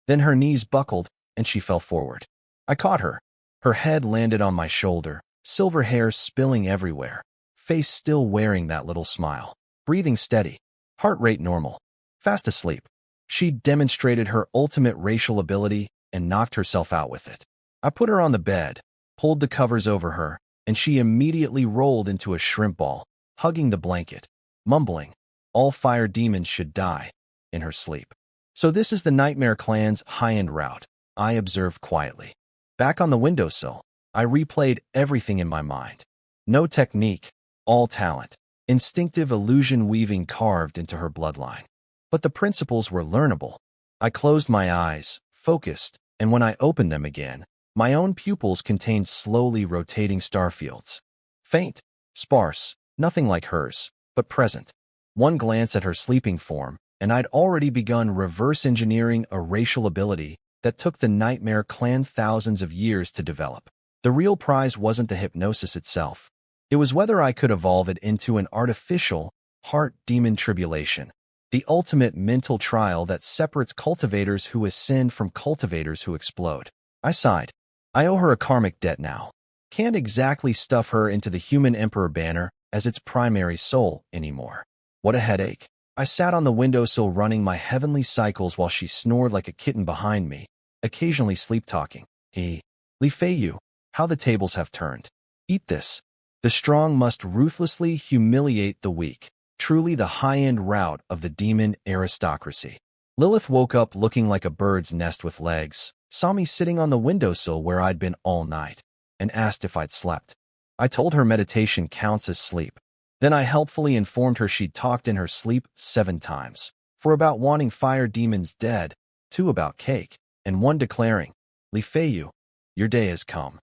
Then her knees buckled, and she fell forward. I caught her. Her head landed on my shoulder, silver hair spilling everywhere, face still wearing that little smile. Breathing steady, heart rate normal, fast asleep. She demonstrated her ultimate racial ability and knocked herself out with it. I put her on the bed, pulled the covers over her, and she immediately rolled into a shrimp ball, hugging the blanket, mumbling, "All fire demons should die," in her sleep. So this is the Nightmare Clan's high-end route, I observed quietly. Back on the windowsill, I replayed everything in my mind. No technique, all talent, instinctive illusion weaving carved into her bloodline. But the principles were learnable. I closed my eyes, focused, and when I opened them again, my own pupils contained slowly rotating starfields. Faint, sparse, nothing like hers, but present. One glance at her sleeping form, and I'd already begun reverse engineering a racial ability that took the Nightmare Clan thousands of years to develop. The real prize wasn't the hypnosis itself. It was whether I could evolve it into an artificial, heart demon tribulation. The ultimate mental trial that separates cultivators who ascend from cultivators who explode. I sighed. I owe her a karmic debt now. Can't exactly stuff her into the human emperor banner as its primary soul anymore. What a headache. I sat on the windowsill running my heavenly cycles while she snored like a kitten behind me, occasionally sleep-talking. Li Fei Yu, how the tables have turned. Eat this. The strong must ruthlessly humiliate the weak. Truly the high-end route of the demon aristocracy. Lilith woke up looking like a bird's nest with legs, saw me sitting on the windowsill where I'd been all night, and asked if I'd slept. I told her meditation counts as sleep. Then I helpfully informed her she'd talked in her sleep 7 times, 4 about wanting fire demons dead, 2 about cake, and 1 declaring, "Li Fei Yu, your day has come."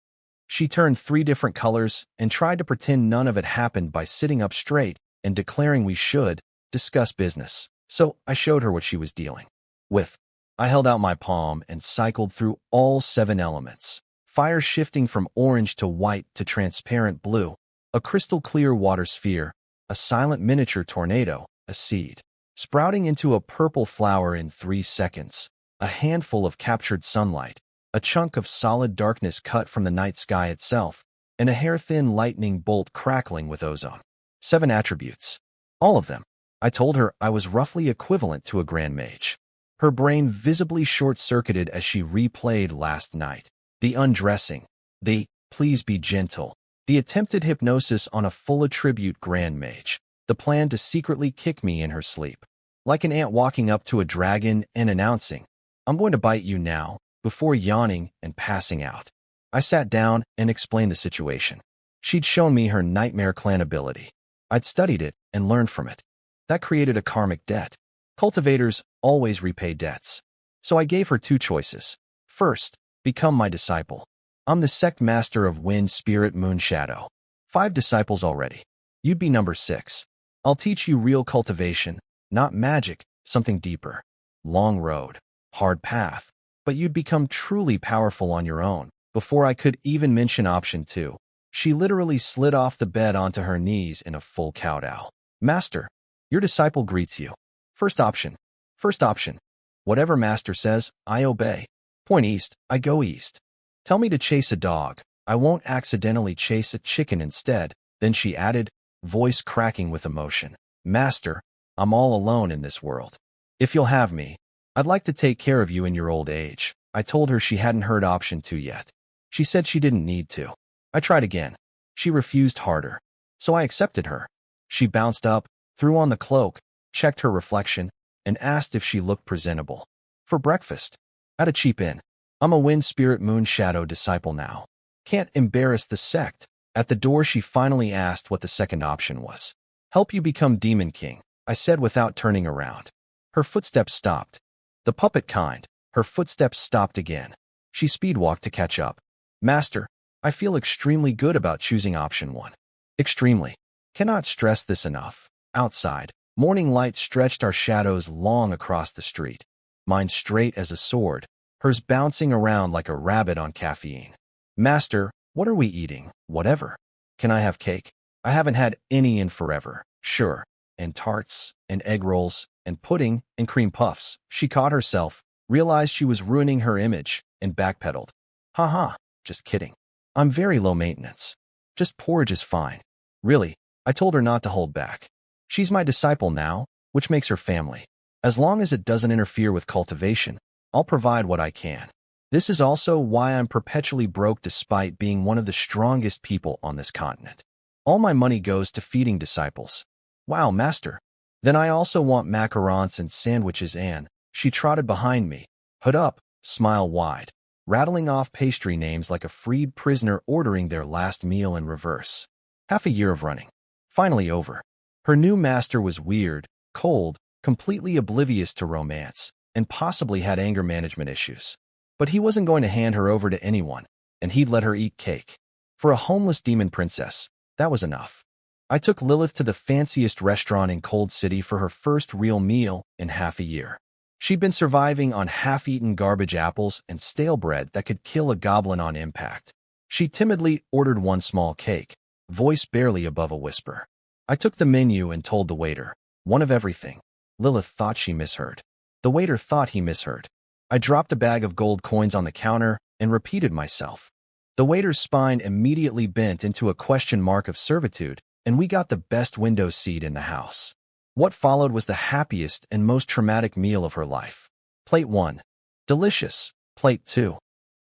She turned 3 different colors and tried to pretend none of it happened by sitting up straight and declaring we should discuss business. So I showed her what she was dealing with. I held out my palm and cycled through all 7 elements. Fire shifting from orange to white to transparent blue, a crystal clear water sphere, a silent miniature tornado, a seed sprouting into a purple flower in 3 seconds, a handful of captured sunlight, a chunk of solid darkness cut from the night sky itself, and a hair-thin lightning bolt crackling with ozone. 7 attributes. All of them. I told her I was roughly equivalent to a grand mage. Her brain visibly short-circuited as she replayed last night. The undressing, the please be gentle, the attempted hypnosis on a full attribute grand mage, the plan to secretly kick me in her sleep. Like an ant walking up to a dragon and announcing, "I'm going to bite you now," before yawning and passing out. I sat down and explained the situation. She'd shown me her Nightmare Clan ability. I'd studied it and learned from it. That created a karmic debt. Cultivators always repay debts. So I gave her 2 choices. First, become my disciple. I'm the sect master of Wind, Spirit, Moon, Shadow. 5 disciples already. You'd be number 6. I'll teach you real cultivation, not magic, something deeper. Long road, hard path. But you'd become truly powerful on your own. Before I could even mention option 2, she literally slid off the bed onto her knees in a full kowtow. Master, your disciple greets you. First option. First option. Whatever master says, I obey. Point east, I go east. Tell me to chase a dog. I won't accidentally chase a chicken instead. Then she added, voice cracking with emotion. Master, I'm all alone in this world. If you'll have me, I'd like to take care of you in your old age. I told her she hadn't heard option 2 yet. She said she didn't need to. I tried again. She refused harder. So I accepted her. She bounced up, threw on the cloak, checked her reflection, and asked if she looked presentable. For breakfast. At a cheap inn. I'm a Wind, Spirit, Moon, Shadow disciple now. Can't embarrass the sect. At the door she finally asked what the second option was. Help you become Demon King, I said without turning around. Her footsteps stopped. The puppet kind. Her footsteps stopped again. She speedwalked to catch up. Master, I feel extremely good about choosing option 1. Extremely. Cannot stress this enough. Outside, morning light stretched our shadows long across the street. Mine straight as a sword, hers bouncing around like a rabbit on caffeine. Master, what are we eating? Whatever. Can I have cake? I haven't had any in forever. Sure. And tarts, and egg rolls, and pudding, and cream puffs. She caught herself, realized she was ruining her image, and backpedaled. Haha, just kidding. I'm very low maintenance. Just porridge is fine. Really, I told her not to hold back. She's my disciple now, which makes her family. As long as it doesn't interfere with cultivation, I'll provide what I can. This is also why I'm perpetually broke despite being one of the strongest people on this continent. All my money goes to feeding disciples. Wow, master. Then I also want macarons and sandwiches and, she trotted behind me, hood up, smile wide, rattling off pastry names like a freed prisoner ordering their last meal in reverse. Half a year of running. Finally over. Her new master was weird, cold, completely oblivious to romance, and possibly had anger management issues. But he wasn't going to hand her over to anyone, and he'd let her eat cake. For a homeless demon princess, that was enough. I took Lilith to the fanciest restaurant in Cold City for her first real meal in half a year. She'd been surviving on half-eaten garbage apples and stale bread that could kill a goblin on impact. She timidly ordered 1 small cake, voice barely above a whisper. I took the menu and told the waiter, 1 of everything. Lilith thought she misheard. The waiter thought he misheard. I dropped a bag of gold coins on the counter and repeated myself. The waiter's spine immediately bent into a question mark of servitude, and we got the best window seat in the house. What followed was the happiest and most traumatic meal of her life. Plate 1. Delicious. Plate 2.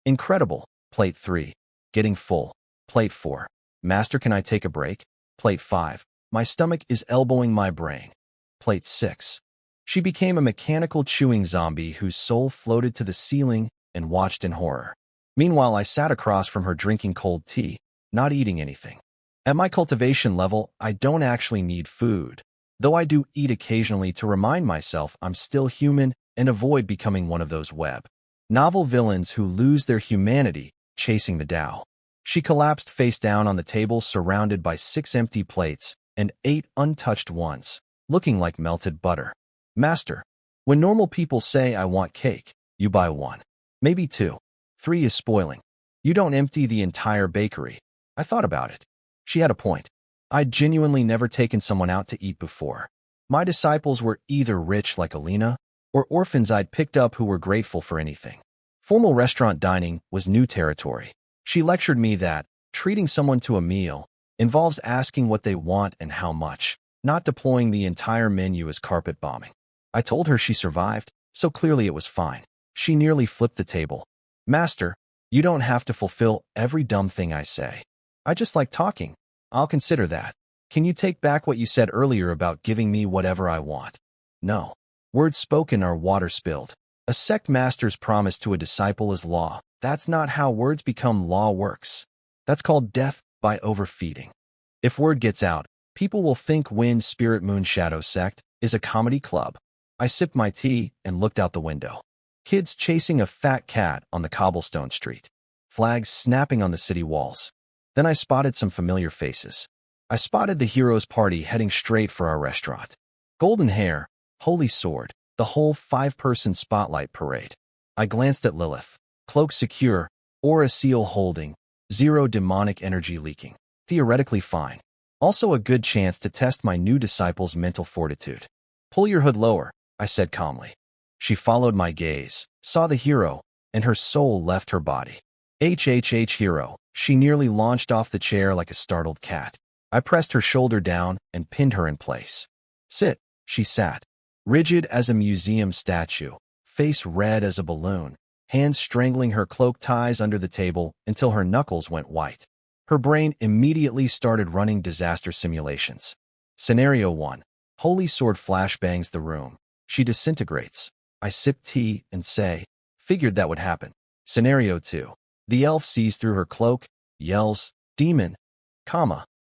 Incredible. Plate 3. Getting full. Plate 4. Master, can I take a break? Plate 5. My stomach is elbowing my brain. Plate 6. She became a mechanical chewing zombie whose soul floated to the ceiling and watched in horror. Meanwhile, I sat across from her drinking cold tea, not eating anything. At my cultivation level, I don't actually need food, though I do eat occasionally to remind myself I'm still human and avoid becoming one of those web novel villains who lose their humanity chasing the Tao. She collapsed face down on the table, surrounded by 6 empty plates and 8 untouched ones, looking like melted butter. Master, when normal people say I want cake, you buy 1. Maybe 2. 3 is spoiling. You don't empty the entire bakery. I thought about it. She had a point. I'd genuinely never taken someone out to eat before. My disciples were either rich like Alina, or orphans I'd picked up who were grateful for anything. Formal restaurant dining was new territory. She lectured me that treating someone to a meal involves asking what they want and how much, not deploying the entire menu as carpet bombing. I told her she survived, so clearly it was fine. She nearly flipped the table. Master, you don't have to fulfill every dumb thing I say. I just like talking. I'll consider that. Can you take back what you said earlier about giving me whatever I want? No. Words spoken are water spilled. A sect master's promise to a disciple is law. That's not how words become law works. That's called death by overfeeding. If word gets out, people will think Wind Spirit Moon Shadow Sect is a comedy club. I sipped my tea and looked out the window. Kids chasing a fat cat on the cobblestone street. Flags snapping on the city walls. Then I spotted some familiar faces. I spotted the heroes' party heading straight for our restaurant. Golden hair, holy sword, the whole 5-person spotlight parade. I glanced at Lilith. Cloak secure, aura seal holding, 0 demonic energy leaking. Theoretically fine. Also a good chance to test my new disciple's mental fortitude. Pull your hood lower, I said calmly. She followed my gaze, saw the hero, and her soul left her body. Hero. She nearly launched off the chair like a startled cat. I pressed her shoulder down and pinned her in place. Sit, she sat, rigid as a museum statue, face red as a balloon, hands strangling her cloak ties under the table until her knuckles went white. Her brain immediately started running disaster simulations. Scenario 1. Holy sword flashbangs the room. She disintegrates. I sip tea and say, figured that would happen. Scenario 2. The elf sees through her cloak, yells, demon,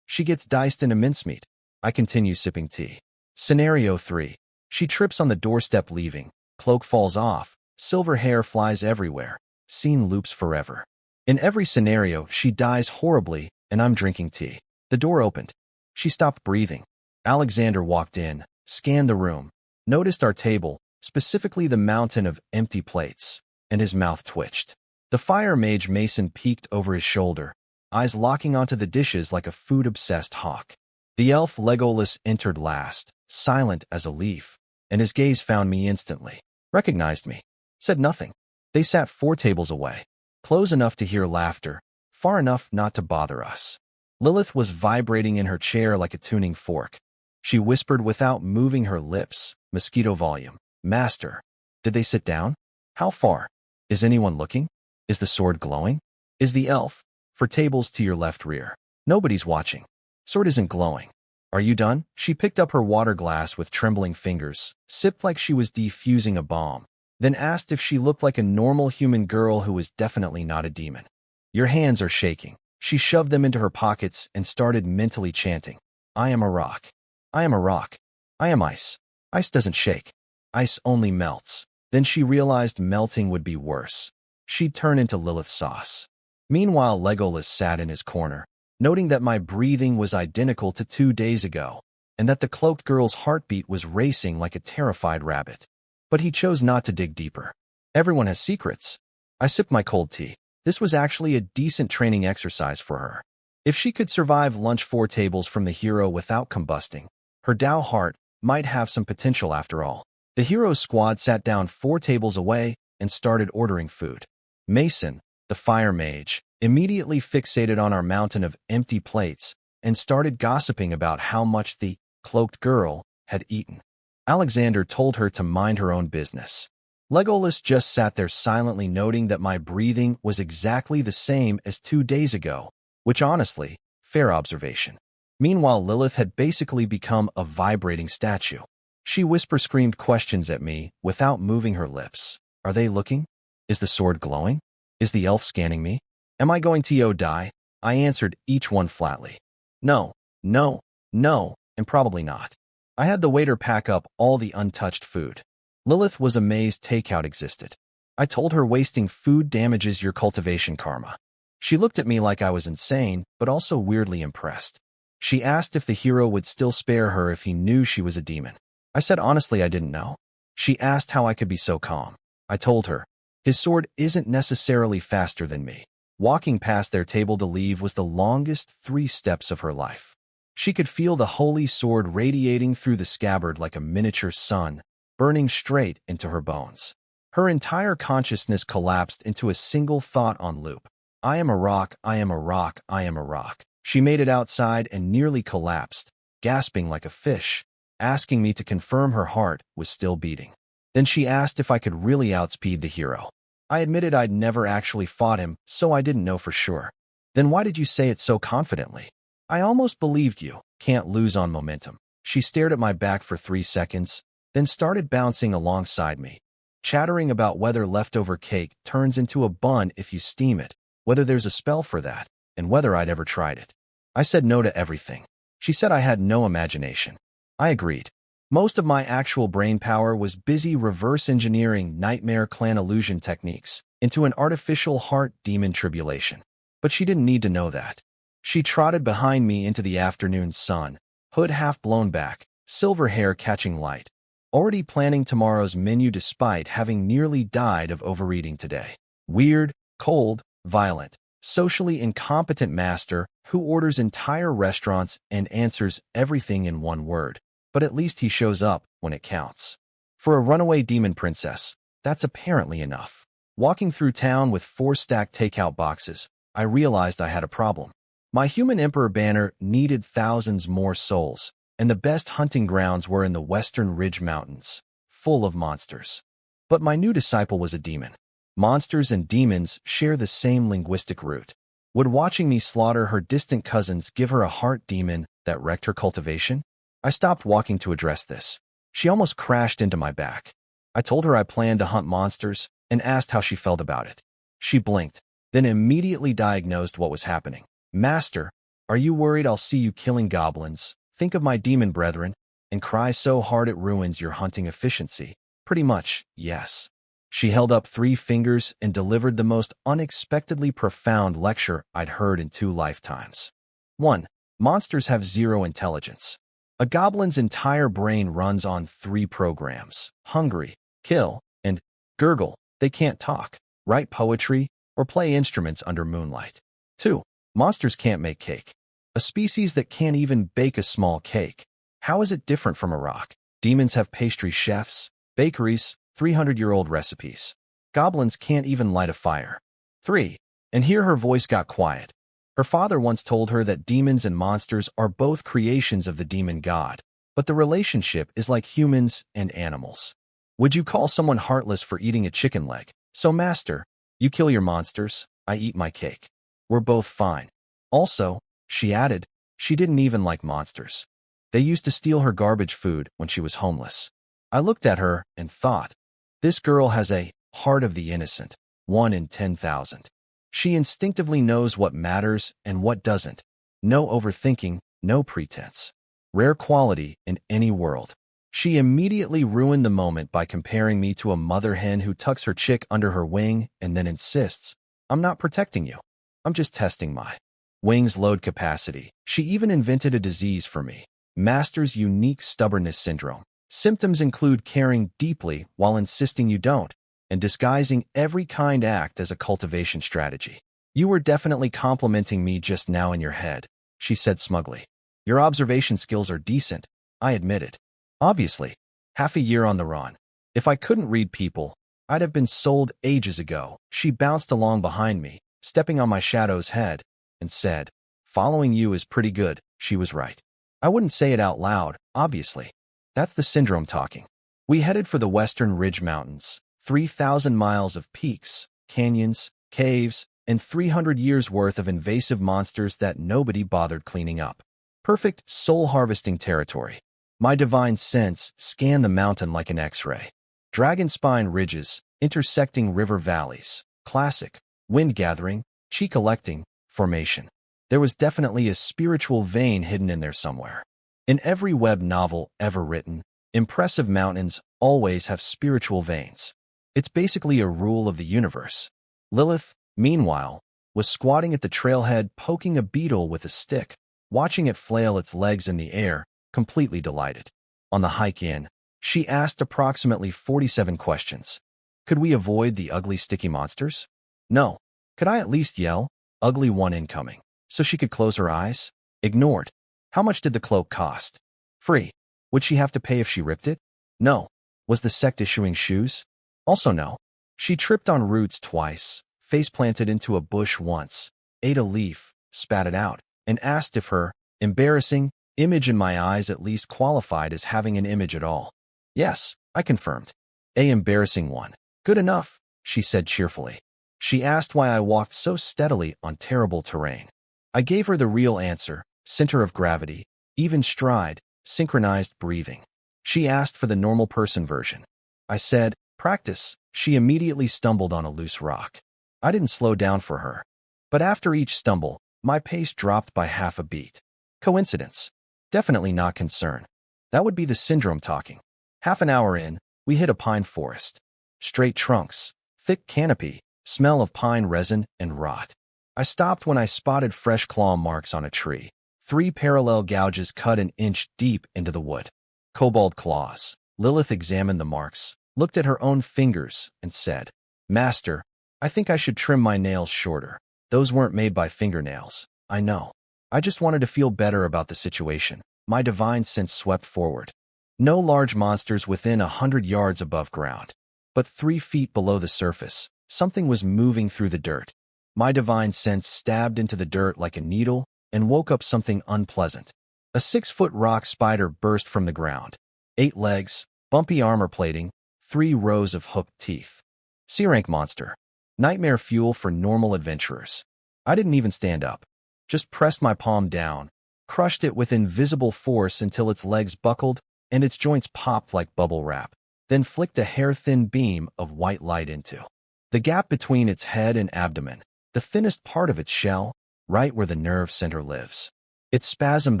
she gets diced into mincemeat. I continue sipping tea. Scenario 3. She trips on the doorstep leaving, cloak falls off, silver hair flies everywhere, scene loops forever. In every scenario, she dies horribly, and I'm drinking tea. The door opened. She stopped breathing. Alexander walked in, scanned the room, noticed our table, specifically the mountain of empty plates, and his mouth twitched. The fire mage Mason peeked over his shoulder, eyes locking onto the dishes like a food-obsessed hawk. The elf Legolas entered last, silent as a leaf, and his gaze found me instantly. Recognized me. Said nothing. They sat 4 tables away, close enough to hear laughter, far enough not to bother us. Lilith was vibrating in her chair like a tuning fork. She whispered without moving her lips, mosquito volume. Master. Did they sit down? How far? Is anyone looking? Is the sword glowing? Is the elf? For tables to your left rear. Nobody's watching. Sword isn't glowing. Are you done? She picked up her water glass with trembling fingers, sipped like she was defusing a bomb, then asked if she looked like a normal human girl who was definitely not a demon. Your hands are shaking. She shoved them into her pockets and started mentally chanting. I am a rock. I am a rock. I am ice. Ice doesn't shake. Ice only melts. Then she realized melting would be worse. She'd turn into Lilith sauce. Meanwhile, Legolas sat in his corner, noting that my breathing was identical to 2 days ago, and that the cloaked girl's heartbeat was racing like a terrified rabbit. But he chose not to dig deeper. Everyone has secrets. I sipped my cold tea. This was actually a decent training exercise for her. If she could survive lunch 4 tables from the hero without combusting, her Tao heart might have some potential after all. The hero's squad sat down 4 tables away and started ordering food. Mason, the fire mage, immediately fixated on our mountain of empty plates and started gossiping about how much the cloaked girl had eaten. Alexander told her to mind her own business. Legolas just sat there silently noting that my breathing was exactly the same as 2 days ago, which honestly, fair observation. Meanwhile, Lilith had basically become a vibrating statue. She whisper-screamed questions at me without moving her lips. Are they looking? Is the sword glowing? Is the elf scanning me? Am I going to die? I answered each one flatly. No, no, no, and probably not. I had the waiter pack up all the untouched food. Lilith was amazed takeout existed. I told her wasting food damages your cultivation karma. She looked at me like I was insane, but also weirdly impressed. She asked if the hero would still spare her if he knew she was a demon. I said honestly I didn't know. She asked how I could be so calm. I told her, his sword isn't necessarily faster than me. Walking past their table to leave was the longest 3 steps of her life. She could feel the holy sword radiating through the scabbard like a miniature sun, burning straight into her bones. Her entire consciousness collapsed into a single thought on loop. I am a rock, I am a rock, I am a rock. She made it outside and nearly collapsed, gasping like a fish, asking me to confirm her heart was still beating. Then she asked if I could really outspeed the hero. I admitted I'd never actually fought him, so I didn't know for sure. Then why did you say it so confidently? I almost believed you. Can't lose on momentum. She stared at my back for 3 seconds, then started bouncing alongside me, chattering about whether leftover cake turns into a bun if you steam it, whether there's a spell for that, and whether I'd ever tried it. I said no to everything. She said I had no imagination. I agreed. Most of my actual brain power was busy reverse engineering Nightmare Clan illusion techniques into an artificial heart demon tribulation. But she didn't need to know that. She trotted behind me into the afternoon sun, hood half blown back, silver hair catching light, already planning tomorrow's menu despite having nearly died of overeating today. Weird, cold, violent, socially incompetent master who orders entire restaurants and answers everything in one word. But at least he shows up when it counts. For a runaway demon princess, that's apparently enough. Walking through town with 4 stacked takeout boxes, I realized I had a problem. My human emperor banner needed thousands more souls, and the best hunting grounds were in the Western Ridge Mountains, full of monsters. But my new disciple was a demon. Monsters and demons share the same linguistic root. Would watching me slaughter her distant cousins give her a heart demon that wrecked her cultivation? I stopped walking to address this. She almost crashed into my back. I told her I planned to hunt monsters and asked how she felt about it. She blinked, then immediately diagnosed what was happening. Master, are you worried I'll see you killing goblins, think of my demon brethren, and cry so hard it ruins your hunting efficiency? Pretty much, yes. She held up 3 fingers and delivered the most unexpectedly profound lecture I'd heard in 2 lifetimes. 1. Monsters have 0 intelligence. A goblin's entire brain runs on 3 programs: hungry, kill, and gurgle. They can't talk, write poetry, or play instruments under moonlight. 2. Monsters can't make cake. A species that can't even bake a small cake. How is it different from a rock? Demons have pastry chefs, bakeries, 300-year-old recipes. Goblins can't even light a fire. 3. And here her voice got quiet. Her father once told her that demons and monsters are both creations of the demon god, but the relationship is like humans and animals. Would you call someone heartless for eating a chicken leg? So master, you kill your monsters, I eat my cake. We're both fine. Also, she added, she didn't even like monsters. They used to steal her garbage food when she was homeless. I looked at her and thought, this girl has a heart of the innocent, 1 in 10,000. She instinctively knows what matters and what doesn't. No overthinking, no pretense. Rare quality in any world. She immediately ruined the moment by comparing me to a mother hen who tucks her chick under her wing and then insists, I'm not protecting you. I'm just testing my wings' load capacity. She even invented a disease for me. Master's unique stubbornness syndrome. Symptoms include caring deeply while insisting you don't, and disguising every kind act as a cultivation strategy. You were definitely complimenting me just now in your head, she said smugly. Your observation skills are decent, I admitted. Obviously, half a year on the run. If I couldn't read people, I'd have been sold ages ago. She bounced along behind me, stepping on my shadow's head, and said, following you is pretty good. She was right. I wouldn't say it out loud, obviously. That's the syndrome talking. We headed for the Western Ridge Mountains. 3,000 miles of peaks, canyons, caves, and 300 years' worth of invasive monsters that nobody bothered cleaning up. Perfect soul-harvesting territory. My divine sense scanned the mountain like an X-ray. Dragon spine ridges, intersecting river valleys. Classic. Wind gathering, chi collecting, formation. There was definitely a spiritual vein hidden in there somewhere. In every web novel ever written, impressive mountains always have spiritual veins. It's basically a rule of the universe. Lilith, meanwhile, was squatting at the trailhead poking a beetle with a stick, watching it flail its legs in the air, completely delighted. On the hike in, she asked approximately 47 questions. Could we avoid the ugly sticky monsters? No. Could I at least yell, "Ugly one incoming," so she could close her eyes? Ignored. How much did the cloak cost? Free. Would she have to pay if she ripped it? No. Was the sect issuing shoes? Also no. She tripped on roots twice, face-planted into a bush once, ate a leaf, spat it out, and asked if her embarrassing image in my eyes at least qualified as having an image at all. Yes, I confirmed. A embarrassing one. Good enough, she said cheerfully. She asked why I walked so steadily on terrible terrain. I gave her the real answer: center of gravity, even stride, synchronized breathing. She asked for the normal person version. I said, practice. She immediately stumbled on a loose rock. I didn't slow down for her. But after each stumble, my pace dropped by half a beat. Coincidence? Definitely not concern. That would be the syndrome talking. Half an hour in, we hit a pine forest. Straight trunks, thick canopy, smell of pine resin and rot. I stopped when I spotted fresh claw marks on a tree. 3 parallel gouges cut an inch deep into the wood. Cobalt claws. Lilith examined the marks, looked at her own fingers, and said, "Master, I think I should trim my nails shorter. Those weren't made by fingernails. I know. I just wanted to feel better about the situation." My divine sense swept forward. No large monsters within 100 yards above ground. But 3 feet below the surface, something was moving through the dirt. My divine sense stabbed into the dirt like a needle and woke up something unpleasant. A 6-foot rock spider burst from the ground. 8 legs, bumpy armor plating, 3 rows of hooked teeth. C-rank monster. Nightmare fuel for normal adventurers. I didn't even stand up. Just pressed my palm down, crushed it with invisible force until its legs buckled and its joints popped like bubble wrap, then flicked a hair-thin beam of white light into the gap between its head and abdomen, the thinnest part of its shell, right where the nerve center lives. It spasmed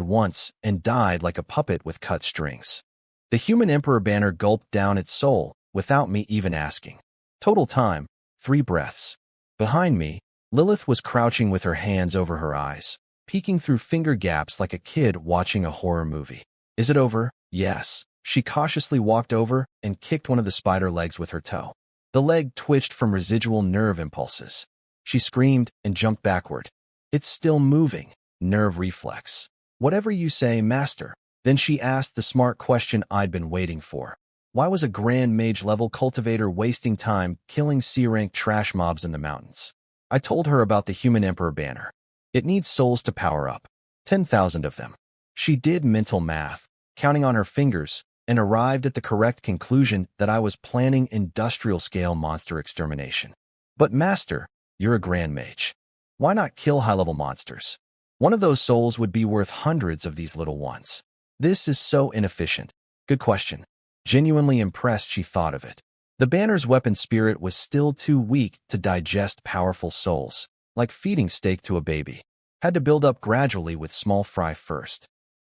once and died like a puppet with cut strings. The human emperor banner gulped down its soul without me even asking. Total time, 3 breaths. Behind me, Lilith was crouching with her hands over her eyes, peeking through finger gaps like a kid watching a horror movie. Is it over? Yes. She cautiously walked over and kicked one of the spider legs with her toe. The leg twitched from residual nerve impulses. She screamed and jumped backward. It's still moving. Nerve reflex. Whatever you say, master. Then she asked the smart question I'd been waiting for. Why was a Grand Mage-level cultivator wasting time killing C-rank trash mobs in the mountains? I told her about the human emperor banner. It needs souls to power up. 10,000 of them. She did mental math, counting on her fingers, and arrived at the correct conclusion that I was planning industrial-scale monster extermination. But master, you're a Grand Mage. Why not kill high-level monsters? One of those souls would be worth hundreds of these little ones. This is so inefficient. Good question. Genuinely impressed she thought of it. The banner's weapon spirit was still too weak to digest powerful souls, like feeding steak to a baby. Had to build up gradually with small fry first.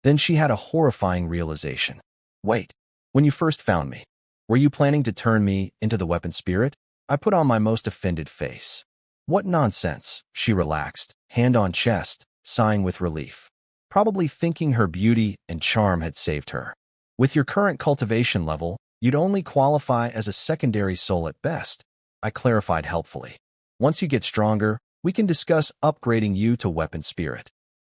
Then she had a horrifying realization. Wait, when you first found me, were you planning to turn me into the weapon spirit? I put on my most offended face. What nonsense, she relaxed, hand on chest, sighing with relief. Probably thinking her beauty and charm had saved her. With your current cultivation level, you'd only qualify as a secondary soul at best, I clarified helpfully. Once you get stronger, we can discuss upgrading you to weapon spirit.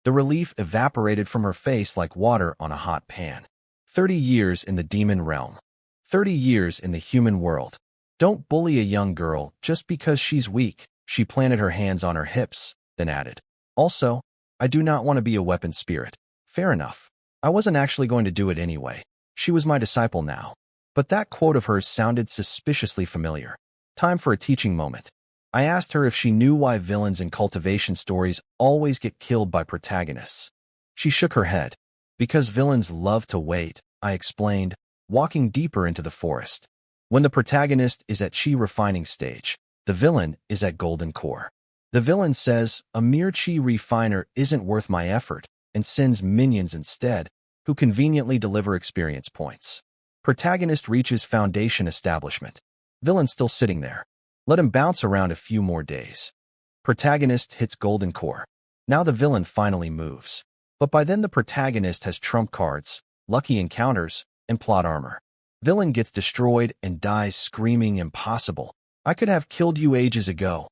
The relief evaporated from her face like water on a hot pan. 30 years in the demon realm. 30 years in the human world. Don't bully a young girl just because she's weak. She planted her hands on her hips, then added, also, I do not want to be a weapon spirit. Fair enough. I wasn't actually going to do it anyway. She was my disciple now. But that quote of hers sounded suspiciously familiar. Time for a teaching moment. I asked her if she knew why villains in cultivation stories always get killed by protagonists. She shook her head. Because villains love to wait, I explained, walking deeper into the forest. When the protagonist is at chi refining stage, the villain is at golden core. The villain says, a mere chi refiner isn't worth my effort, and sends minions instead, who conveniently deliver experience points. Protagonist reaches foundation establishment. Villain still sitting there. Let him bounce around a few more days. Protagonist hits golden core. Now the villain finally moves. But by then the protagonist has trump cards, lucky encounters, and plot armor. Villain gets destroyed and dies screaming impossible. I could have killed you ages ago.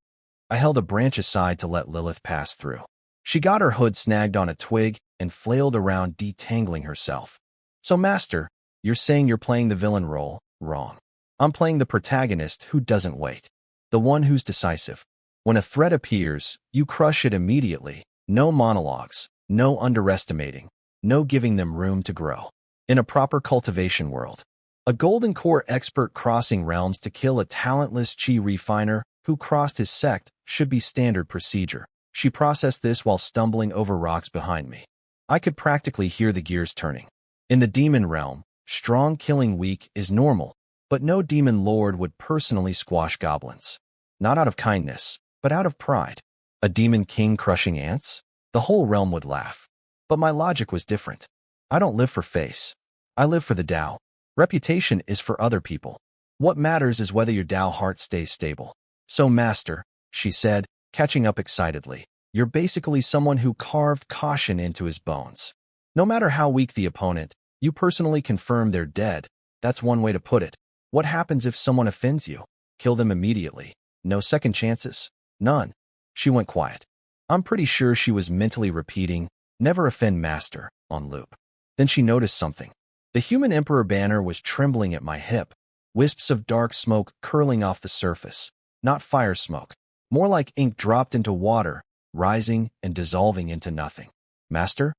I held a branch aside to let Lilith pass through. She got her hood snagged on a twig and flailed around detangling herself. So Master, you're saying you're playing the villain role? Wrong. I'm playing the protagonist who doesn't wait. The one who's decisive. When a threat appears, you crush it immediately. No monologues, no underestimating, no giving them room to grow. In a proper cultivation world, a golden core expert crossing realms to kill a talentless chi refiner who crossed his sect should be standard procedure. She processed this while stumbling over rocks behind me. I could practically hear the gears turning. In the demon realm, strong killing weak is normal, but no demon lord would personally squash goblins. Not out of kindness, but out of pride. A demon king crushing ants? The whole realm would laugh. But my logic was different. I don't live for face. I live for the Tao. Reputation is for other people. What matters is whether your Tao heart stays stable. So Master, she said, catching up excitedly, you're basically someone who carved caution into his bones. No matter how weak the opponent, you personally confirm they're dead. That's one way to put it. What happens if someone offends you? Kill them immediately. No second chances? None. She went quiet. I'm pretty sure she was mentally repeating, "Never offend Master," on loop. Then she noticed something. The human emperor banner was trembling at my hip, wisps of dark smoke curling off the surface. Not fire smoke, more like ink dropped into water, rising and dissolving into nothing. Master,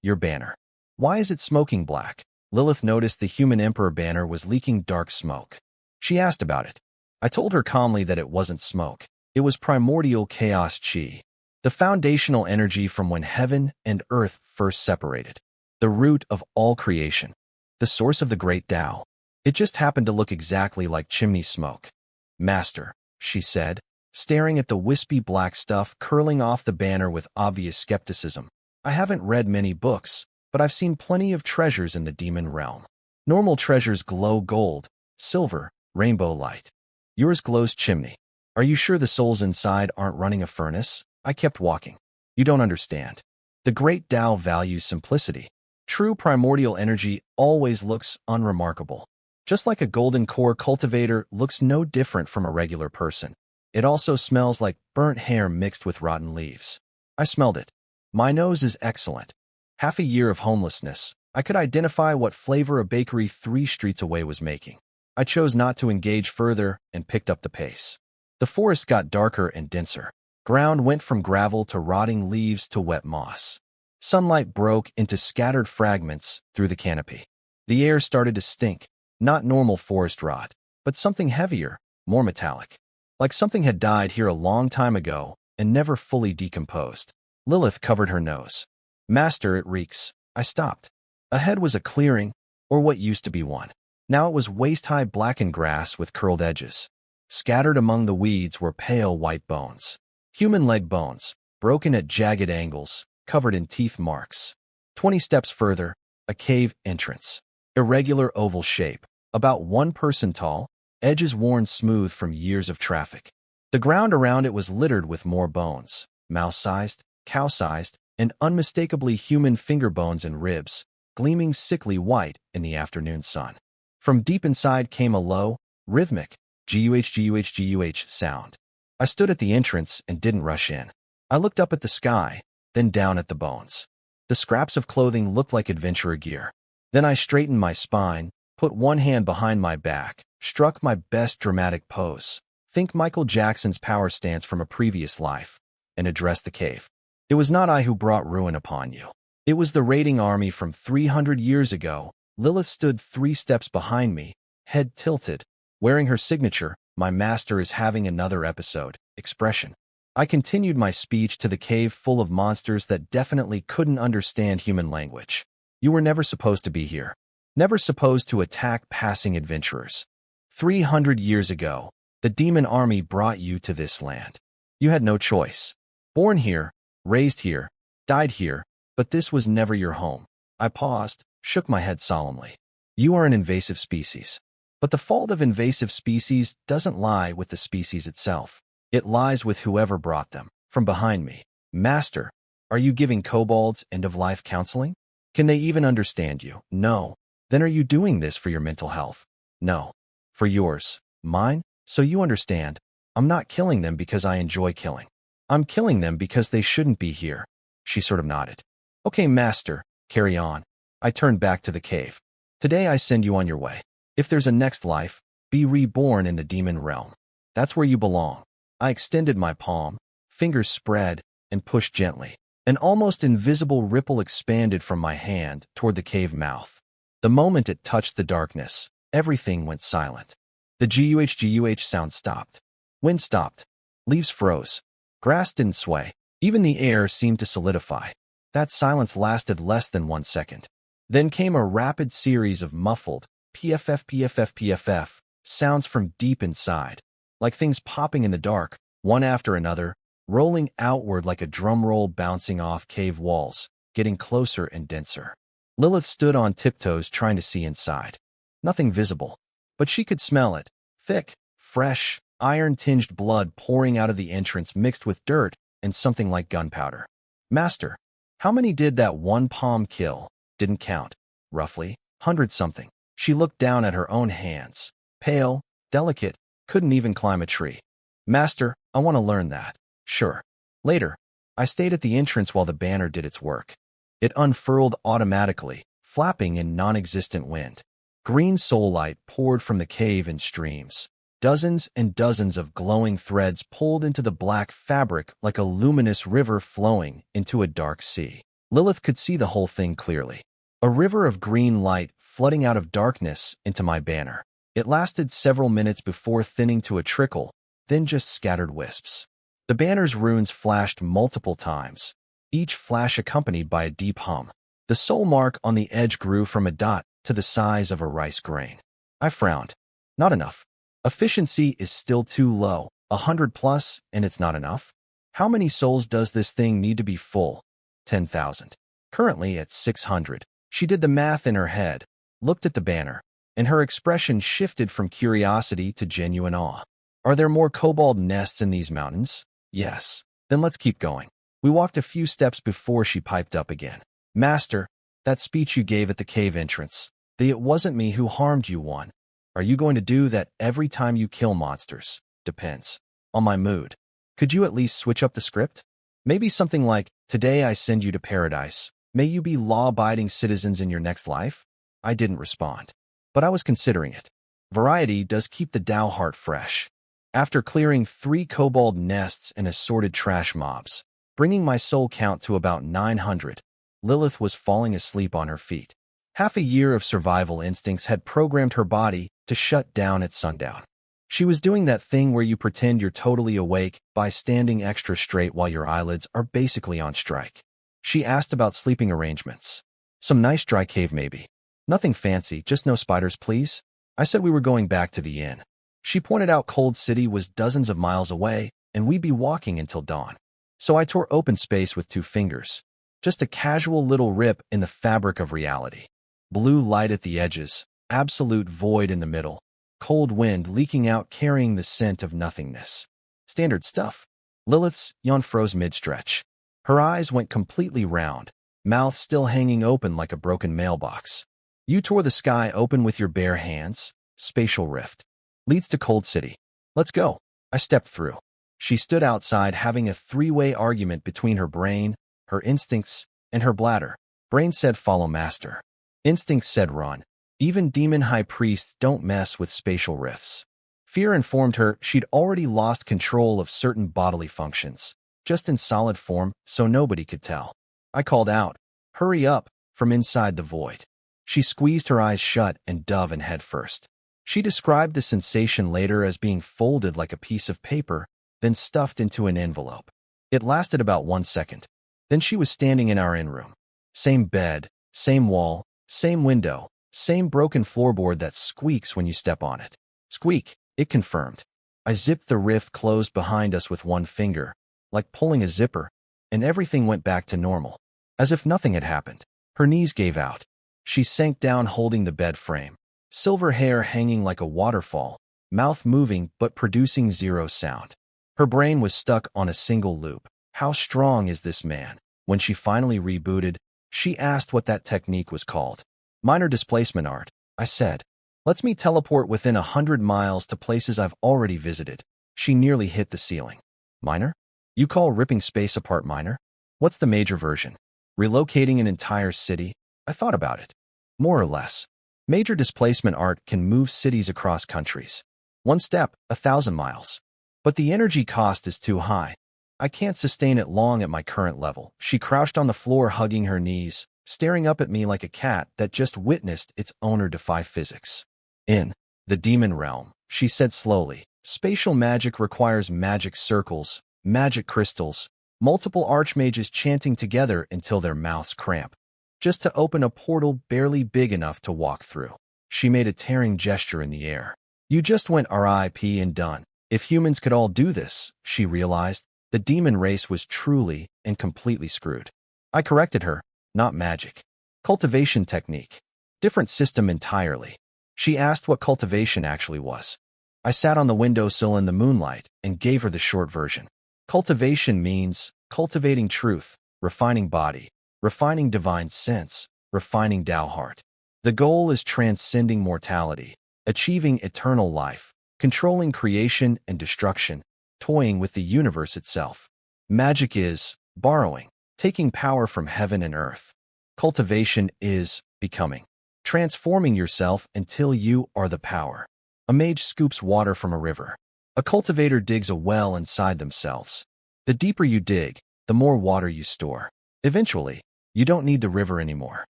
your banner. Why is it smoking black? Lilith noticed the human emperor banner was leaking dark smoke. She asked about it. I told her calmly that it wasn't smoke. It was primordial chaos chi, the foundational energy from when heaven and earth first separated, the root of all creation, the source of the great Tao. It just happened to look exactly like chimney smoke. Master, she said, staring at the wispy black stuff curling off the banner with obvious skepticism. I haven't read many books, but I've seen plenty of treasures in the demon realm. Normal treasures glow gold, silver, rainbow light. Yours glows chimney. Are you sure the souls inside aren't running a furnace? I kept walking. You don't understand. The great Tao values simplicity. True primordial energy always looks unremarkable. Just like a golden core cultivator looks no different from a regular person. It also smells like burnt hair mixed with rotten leaves. I smelled it. My nose is excellent. Half a year of homelessness, I could identify what flavor a bakery 3 streets away was making. I chose not to engage further and picked up the pace. The forest got darker and denser. Ground went from gravel to rotting leaves to wet moss. Sunlight broke into scattered fragments through the canopy. The air started to stink, not normal forest rot, but something heavier, more metallic. Like something had died here a long time ago and never fully decomposed. Lilith covered her nose. Master, it reeks. I stopped. Ahead was a clearing, or what used to be one. Now it was waist-high blackened grass with curled edges. Scattered among the weeds were pale white bones. Human leg bones, broken at jagged angles, covered in teeth marks. 20 steps further, a cave entrance. Irregular oval shape, about 1 person tall, edges worn smooth from years of traffic. The ground around it was littered with more bones, mouse-sized, cow-sized, and unmistakably human finger bones and ribs, gleaming sickly white in the afternoon sun. From deep inside came a low, rhythmic, guh sound. I stood at the entrance and didn't rush in. I looked up at the sky, then down at the bones. The scraps of clothing looked like adventurer gear. Then I straightened my spine, put one hand behind my back, struck my best dramatic pose. Think Michael Jackson's power stance from a previous life, and addressed the cave. It was not I who brought ruin upon you. It was the raiding army from 300 years ago. Lilith stood 3 steps behind me, head tilted, wearing her signature, "My master is having another episode," expression. I continued my speech to the cave full of monsters that definitely couldn't understand human language. You were never supposed to be here. Never supposed to attack passing adventurers. 300 years ago, the demon army brought you to this land. You had no choice. Born here, raised here, died here, but this was never your home. I paused, shook my head solemnly. You are an invasive species. But the fault of invasive species doesn't lie with the species itself. It lies with whoever brought them. From behind me. Master, are you giving kobolds end-of-life counseling? Can they even understand you? No. Then are you doing this for your mental health? No. For yours. Mine? So you understand. I'm not killing them because I enjoy killing. I'm killing them because they shouldn't be here. She sort of nodded. Okay, master, carry on. I turned back to the cave. Today I send you on your way. If there's a next life, be reborn in the demon realm. That's where you belong. I extended my palm, fingers spread, and pushed gently. An almost invisible ripple expanded from my hand toward the cave mouth. The moment it touched the darkness, everything went silent. The guh sound stopped. Wind stopped. Leaves froze. Grass didn't sway. Even the air seemed to solidify. That silence lasted less than 1 second. Then came a rapid series of muffled PFF sounds from deep inside, like things popping in the dark, one after another, rolling outward like a drum roll bouncing off cave walls, getting closer and denser. Lilith stood on tiptoes trying to see inside. Nothing visible, but she could smell it. Thick, fresh, iron-tinged blood pouring out of the entrance mixed with dirt and something like gunpowder. Master, how many did that one palm kill? Didn't count. Roughly, 100-something. She looked down at her own hands. Pale, delicate, couldn't even climb a tree. Master, I want to learn that. Sure. Later, I stayed at the entrance while the banner did its work. It unfurled automatically, flapping in non-existent wind. Green soul light poured from the cave in streams. Dozens and dozens of glowing threads pulled into the black fabric like a luminous river flowing into a dark sea. Lilith could see the whole thing clearly. A river of green light flooding out of darkness into my banner. It lasted several minutes before thinning to a trickle, then just scattered wisps. The banner's runes flashed multiple times, each flash accompanied by a deep hum. The soul mark on the edge grew from a dot to the size of a rice grain. I frowned. Not enough. Efficiency is still too low, 100 plus, and it's not enough. How many souls does this thing need to be full? 10,000. Currently at 600. She did the math in her head, looked at the banner, and her expression shifted from curiosity to genuine awe. Are there more kobold nests in these mountains? Yes. Then let's keep going. We walked a few steps before she piped up again. Master, that speech you gave at the cave entrance, the "it wasn't me who harmed you" one. Are you going to do that every time you kill monsters? Depends on my mood. Could you at least switch up the script? Maybe something like, today I send you to paradise. May you be law-abiding citizens in your next life? I didn't respond, but I was considering it. Variety does keep the Tao heart fresh. After clearing 3 kobold nests and assorted trash mobs, bringing my soul count to about 900, Lilith was falling asleep on her feet. Half a year of survival instincts had programmed her body to shut down at sundown. She was doing that thing where you pretend you're totally awake by standing extra straight while your eyelids are basically on strike. She asked about sleeping arrangements. Some nice dry cave maybe. Nothing fancy, just no spiders, please. I said we were going back to the inn. She pointed out Cold City was dozens of miles away, and we'd be walking until dawn. So I tore open space with 2 fingers. Just a casual little rip in the fabric of reality. Blue light at the edges, absolute void in the middle, cold wind leaking out carrying the scent of nothingness. Standard stuff. Lilith's yawn froze mid-stretch. Her eyes went completely round, mouth still hanging open like a broken mailbox. You tore the sky open with your bare hands. Spatial rift. Leads to Cold City. Let's go. I stepped through. She stood outside having a 3-way argument between her brain, her instincts, and her bladder. Brain said follow master. Instinct said run. Even demon high priests don't mess with spatial rifts. Fear informed her she'd already lost control of certain bodily functions, just in solid form so nobody could tell. I called out, hurry up, from inside the void. She squeezed her eyes shut and dove in head first. She described the sensation later as being folded like a piece of paper, then stuffed into an envelope. It lasted about 1 second. Then she was standing in our in-room. Same bed, same wall, same window, same broken floorboard that squeaks when you step on it. Squeak, it confirmed. I zipped the rift closed behind us with 1 finger, like pulling a zipper, and everything went back to normal, as if nothing had happened. Her knees gave out. She sank down holding the bed frame. Silver hair hanging like a waterfall, mouth moving but producing 0 sound. Her brain was stuck on a single loop. How strong is this man? When she finally rebooted, she asked what that technique was called. Minor displacement art, I said. Lets me teleport within 100 miles to places I've already visited. She nearly hit the ceiling. Minor? You call ripping space apart minor? What's the major version? Relocating an entire city? I thought about it. More or less. Major displacement art can move cities across countries. One step, 1,000 miles. But the energy cost is too high. I can't sustain it long at my current level. She crouched on the floor, hugging her knees, staring up at me like a cat that just witnessed its owner defy physics. In the demon realm, she said slowly, spatial magic requires magic circles, magic crystals, multiple archmages chanting together until their mouths cramp, just to open a portal barely big enough to walk through. She made a tearing gesture in the air. You just went RIP and done. If humans could all do this, she realized, the demon race was truly and completely screwed. I corrected her, not magic. Cultivation technique. Different system entirely. She asked what cultivation actually was. I sat on the windowsill in the moonlight and gave her the short version. Cultivation means cultivating truth, refining body, refining divine sense, refining Tao heart. The goal is transcending mortality, achieving eternal life, controlling creation and destruction, toying with the universe itself. Magic is borrowing, taking power from heaven and earth. Cultivation is becoming, transforming yourself until you are the power. A mage scoops water from a river. A cultivator digs a well inside themselves. The deeper you dig, the more water you store. Eventually, you don't need the river anymore.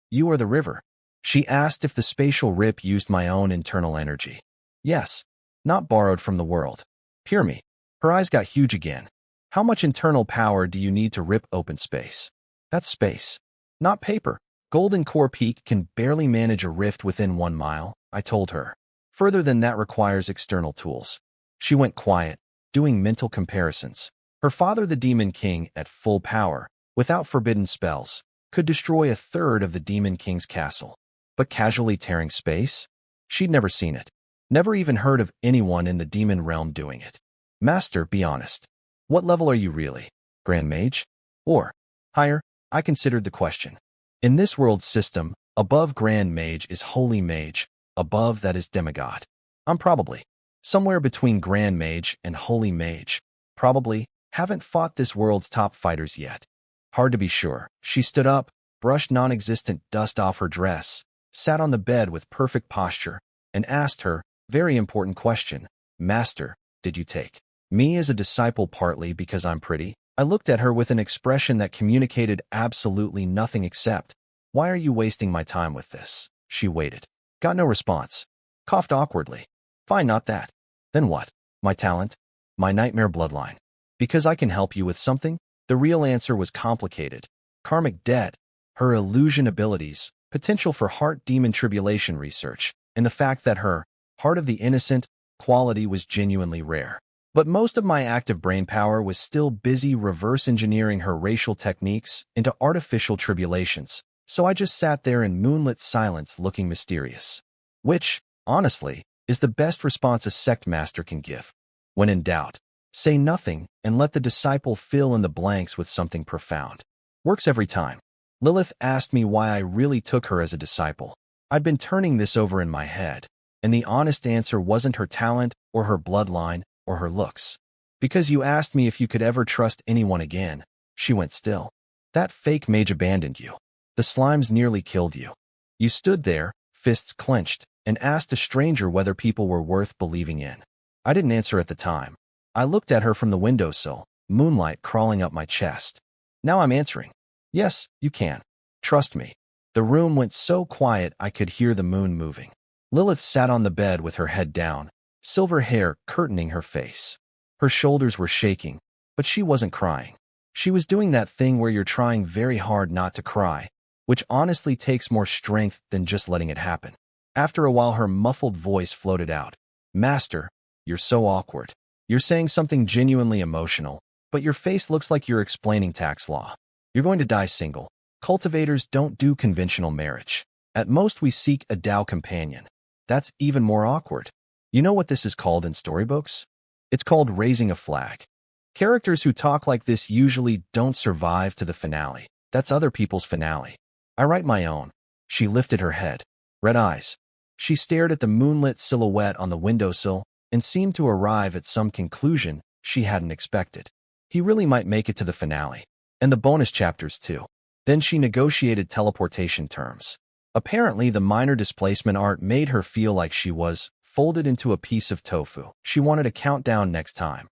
You are the river. She asked if the spatial rip used my own internal energy. Yes, not borrowed from the world. Hear me. Her eyes got huge again. How much internal power do you need to rip open space? That's space, not paper. Golden Core Peak can barely manage a rift within 1 mile, I told her. Further than that requires external tools. She went quiet, doing mental comparisons. Her father, the Demon King, at full power, without forbidden spells, could destroy 1/3 of the Demon King's castle. But casually tearing space? She'd never seen it. Never even heard of anyone in the demon realm doing it. Master, be honest. What level are you really? Grand Mage? Or higher? I considered the question. In this world system, above Grand Mage is Holy Mage, above that is Demigod. I'm probably somewhere between Grand Mage and Holy Mage. Probably haven't fought this world's top fighters yet. Hard to be sure. She stood up, brushed non-existent dust off her dress, sat on the bed with perfect posture, and asked her, very important question, Master, did you take me as a disciple partly because I'm pretty? I looked at her with an expression that communicated absolutely nothing except, why are you wasting my time with this? She waited. Got no response. Coughed awkwardly. Fine, not that. Then what? My talent? My nightmare bloodline. Because I can help you with something? The real answer was complicated. Karmic debt, her illusion abilities, potential for heart demon tribulation research, and the fact that her heart of the innocent quality was genuinely rare. But most of my active brain power was still busy reverse engineering her racial techniques into artificial tribulations, so I just sat there in moonlit silence looking mysterious. Which, honestly, is the best response a sect master can give. When in doubt, say nothing and let the disciple fill in the blanks with something profound. Works every time. Lilith asked me why I really took her as a disciple. I'd been turning this over in my head, and the honest answer wasn't her talent or her bloodline or her looks. Because you asked me if you could ever trust anyone again. She went still. That fake mage abandoned you. The slimes nearly killed you. You stood there, fists clenched, and asked a stranger whether people were worth believing in. I didn't answer at the time. I looked at her from the windowsill, moonlight crawling up my chest. Now I'm answering. Yes, you can. Trust me. The room went so quiet I could hear the moon moving. Lilith sat on the bed with her head down, silver hair curtaining her face. Her shoulders were shaking, but she wasn't crying. She was doing that thing where you're trying very hard not to cry, which honestly takes more strength than just letting it happen. After a while, her muffled voice floated out. Master, you're so awkward. You're saying something genuinely emotional, but your face looks like you're explaining tax law. You're going to die single. Cultivators don't do conventional marriage. At most, we seek a Tao companion. That's even more awkward. You know what this is called in storybooks? It's called raising a flag. Characters who talk like this usually don't survive to the finale. That's other people's finale. I write my own. She lifted her head. Red eyes. She stared at the moonlit silhouette on the windowsill and seemed to arrive at some conclusion she hadn't expected. He really might make it to the finale. And the bonus chapters too. Then she negotiated teleportation terms. Apparently, the minor displacement art made her feel like she was folded into a piece of tofu. She wanted a countdown next time.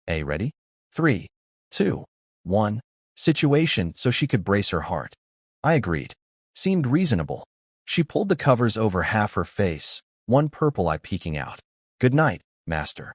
Ready? 3, 2, 1. Situation so she could brace her heart. I agreed. Seemed reasonable. She pulled the covers over half her face, one purple eye peeking out. Good night, Master.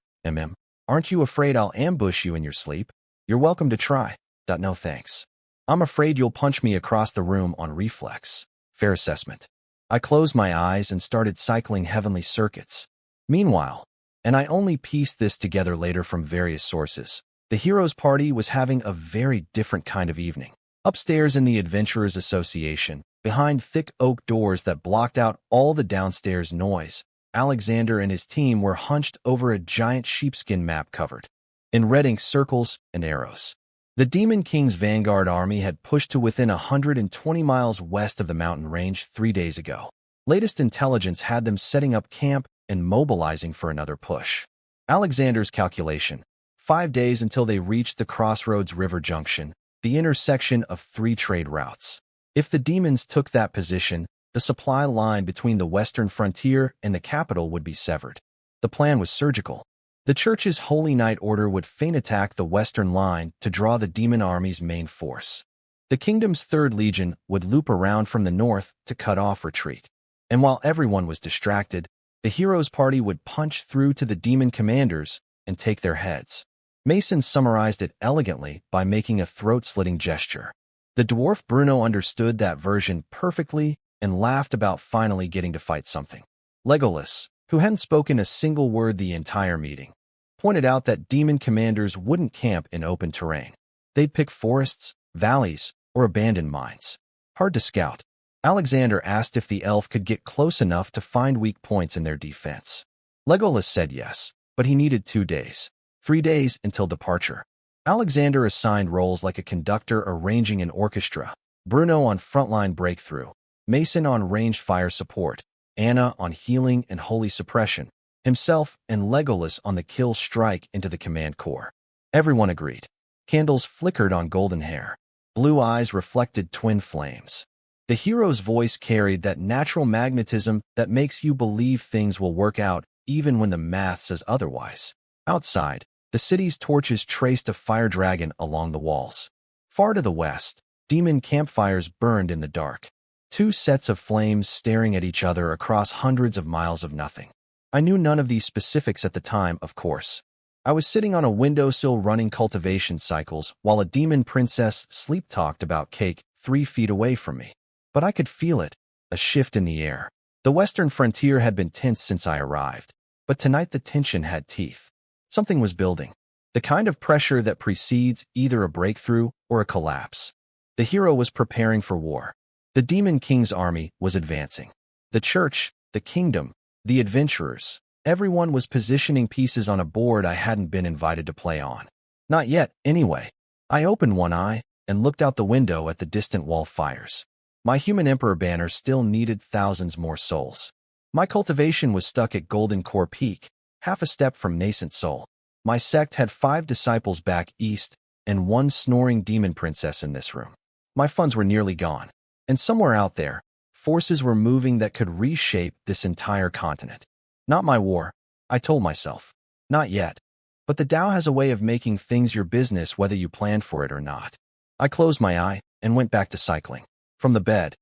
Aren't you afraid I'll ambush you in your sleep? You're welcome to try. No thanks. I'm afraid you'll punch me across the room on reflex. Fair assessment. I closed my eyes and started cycling heavenly circuits. Meanwhile, and I only pieced this together later from various sources, the heroes' party was having a very different kind of evening. Upstairs in the Adventurers Association, behind thick oak doors that blocked out all the downstairs noise, Alexander and his team were hunched over a giant sheepskin map covered in red ink circles and arrows. The Demon King's vanguard army had pushed to within 120 miles west of the mountain range 3 days ago. Latest intelligence had them setting up camp and mobilizing for another push. Alexander's calculation: 5 days until they reached the Crossroads River Junction, the intersection of 3 trade routes. If the demons took that position, the supply line between the western frontier and the capital would be severed. The plan was surgical. The Church's Holy Knight Order would feign attack the western line to draw the demon army's main force. The kingdom's 3rd Legion would loop around from the north to cut off retreat. And while everyone was distracted, the heroes' party would punch through to the demon commanders and take their heads. Mason summarized it elegantly by making a throat-slitting gesture. The dwarf Bruno understood that version perfectly and laughed about finally getting to fight something. Legolas, who hadn't spoken a single word the entire meeting, pointed out that demon commanders wouldn't camp in open terrain. They'd pick forests, valleys, or abandoned mines. Hard to scout. Alexander asked if the elf could get close enough to find weak points in their defense. Legolas said yes, but he needed 2 days. 3 days until departure. Alexander assigned roles like a conductor arranging an orchestra, Bruno on frontline breakthrough, Mason on ranged fire support, Anna on healing and holy suppression, himself and Legolas on the kill strike into the command corps. Everyone agreed. Candles flickered on golden hair. Blue eyes reflected twin flames. The hero's voice carried that natural magnetism that makes you believe things will work out even when the math says otherwise. Outside, the city's torches traced a fire dragon along the walls. Far to the west, demon campfires burned in the dark. 2 sets of flames staring at each other across hundreds of miles of nothing. I knew none of these specifics at the time, of course. I was sitting on a windowsill running cultivation cycles while a demon princess sleep-talked about cake 3 feet away from me. But I could feel it, a shift in the air. The western frontier had been tense since I arrived, but tonight the tension had teeth. Something was building. The kind of pressure that precedes either a breakthrough or a collapse. The hero was preparing for war. The Demon King's army was advancing. The church, the kingdom, the adventurers, everyone was positioning pieces on a board I hadn't been invited to play on. Not yet, anyway. I opened one eye and looked out the window at the distant wall fires. My human emperor banner still needed thousands more souls. My cultivation was stuck at Golden Core Peak, half a step from nascent soul. My sect had 5 disciples back east and 1 snoring demon princess in this room. My funds were nearly gone. And somewhere out there, forces were moving that could reshape this entire continent. Not my war, I told myself. Not yet. But the Tao has a way of making things your business whether you planned for it or not. I closed my eye and went back to cycling. From the bed,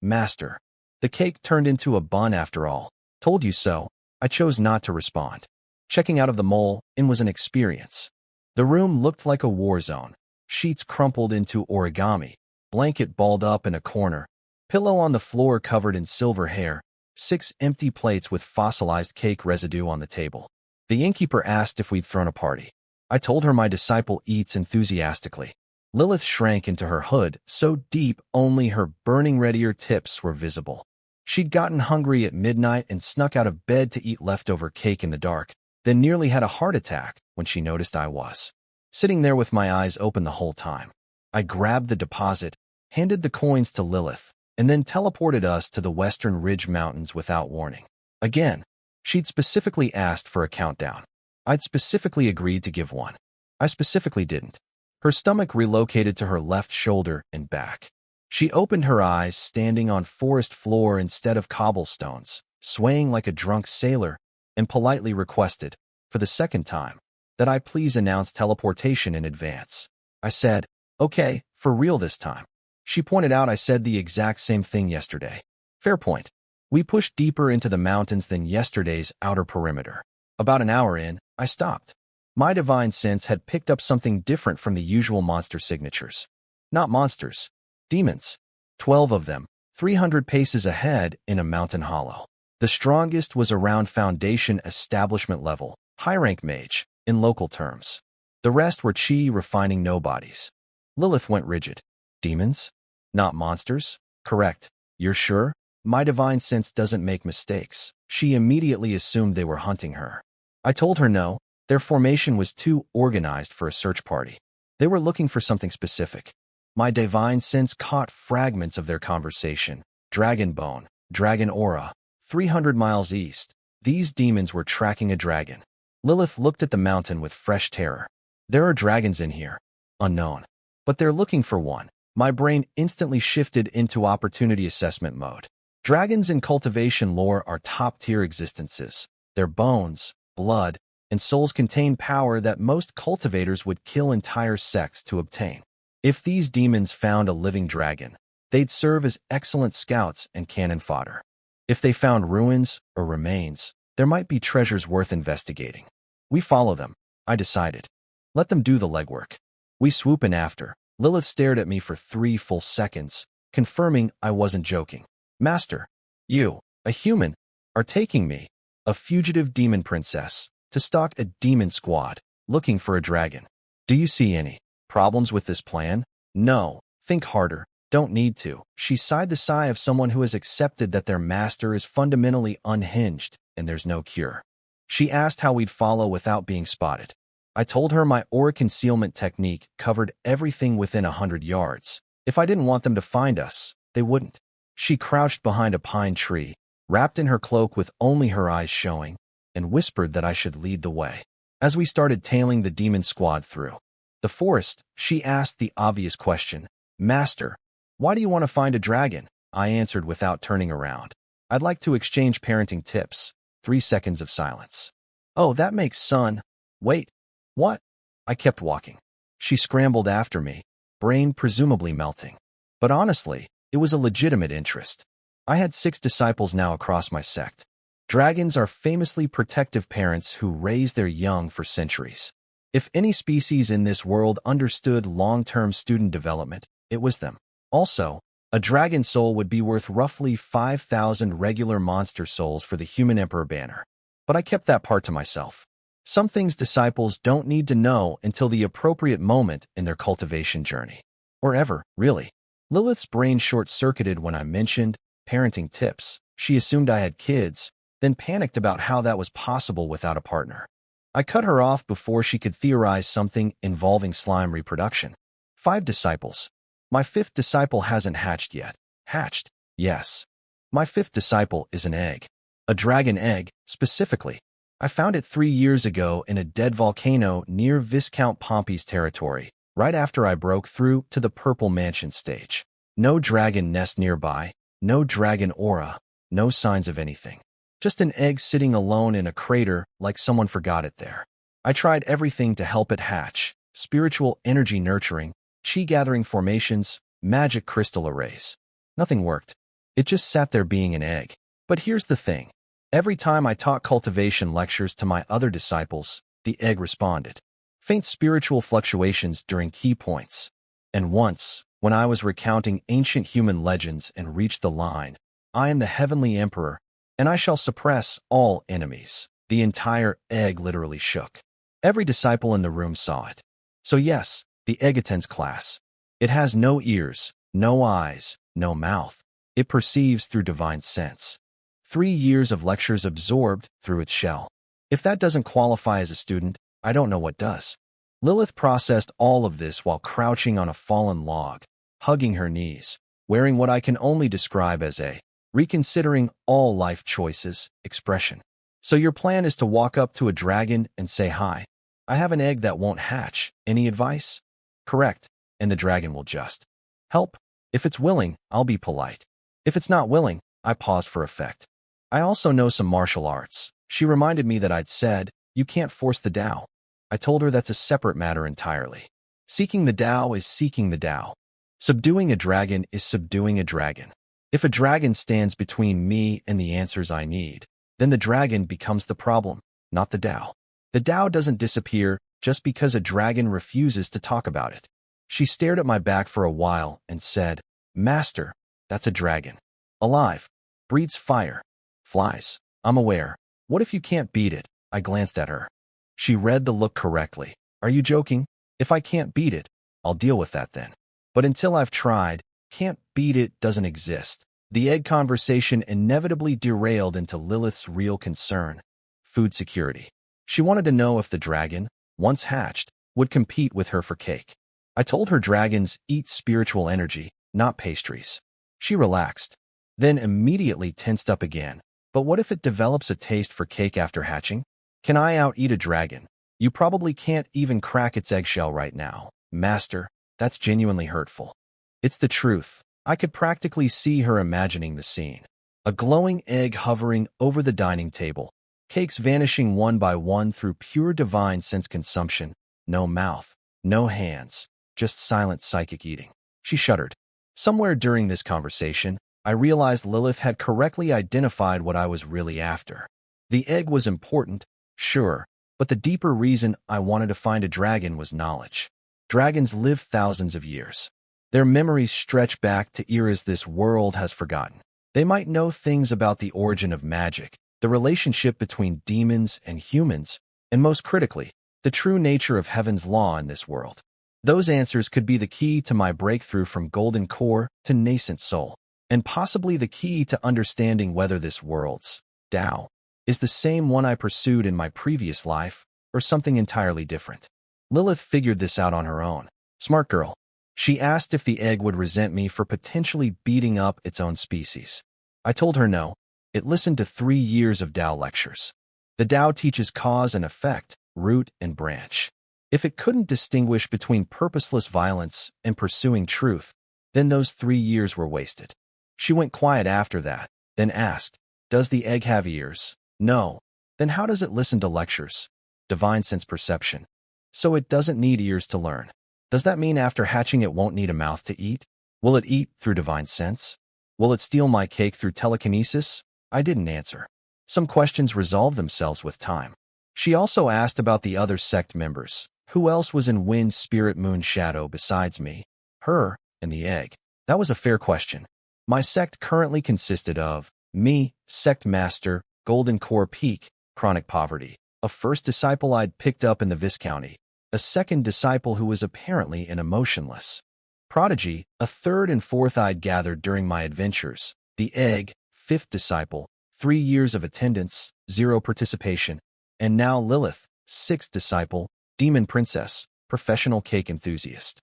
Master. The cake turned into a bun after all. Told you so. I chose not to respond. Checking out of the mole in was an experience. The room looked like a war zone. Sheets crumpled into origami. Blanket balled up in a corner, pillow on the floor covered in silver hair, 6 empty plates with fossilized cake residue on the table. The innkeeper asked if we'd thrown a party. I told her my disciple eats enthusiastically. Lilith shrank into her hood, so deep only her burning red ear tips were visible. She'd gotten hungry at midnight and snuck out of bed to eat leftover cake in the dark, then nearly had a heart attack when she noticed I was sitting there with my eyes open the whole time. I grabbed the deposit, handed the coins to Lilith, and then teleported us to the Western Ridge Mountains without warning. Again, she'd specifically asked for a countdown. I'd specifically agreed to give one. I specifically didn't. Her stomach relocated to her left shoulder and back. She opened her eyes, standing on forest floor instead of cobblestones, swaying like a drunk sailor, and politely requested, for the second time, that I please announce teleportation in advance. I said, okay, for real this time. She pointed out I said the exact same thing yesterday. Fair point. We pushed deeper into the mountains than yesterday's outer perimeter. About an hour in, I stopped. My divine sense had picked up something different from the usual monster signatures. Not monsters. Demons. 12 of them, 300 paces ahead in a mountain hollow. The strongest was around Foundation establishment level, high-rank mage, in local terms. The rest were chi refining nobodies. Lilith went rigid. Demons? Not monsters? Correct. You're sure? My divine sense doesn't make mistakes. She immediately assumed they were hunting her. I told her no, their formation was too organized for a search party. They were looking for something specific. My divine sense caught fragments of their conversation. Dragon bone, dragon aura, 300 miles east. These demons were tracking a dragon. Lilith looked at the mountain with fresh terror. There are dragons in here. Unknown. But they're looking for one. My brain instantly shifted into opportunity assessment mode. Dragons in cultivation lore are top-tier existences. Their bones, blood, and souls contain power that most cultivators would kill entire sects to obtain. If these demons found a living dragon, they'd serve as excellent scouts and cannon fodder. If they found ruins or remains, there might be treasures worth investigating. We follow them, I decided. Let them do the legwork. We swoop in after. Lilith stared at me for 3 full seconds, confirming I wasn't joking. Master, you, a human, are taking me, a fugitive demon princess, to stalk a demon squad, looking for a dragon. Do you see any problems with this plan? No, think harder, don't need to. She sighed the sigh of someone who has accepted that their master is fundamentally unhinged and there's no cure. She asked how we'd follow without being spotted. I told her my aura concealment technique covered everything within 100 yards. If I didn't want them to find us, they wouldn't. She crouched behind a pine tree, wrapped in her cloak with only her eyes showing, and whispered that I should lead the way. As we started tailing the demon squad through the forest, she asked the obvious question, Master, why do you want to find a dragon? I answered without turning around. I'd like to exchange parenting tips. 3 seconds of silence. Oh, that makes son. Wait. What? I kept walking. She scrambled after me, brain presumably melting. But honestly, it was a legitimate interest. I had 6 disciples now across my sect. Dragons are famously protective parents who raise their young for centuries. If any species in this world understood long-term student development, it was them. Also, a dragon soul would be worth roughly 5,000 regular monster souls for the human emperor banner. But I kept that part to myself. Some things disciples don't need to know until the appropriate moment in their cultivation journey. Or ever, really. Lilith's brain short-circuited when I mentioned parenting tips. She assumed I had kids, then panicked about how that was possible without a partner. I cut her off before she could theorize something involving slime reproduction. 5 disciples. My 5th disciple hasn't hatched yet. Hatched? Yes. My 5th disciple is an egg. A dragon egg, specifically. I found it 3 years ago in a dead volcano near Viscount Pompey's territory, right after I broke through to the Purple Mansion stage. No dragon nest nearby, no dragon aura, no signs of anything. Just an egg sitting alone in a crater like someone forgot it there. I tried everything to help it hatch: spiritual energy nurturing, chi-gathering formations, magic crystal arrays. Nothing worked. It just sat there being an egg. But here's the thing. Every time I taught cultivation lectures to my other disciples, the egg responded. Faint spiritual fluctuations during key points. And once, when I was recounting ancient human legends and reached the line, I am the heavenly emperor, and I shall suppress all enemies, the entire egg literally shook. Every disciple in the room saw it. So yes, the egg attends class. It has no ears, no eyes, no mouth. It perceives through divine sense. 3 years of lectures absorbed through its shell. If that doesn't qualify as a student, I don't know what does. Lilith processed all of this while crouching on a fallen log, hugging her knees, wearing what I can only describe as a reconsidering all life choices expression. So your plan is to walk up to a dragon and say, "Hi, I have an egg that won't hatch. Any advice?" Correct. And the dragon will just help. If it's willing, I'll be polite. If it's not willing, I pause for effect. I also know some martial arts. She reminded me that I'd said, "You can't force the Tao." I told her that's a separate matter entirely. Seeking the Tao is seeking the Tao. Subduing a dragon is subduing a dragon. If a dragon stands between me and the answers I need, then the dragon becomes the problem, not the Tao. The Tao doesn't disappear just because a dragon refuses to talk about it. She stared at my back for a while and said, "Master, that's a dragon. Alive. Breathes fire. Flies. I'm aware. What if you can't beat it?" I glanced at her. She read the look correctly. "Are you joking? If I can't beat it, I'll deal with that then. But until I've tried, can't beat it doesn't exist." The egg conversation inevitably derailed into Lilith's real concern, food security. She wanted to know if the dragon, once hatched, would compete with her for cake. I told her dragons eat spiritual energy, not pastries. She relaxed, then immediately tensed up again. But what if it develops a taste for cake after hatching? Can I out-eat a dragon? You probably can't even crack its eggshell right now. Master, that's genuinely hurtful. It's the truth. I could practically see her imagining the scene. A glowing egg hovering over the dining table, cakes vanishing one by one through pure divine sense consumption. No mouth, no hands, just silent psychic eating. She shuddered. Somewhere during this conversation, I realized Lilith had correctly identified what I was really after. The egg was important, sure, but the deeper reason I wanted to find a dragon was knowledge. Dragons live thousands of years. Their memories stretch back to eras this world has forgotten. They might know things about the origin of magic, the relationship between demons and humans, and most critically, the true nature of heaven's law in this world. Those answers could be the key to my breakthrough from golden core to nascent soul, and possibly the key to understanding whether this world's Tao is the same one I pursued in my previous life or something entirely different. Lilith figured this out on her own. Smart girl. She asked if the egg would resent me for potentially beating up its own species. I told her no. It listened to 3 years of Tao lectures. The Tao teaches cause and effect, root and branch. If it couldn't distinguish between purposeless violence and pursuing truth, then those 3 years were wasted. She went quiet after that, then asked, "Does the egg have ears?" No. Then how does it listen to lectures? Divine sense perception. So it doesn't need ears to learn. Does that mean after hatching it won't need a mouth to eat? Will it eat through divine sense? Will it steal my cake through telekinesis? I didn't answer. Some questions resolve themselves with time. She also asked about the other sect members. Who else was in Wind, Spirit, Moon, Shadow besides me, her, and the egg? That was a fair question. My sect currently consisted of me, sect master, golden core peak, chronic poverty, a first disciple I'd picked up in the Viscounty, a second disciple who was apparently an emotionless prodigy, a third and fourth I'd gathered during my adventures, the egg, fifth disciple, 3 years of attendance, 0 participation, and now Lilith, sixth disciple, demon princess, professional cake enthusiast.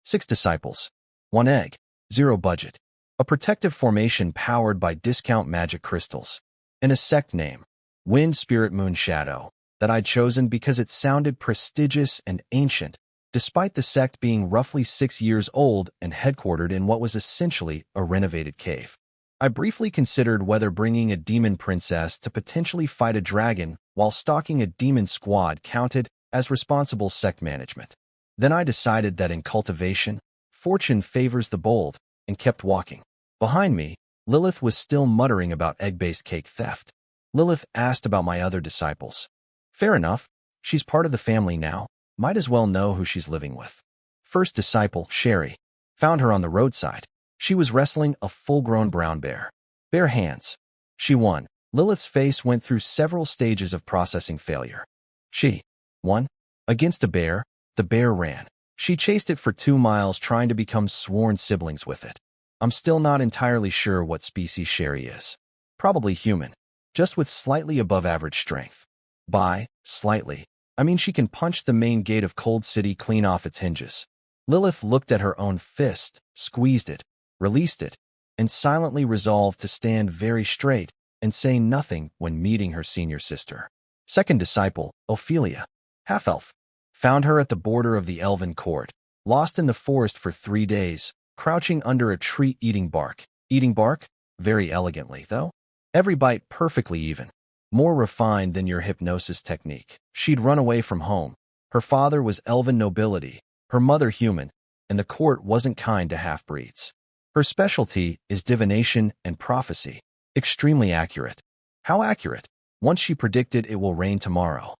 6 disciples, 1 egg, 0 budget, a protective formation powered by discount magic crystals, and a sect name, Wind, Spirit, Moon, Shadow, that I'd chosen because it sounded prestigious and ancient, despite the sect being roughly 6 years old and headquartered in what was essentially a renovated cave. I briefly considered whether bringing a demon princess to potentially fight a dragon while stalking a demon squad counted as responsible sect management. Then I decided that in cultivation, fortune favors the bold, and kept walking. Behind me, Lilith was still muttering about egg-based cake theft. Lilith asked about my other disciples. Fair enough. She's part of the family now. Might as well know who she's living with. First disciple, Sherry. Found her on the roadside. She was wrestling a full-grown brown bear. Bare hands. She won. Lilith's face went through several stages of processing failure. She won. Against a bear, the bear ran. She chased it for 2 miles trying to become sworn siblings with it. I'm still not entirely sure what species Sherry is. Probably human, just with slightly above average strength. By slightly, I mean she can punch the main gate of Cold City clean off its hinges. Lilith looked at her own fist, squeezed it, released it, and silently resolved to stand very straight and say nothing when meeting her senior sister. Second disciple, Ophelia, half-elf, found her at the border of the elven court, lost in the forest for 3 days, crouching under a tree eating bark. Eating bark? Very elegantly, though. Every bite perfectly even. More refined than your hypnosis technique. She'd run away from home. Her father was elven nobility, her mother human, and the court wasn't kind to half-breeds. Her specialty is divination and prophecy. Extremely accurate. How accurate? Once she predicted it will rain tomorrow.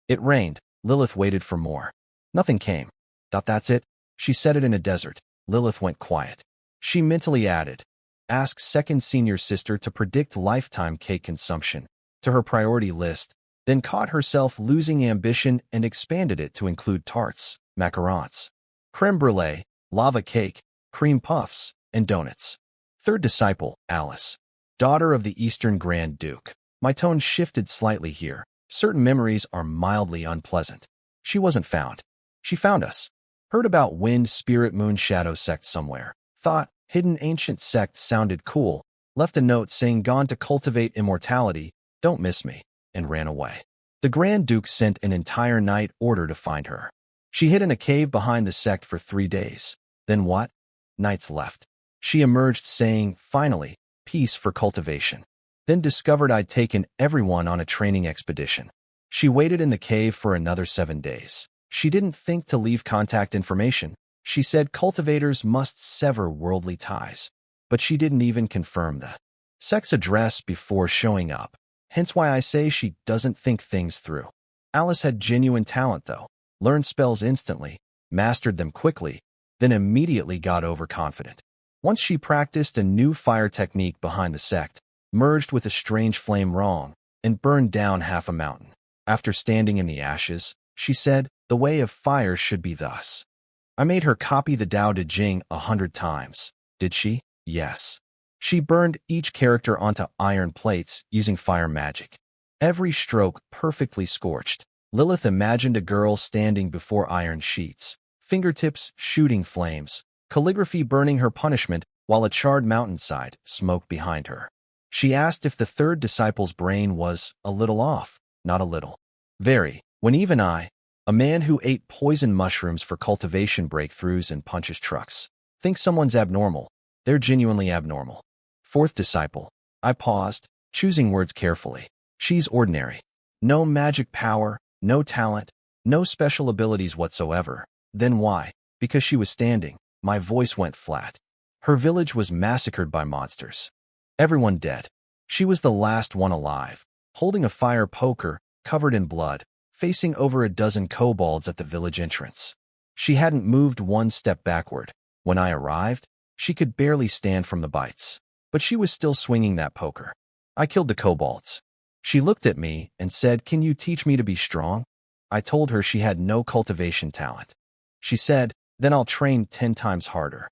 It rained. Lilith waited for more. Nothing came. That's it. She said it in a desert. Lilith went quiet. She mentally added, ask second senior sister to predict lifetime cake consumption to her priority list, then caught herself losing ambition and expanded it to include tarts, macarons, creme brulee, lava cake, cream puffs, and donuts. Third disciple, Alice, daughter of the Eastern Grand Duke. My tone shifted slightly here. Certain memories are mildly unpleasant. She wasn't found. She found us. Heard about Wind Spirit Moon Shadow sect somewhere. Thought hidden ancient sect sounded cool. Left a note saying gone to cultivate immortality, don't miss me, and ran away. The Grand Duke sent an entire night order to find her. She hid in a cave behind the sect for 3 days. Then what? Knights left. She emerged saying, finally, peace for cultivation. Then discovered I'd taken everyone on a training expedition. She waited in the cave for another 7 days. She didn't think to leave contact information. She said cultivators must sever worldly ties. But she didn't even confirm the sect's address before showing up. Hence why I say she doesn't think things through. Alice had genuine talent, though. Learned spells instantly, mastered them quickly, then immediately got overconfident. Once she practiced a new fire technique behind the sect, merged with a strange flame wrong, and burned down half a mountain. After standing in the ashes, she said, the way of fire should be thus. I made her copy the Tao Te Ching 100 times. Did she? Yes. She burned each character onto iron plates using fire magic. Every stroke perfectly scorched. Lilith imagined a girl standing before iron sheets, fingertips shooting flames, calligraphy burning her punishment while a charred mountainside smoked behind her. She asked if the third disciple's brain was a little off, not a little. Very, when even I, a man who ate poison mushrooms for cultivation breakthroughs and punches trucks, think someone's abnormal, they're genuinely abnormal. Fourth disciple. I paused, choosing words carefully. She's ordinary. No magic power, no talent, no special abilities whatsoever. Then why? Because she was standing. My voice went flat. Her village was massacred by monsters. Everyone dead. She was the last one alive, holding a fire poker, covered in blood, facing over a dozen kobolds at the village entrance. She hadn't moved one step backward. When I arrived, she could barely stand from the bites. But she was still swinging that poker. I killed the kobolds. She looked at me and said, can you teach me to be strong? I told her she had no cultivation talent. She said, then I'll train 10 times harder.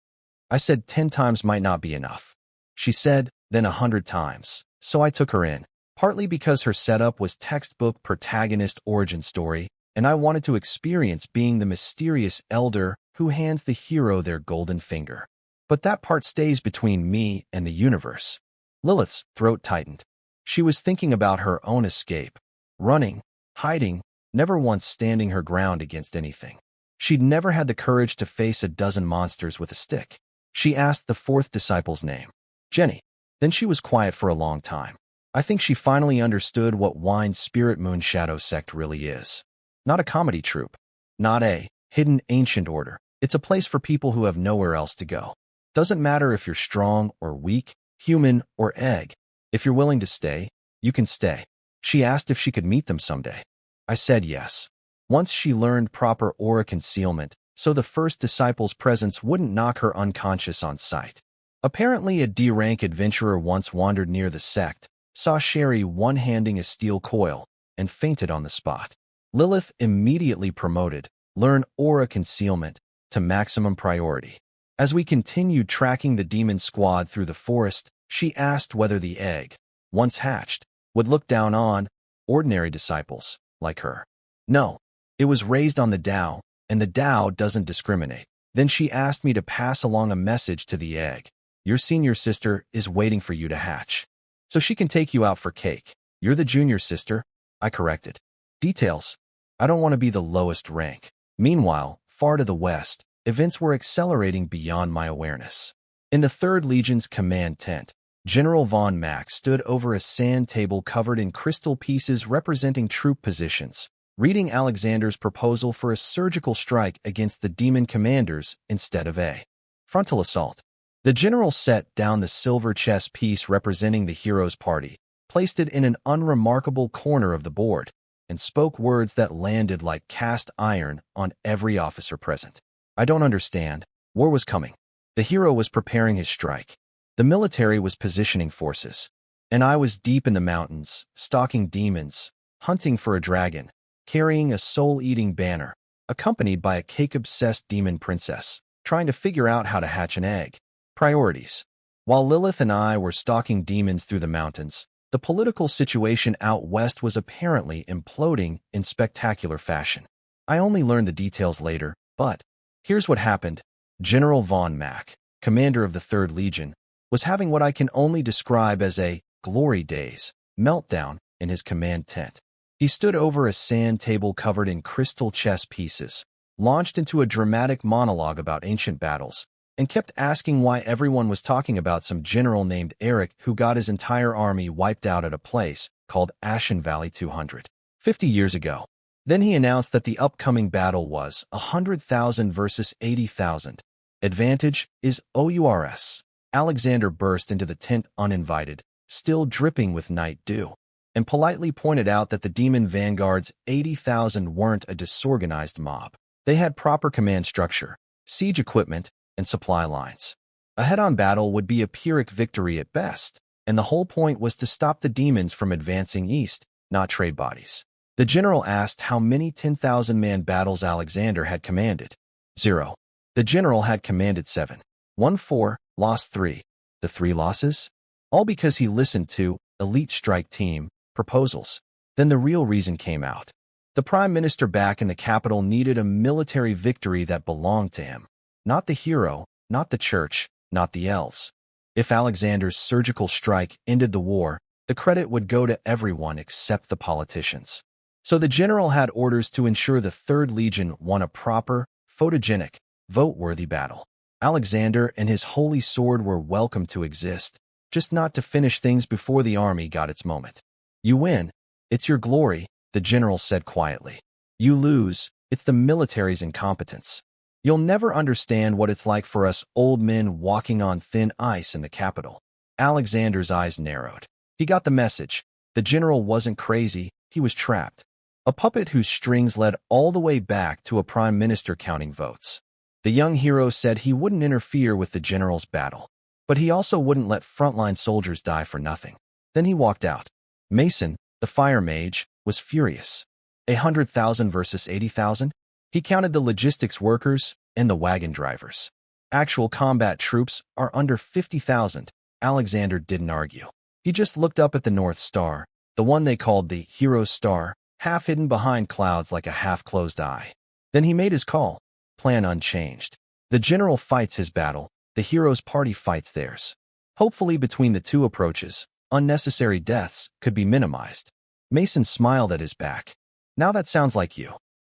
I said 10 times might not be enough. She said, then 100 times. So I took her in, partly because her setup was textbook protagonist origin story, and I wanted to experience being the mysterious elder who hands the hero their golden finger. But that part stays between me and the universe. Lilith's throat tightened. She was thinking about her own escape, running, hiding, never once standing her ground against anything. She'd never had the courage to face a dozen monsters with a stick. She asked the fourth disciple's name. Jenny. Then she was quiet for a long time. I think she finally understood what Wind Spirit Moon Shadow sect really is. Not a comedy troupe. Not a hidden ancient order. It's a place for people who have nowhere else to go. Doesn't matter if you're strong or weak, human or egg. If you're willing to stay, you can stay. She asked if she could meet them someday. I said yes. Once she learned proper aura concealment, so the first disciple's presence wouldn't knock her unconscious on sight. Apparently a D-rank adventurer once wandered near the sect, saw Sherry one-handing a steel coil, and fainted on the spot. Lilith immediately promoted, learn aura concealment, to maximum priority. As we continued tracking the demon squad through the forest, she asked whether the egg, once hatched, would look down on ordinary disciples, like her. No, it was raised on the Tao, and the Tao doesn't discriminate. Then she asked me to pass along a message to the egg. Your senior sister is waiting for you to hatch, so she can take you out for cake. You're the junior sister, I corrected. Details. I don't want to be the lowest rank. Meanwhile, far to the west, events were accelerating beyond my awareness. In the 3rd Legion's command tent, General von Mack stood over a sand table covered in crystal pieces representing troop positions, reading Alexander's proposal for a surgical strike against the demon commanders instead of a frontal assault. The general set down the silver chess piece representing the hero's party, placed it in an unremarkable corner of the board, and spoke words that landed like cast iron on every officer present. I don't understand. War was coming. The hero was preparing his strike. The military was positioning forces. And I was deep in the mountains, stalking demons, hunting for a dragon, carrying a soul-eating banner, accompanied by a cake-obsessed demon princess, trying to figure out how to hatch an egg. Priorities. While Lilith and I were stalking demons through the mountains, the political situation out west was apparently imploding in spectacular fashion. I only learned the details later, but here's what happened. General von Mack, commander of the 3rd Legion, was having what I can only describe as a glory days meltdown in his command tent. He stood over a sand table covered in crystal chess pieces, launched into a dramatic monologue about ancient battles, and kept asking why everyone was talking about some general named Eric who got his entire army wiped out at a place called Ashen Valley 250 years ago. Then he announced that the upcoming battle was 100,000 versus 80,000. Advantage is OURS. Alexander burst into the tent uninvited, still dripping with night dew, and politely pointed out that the demon vanguard's 80,000 weren't a disorganized mob. They had proper command structure, siege equipment, and supply lines. A head-on battle would be a Pyrrhic victory at best, and the whole point was to stop the demons from advancing east, not trade bodies. The general asked how many 10,000-man battles Alexander had commanded. 0. The general had commanded 7. Won 4, lost 3. The 3 losses? All because he listened to elite strike team proposals. Then the real reason came out. The prime minister back in the capital needed a military victory that belonged to him. Not the hero, not the church, not the elves. If Alexander's surgical strike ended the war, the credit would go to everyone except the politicians. So the general had orders to ensure the 3rd Legion won a proper, photogenic, vote-worthy battle. Alexander and his holy sword were welcome to exist, just not to finish things before the army got its moment. You win, it's your glory, the general said quietly. You lose, it's the military's incompetence. You'll never understand what it's like for us old men walking on thin ice in the capital. Alexander's eyes narrowed. He got the message. The general wasn't crazy, he was trapped. A puppet whose strings led all the way back to a prime minister counting votes. The young hero said he wouldn't interfere with the general's battle, but he also wouldn't let frontline soldiers die for nothing. Then he walked out. Mason, the fire mage, was furious. 100,000 versus 80,000? He counted the logistics workers and the wagon drivers. Actual combat troops are under 50,000. Alexander didn't argue. He just looked up at the North Star, the one they called the Hero's Star, half hidden behind clouds like a half-closed eye. Then he made his call. Plan unchanged. The general fights his battle, the hero's party fights theirs. Hopefully between the two approaches, unnecessary deaths could be minimized. Mason smiled at his back. Now that sounds like you.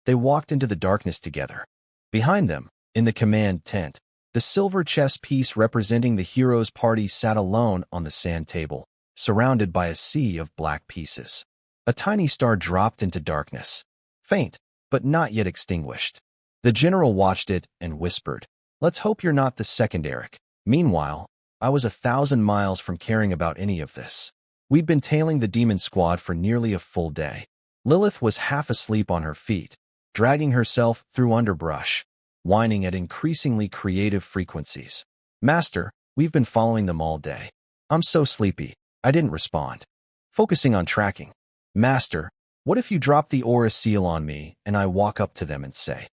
They walked into the darkness together. Behind them, in the command tent, the silver chess piece representing the hero's party sat alone on the sand table, surrounded by a sea of black pieces. A tiny star dropped into darkness, faint, but not yet extinguished. The general watched it and whispered, "Let's hope you're not the second Eric." Meanwhile, I was 1,000 miles from caring about any of this. We'd been tailing the demon squad for nearly a full day. Lilith was half asleep on her feet, dragging herself through underbrush, whining at increasingly creative frequencies. "Master, we've been following them all day. I'm so sleepy." I didn't respond, focusing on tracking. "Master, what if you drop the aura seal on me and I walk up to them and say,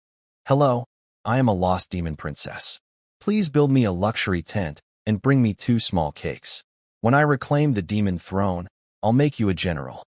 'Hello, I am a lost demon princess. Please build me a luxury tent and bring me 2 small cakes. When I reclaim the demon throne, I'll make you a general.'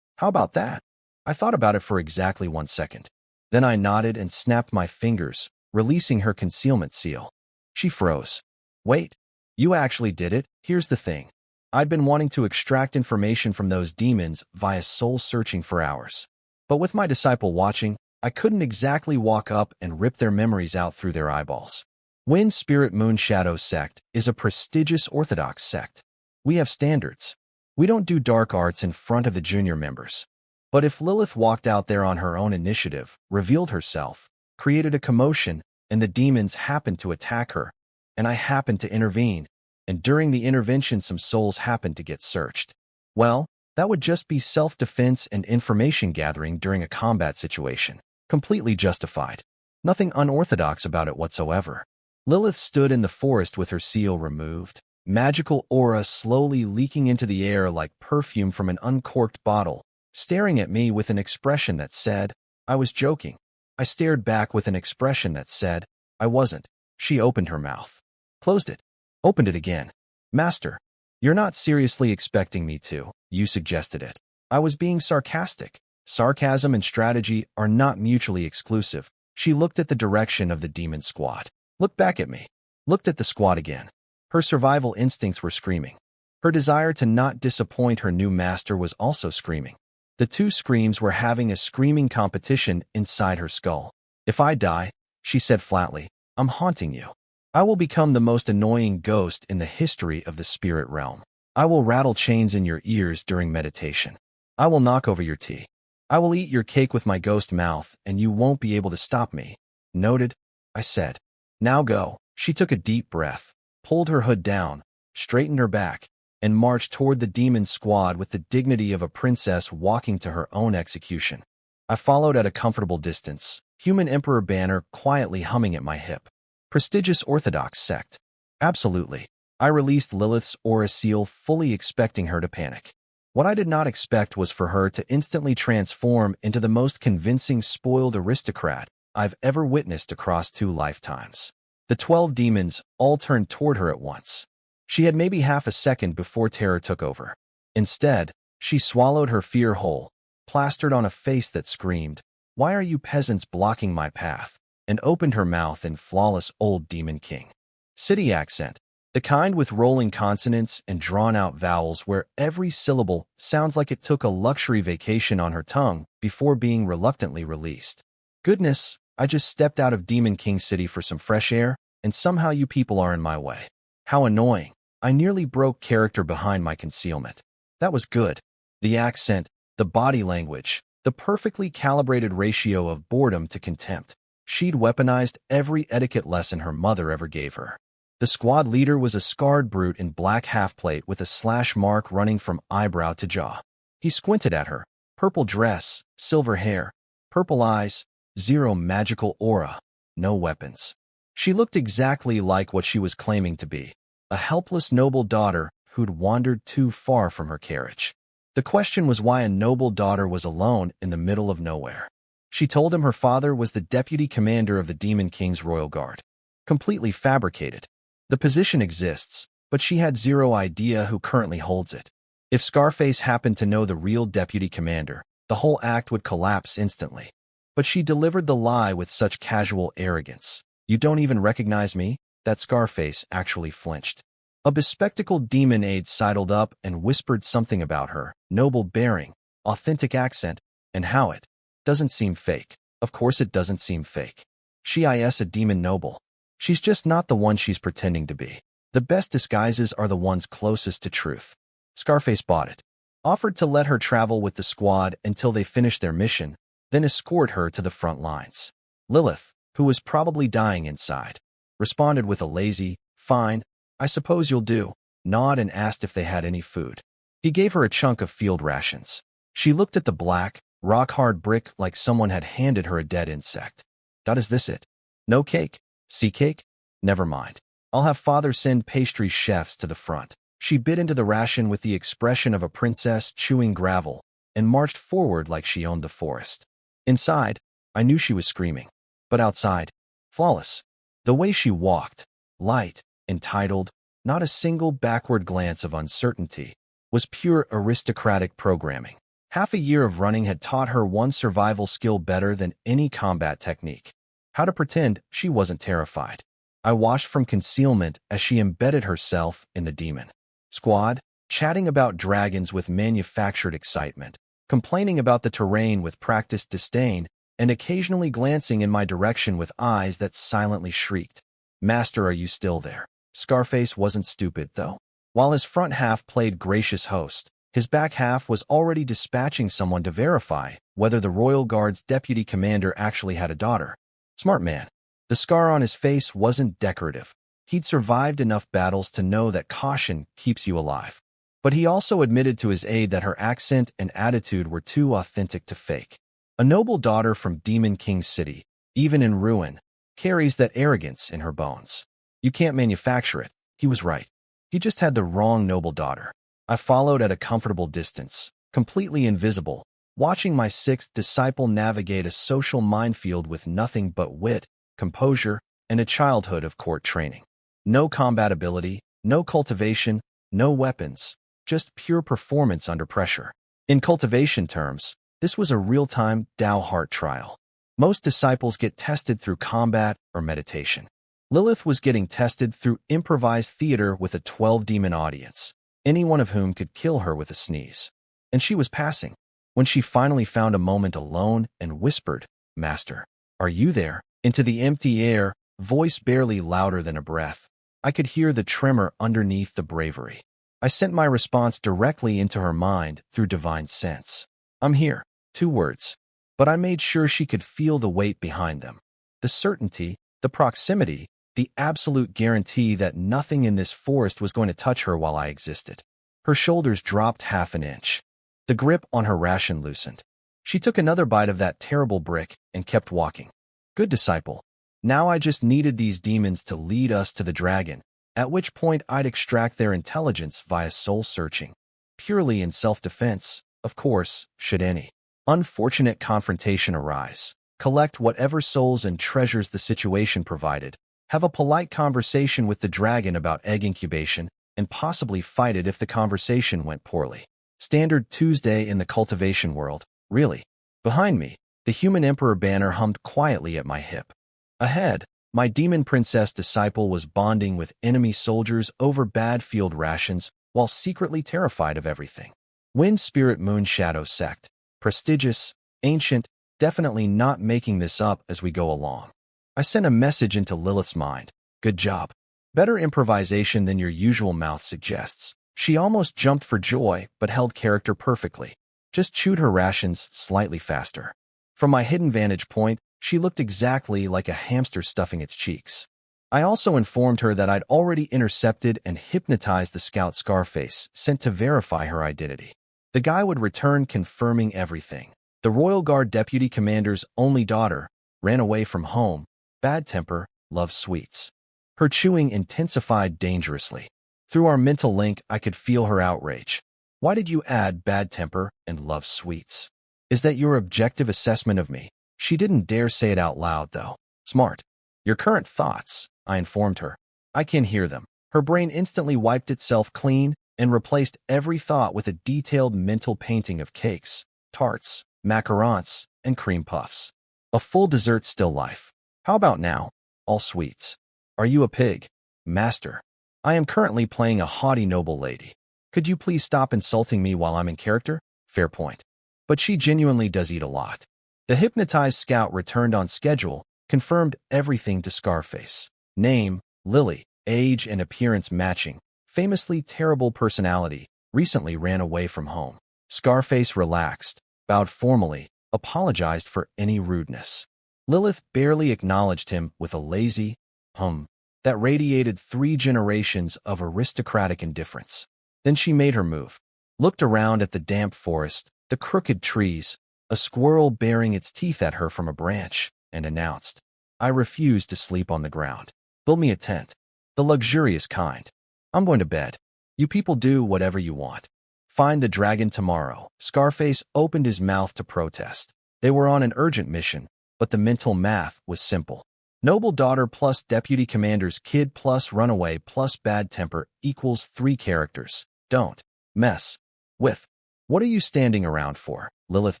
How about that?" I thought about it for exactly 1 second. Then I nodded and snapped my fingers, releasing her concealment seal. She froze. Wait, you actually did it? Here's the thing. I'd been wanting to extract information from those demons via soul searching for hours. But with my disciple watching, I couldn't exactly walk up and rip their memories out through their eyeballs. Wind Spirit Moon Shadow Sect is a prestigious Orthodox sect. We have standards. We don't do dark arts in front of the junior members. But if Lilith walked out there on her own initiative, revealed herself, created a commotion, and the demons happened to attack her, and I happened to intervene, and during the intervention some souls happened to get searched, well, that would just be self-defense and information gathering during a combat situation. Completely justified. Nothing unorthodox about it whatsoever. Lilith stood in the forest with her seal removed, magical aura slowly leaking into the air like perfume from an uncorked bottle, staring at me with an expression that said, I was joking. I stared back with an expression that said, I wasn't. She opened her mouth. Closed it. Opened it again. Master, you're not seriously expecting me to. You suggested it. I was being sarcastic. Sarcasm and strategy are not mutually exclusive. She looked at the direction of the demon squad. Looked back at me. Looked at the squad again. Her survival instincts were screaming. Her desire to not disappoint her new master was also screaming. The two screams were having a screaming competition inside her skull. If I die, she said flatly, I'm haunting you. I will become the most annoying ghost in the history of the spirit realm. I will rattle chains in your ears during meditation. I will knock over your tea. I will eat your cake with my ghost mouth, and you won't be able to stop me. Noted, I said. Now go. She took a deep breath, pulled her hood down, straightened her back, and marched toward the demon squad with the dignity of a princess walking to her own execution. I followed at a comfortable distance, human emperor banner quietly humming at my hip. Prestigious Orthodox sect. Absolutely. I released Lilith's aura seal, fully expecting her to panic. What I did not expect was for her to instantly transform into the most convincing spoiled aristocrat I've ever witnessed across 2 lifetimes. The 12 demons all turned toward her at once. She had maybe half a second before terror took over. Instead, she swallowed her fear whole, plastered on a face that screamed, "Why are you peasants blocking my path?" and opened her mouth in flawless old demon king city accent, the kind with rolling consonants and drawn-out vowels where every syllable sounds like it took a luxury vacation on her tongue before being reluctantly released. Goodness, I just stepped out of Demon King City for some fresh air, and somehow you people are in my way. How annoying. I nearly broke character behind my concealment. That was good. The accent, the body language, the perfectly calibrated ratio of boredom to contempt. She'd weaponized every etiquette lesson her mother ever gave her. The squad leader was a scarred brute in black half-plate with a slash mark running from eyebrow to jaw. He squinted at her. Purple dress, silver hair, purple eyes, zero magical aura, no weapons. She looked exactly like what she was claiming to be, a helpless noble daughter who'd wandered too far from her carriage. The question was why a noble daughter was alone in the middle of nowhere. She told him her father was the deputy commander of the Demon King's Royal Guard. Completely fabricated. The position exists, but she had zero idea who currently holds it. If Scarface happened to know the real deputy commander, the whole act would collapse instantly. But she delivered the lie with such casual arrogance. You don't even recognize me? That Scarface actually flinched. A bespectacled demon aide sidled up and whispered something about her, noble bearing, authentic accent, and how it doesn't seem fake. Of course it doesn't seem fake. She is a demon noble. She's just not the one she's pretending to be. The best disguises are the ones closest to truth. Scarface bought it. Offered to let her travel with the squad until they finished their mission, then escort her to the front lines. Lilith, who was probably dying inside, responded with a lazy, "Fine, I suppose you'll do," nod and asked if they had any food. He gave her a chunk of field rations. She looked at the black, rock-hard brick like someone had handed her a dead insect. Is this it? No cake? Sea cake? Never mind. I'll have father send pastry chefs to the front. She bit into the ration with the expression of a princess chewing gravel and marched forward like she owned the forest. Inside, I knew she was screaming. But outside, flawless. The way she walked, light, entitled, not a single backward glance of uncertainty, was pure aristocratic programming. Half a year of running had taught her one survival skill better than any combat technique: how to pretend she wasn't terrified. I watched from concealment as she embedded herself in the demon squad, chatting about dragons with manufactured excitement, complaining about the terrain with practiced disdain, and occasionally glancing in my direction with eyes that silently shrieked, "Master, are you still there?" Scarface wasn't stupid, though. While his front half played gracious host, his back half was already dispatching someone to verify whether the Royal Guard's deputy commander actually had a daughter. Smart man. The scar on his face wasn't decorative. He'd survived enough battles to know that caution keeps you alive. But he also admitted to his aide that her accent and attitude were too authentic to fake. A noble daughter from Demon King City, even in ruin, carries that arrogance in her bones. You can't manufacture it. He was right. He just had the wrong noble daughter. I followed at a comfortable distance, completely invisible, watching my sixth disciple navigate a social minefield with nothing but wit, composure, and a childhood of court training. No combat ability, no cultivation, no weapons, just pure performance under pressure. In cultivation terms, this was a real-time Tao heart trial. Most disciples get tested through combat or meditation. Lilith was getting tested through improvised theater with a 12-demon audience, any one of whom could kill her with a sneeze. And she was passing. When she finally found a moment alone and whispered, "Master, are you there?" into the empty air, voice barely louder than a breath, I could hear the tremor underneath the bravery. I sent my response directly into her mind through divine sense. "I'm here." 2 words. But I made sure she could feel the weight behind them. The certainty, the proximity, the absolute guarantee that nothing in this forest was going to touch her while I existed. Her shoulders dropped half an inch. The grip on her ration loosened. She took another bite of that terrible brick and kept walking. Good disciple. Now I just needed these demons to lead us to the dragon, at which point I'd extract their intelligence via soul searching. Purely in self-defense, of course, should any unfortunate confrontation arise. Collect whatever souls and treasures the situation provided, have a polite conversation with the dragon about egg incubation, and possibly fight it if the conversation went poorly. Standard Tuesday in the cultivation world, really. Behind me, the human emperor banner hummed quietly at my hip. Ahead, my demon princess disciple was bonding with enemy soldiers over bad field rations while secretly terrified of everything. Wind Spirit Moon Shadow Sect. Prestigious, ancient, definitely not making this up as we go along. I sent a message into Lilith's mind. Good job. Better improvisation than your usual mouth suggests. She almost jumped for joy, but held character perfectly. Just chewed her rations slightly faster. From my hidden vantage point, she looked exactly like a hamster stuffing its cheeks. I also informed her that I'd already intercepted and hypnotized the scout Scarface, sent to verify her identity. The guy would return confirming everything. The Royal Guard Deputy Commander's only daughter, ran away from home, bad temper, loves sweets. Her chewing intensified dangerously. Through our mental link, I could feel her outrage. Why did you add bad temper and love sweets? Is that your objective assessment of me? She didn't dare say it out loud, though. Smart. Your current thoughts, I informed her. I can hear them. Her brain instantly wiped itself clean and replaced every thought with a detailed mental painting of cakes, tarts, macarons, and cream puffs. A full dessert still life. How about now? All sweets. Are you a pig? Master. I am currently playing a haughty noble lady. Could you please stop insulting me while I'm in character? Fair point. But she genuinely does eat a lot. The hypnotized scout returned on schedule, confirmed everything to Scarface. Name, Lily, age and appearance matching. Famously terrible personality, recently ran away from home. Scarface relaxed, bowed formally, apologized for any rudeness. Lilith barely acknowledged him with a lazy hum that radiated 3 generations of aristocratic indifference. Then she made her move, looked around at the damp forest, the crooked trees, a squirrel baring its teeth at her from a branch, and announced, "I refuse to sleep on the ground. Build me a tent, the luxurious kind. I'm going to bed. You people do whatever you want. Find the dragon tomorrow." Scarface opened his mouth to protest. They were on an urgent mission, but the mental math was simple. Noble daughter plus deputy commander's kid plus runaway plus bad temper equals 3 characters. Don't mess with. What are you standing around for? Lilith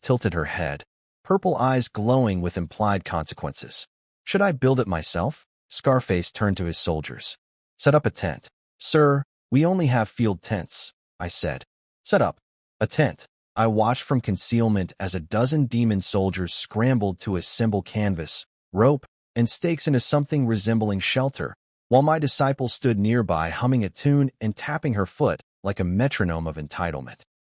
tilted her head, purple eyes glowing with implied consequences. Should I build it myself? Scarface turned to his soldiers. Set up a tent. Sir, we only have field tents, I said. Set up a tent. I watched from concealment as a dozen demon soldiers scrambled to assemble canvas, rope, and stakes into something resembling shelter, while my disciple stood nearby humming a tune and tapping her foot like a metronome of entitlement.